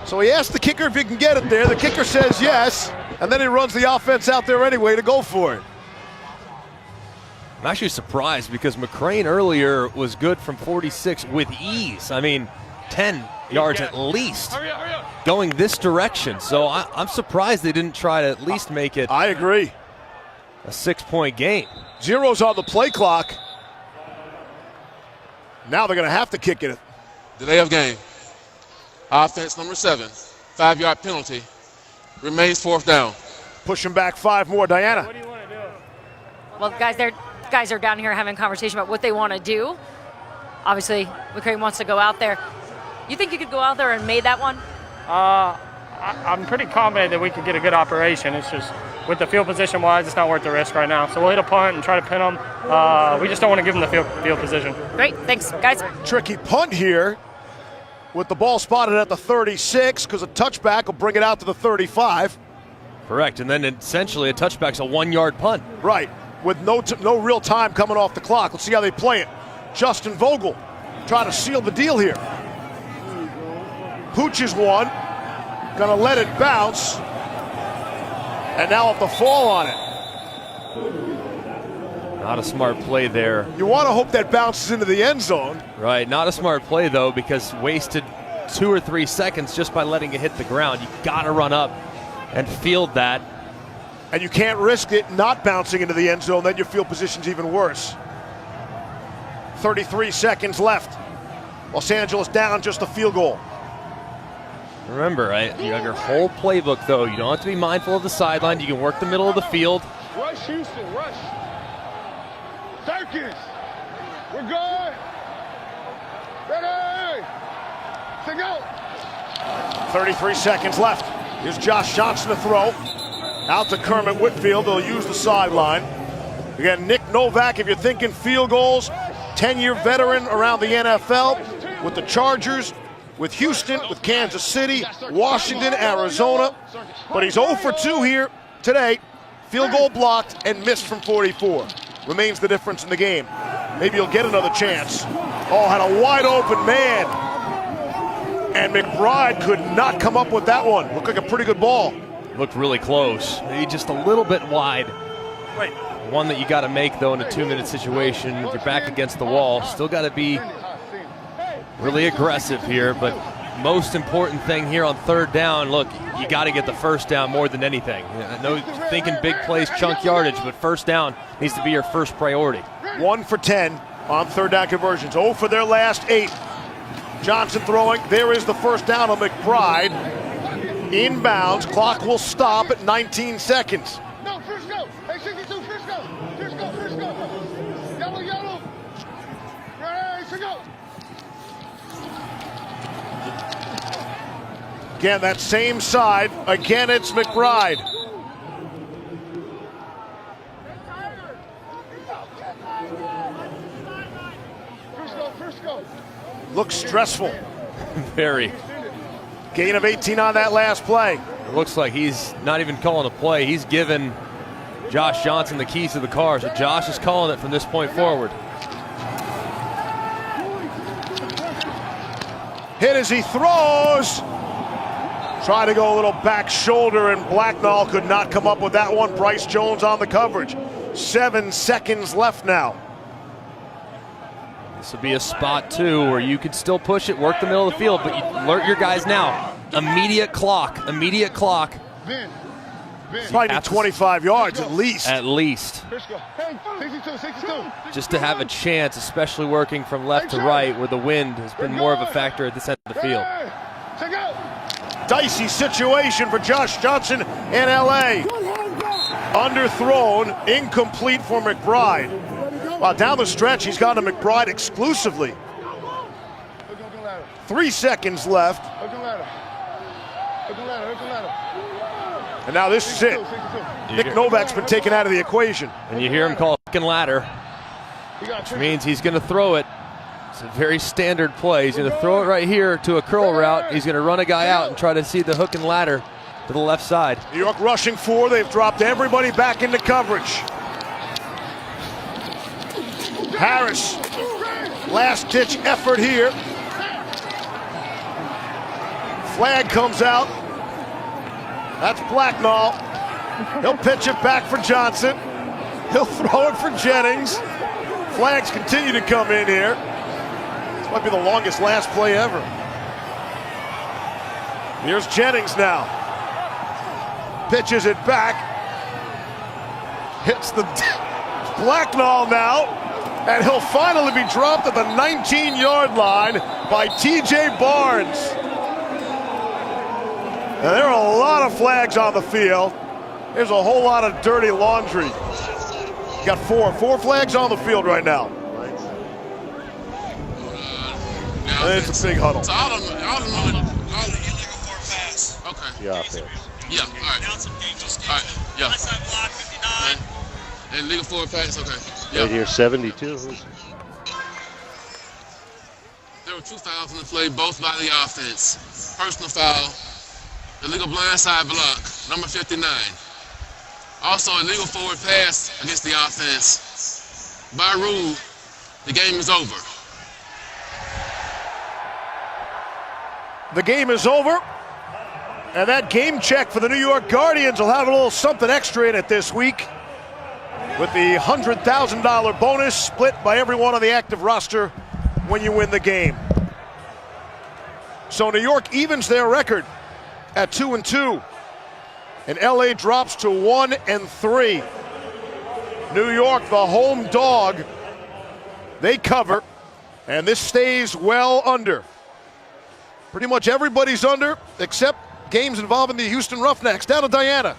So he asked the kicker if he can get it there. The kicker says yes, and then he runs the offense out there anyway to go for it. I'm actually surprised because McCrane earlier was good from 46 with ease. I mean, 10 yards at least going this direction. So I'm surprised they didn't try to at least make it. I agree. A 6-point game. Zero's on the play clock. Now they're going to have to kick it. Delay of game. Offense number 7. 5-yard penalty. Remains 4th down. Push him back 5 more. Diana. Well, guys are down here having a conversation about what they want to do. Obviously, McCrane wants to go out there. You think you could go out there and made that one? I'm pretty confident that we could get a good operation. It's just with the field position wise, it's not worth the risk right now. So we'll hit a punt and try to pin them. We just don't want to give them the field position. Great, thanks, guys. Tricky punt here with the ball spotted at the 36 because a touchback will bring it out to the 35. Correct, and then essentially a touchback's a 1-yard punt. Right, with no real time coming off the clock. Let's see how they play it. Justin Vogel trying to seal the deal here. Pooch is one, gonna let it bounce, and now have to fall on it. Not a smart play there. You want to hope that bounces into the end zone. Right, not a smart play though, because wasted 2 or 3 seconds just by letting it hit the ground. You gotta run up and field that. And you can't risk it not bouncing into the end zone, then your field position's even worse. 33 seconds left. Los Angeles down just a field goal. Remember, you have your whole playbook though. You don't have to be mindful of the sideline. You can work the middle of the field. Rush Houston, rush. Circus. We're good. Ready. To go. 33 seconds left. Here's Josh Johnson to throw. Out to Kermit Whitfield. They'll use the sideline. Again, Nick Novak, if you're thinking field goals, 10-year veteran around the NFL with the Chargers, with Houston, with Kansas City, Washington, Arizona. But he's 0 for 2 here today. Field goal blocked and missed from 44. Remains the difference in the game. Maybe he'll get another chance. Oh, had a wide open man. And McBride could not come up with that one. Looked like a pretty good ball. Looked really close. Maybe just a little bit wide. Right. One that you got to make, though, in a 2-minute situation. You're back against the wall. Still got to be really aggressive here, but most important thing here on 3rd down, look, you got to get the first down more than anything. I know you're thinking big plays, chunk yardage, but first down needs to be your first priority. 1 for 10 on 3rd down conversions. 0 for their last 8. Johnson throwing. There is the first down on McBride. Inbounds. Clock will stop at 19 seconds. No, first go. Hey, 62, first go. First go. Yellow. Ready, to go. Again, that same side. Again, it's McBride. First go. Looks stressful. Very. Gain of 18 on that last play. It looks like he's not even calling a play. He's given Josh Johnson the keys to the car, so Josh is calling it from this point forward. Hit as he throws. Try to go a little back shoulder, and Blacknall could not come up with that one. Bryce Jones on the coverage. 7 seconds left now. This would be a spot, too, where you could still push it, work the middle of the field, but you alert your guys now. Immediate clock. Probably need 25 yards at least. At least. Hey, 62. Just to have a chance, especially working from left to right, where the wind has been more of a factor at this end of the field. Dicey situation for Josh Johnson in LA. Underthrown, incomplete for McBride. While down the stretch, he's gone to McBride exclusively. 3 seconds left. And now this is it. Nick Novak's been taken out of the equation. And you hear him call a ladder, which means he's going to throw it. It's a very standard play. He's going to throw it right here to a curl route. He's going to run a guy out and try to see the hook and ladder to the left side. New York rushing 4. They've dropped everybody back into coverage. Harris, last-ditch effort here. Flag comes out. That's Blacknall. He'll pitch it back for Johnson. He'll throw it for Jennings. Flags continue to come in here. This might be the longest last play ever. Here's Jennings now. Pitches it back. Hits the Blacknall now. And he'll finally be dropped at the 19-yard line by T.J. Barnes. Now, there are a lot of flags on the field. There's a whole lot of dirty laundry. Got four flags on the field right now. And it's a big huddle. So all the illegal for pass. Okay. Yeah, yeah, all right. All right, yeah. Okay. And illegal for pass, okay. Yeah. Right here, 72. There were 2 fouls on the play, both by the offense. Personal foul, illegal blindside block, number 59. Also, illegal forward pass against the offense. By rule, the game is over. The game is over. And that game check for the New York Guardians will have a little something extra in it this week, with the $100,000 bonus split by everyone on the active roster when you win the game. So New York evens their record at 2-2. And LA drops to 1-3. New York, the home dog, they cover, and this stays well under. Pretty much everybody's under, except games involving the Houston Roughnecks. Down to Diana.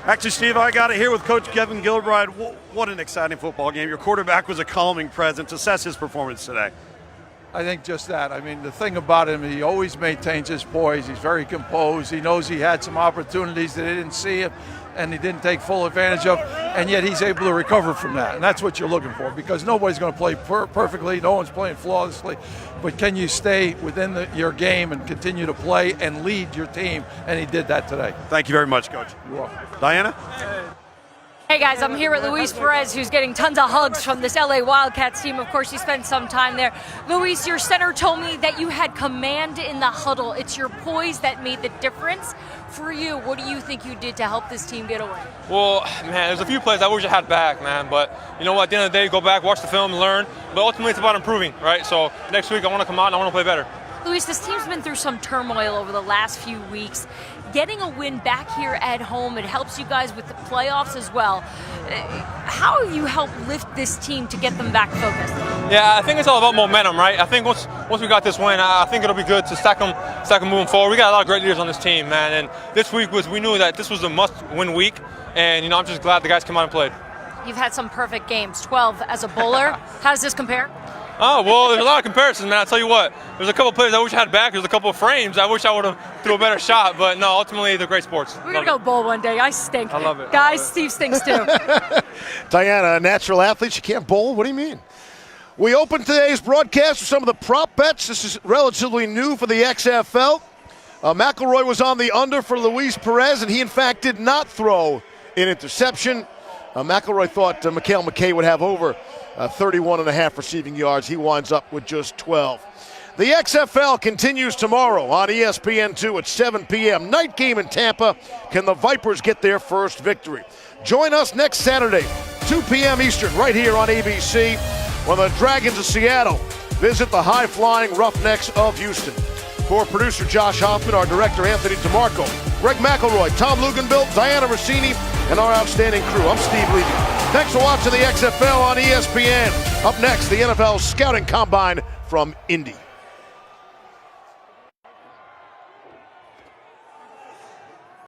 Actually, Steve, I got it here with Coach Kevin Gilbride. What an exciting football game. Your quarterback was a calming presence. Assess his performance today. I think just that. I mean, the thing about him, he always maintains his poise. He's very composed. He knows he had some opportunities that he didn't see it and he didn't take full advantage of, and yet he's able to recover from that. And that's what you're looking for, because nobody's going to play perfectly. No one's playing flawlessly. But can you stay within your game and continue to play and lead your team? And he did that today. Thank you very much, Coach. You're welcome. Diana? Hey guys, I'm here with Luis Perez, who's getting tons of hugs from this LA Wildcats team. Of course, you spent some time there. Luis, your center told me that you had command in the huddle. It's your poise that made the difference. For you, what do you think you did to help this team get away? Well, man, there's a few plays I wish I had back, man. But you know what? At the end of the day, go back, watch the film, learn. But ultimately, it's about improving, right? So next week, I want to come out and I want to play better. Luis, this team's been through some turmoil over the last few weeks. Getting a win back here at home, it helps you guys with the playoffs as well. How have you helped lift this team to get them back focused? Yeah, I think it's all about momentum, right? I think once we got this win, I think it'll be good to stack them moving forward. We got a lot of great leaders on this team, man. And this week we knew that this was a must-win week. And, you know, I'm just glad the guys came out and played. You've had some perfect games, 12 as a bowler. How does this compare? Oh, well, there's a lot of comparisons, man. I'll tell you what. There's a couple plays I wish I had back. There's a couple of frames I wish I would have threw a better shot. But, no, ultimately, they're great sports. We're going to go bowl one day. I stink. I love it. Guys, Steve stinks too. Diana, a natural athlete. She can't bowl? What do you mean? We open today's broadcast with some of the prop bets. This is relatively new for the XFL. McElroy was on the under for Luis Perez, and he, in fact, did not throw an interception. McElroy thought Mikhail McKay would have over 31.5 receiving yards. He winds up with just 12. The XFL continues tomorrow on ESPN2 at 7 p.m. Night game in Tampa. Can the Vipers get their first victory? Join us next Saturday, 2 p.m. Eastern, right here on ABC, when the Dragons of Seattle visit the high-flying Roughnecks of Houston. For producer Josh Hoffman, our director Anthony DeMarco, Greg McElroy, Tom Luganbill, Diana Rossini, and our outstanding crew. I'm Steve Levy. Thanks for watching the XFL on ESPN. Up next, the NFL Scouting Combine from Indy.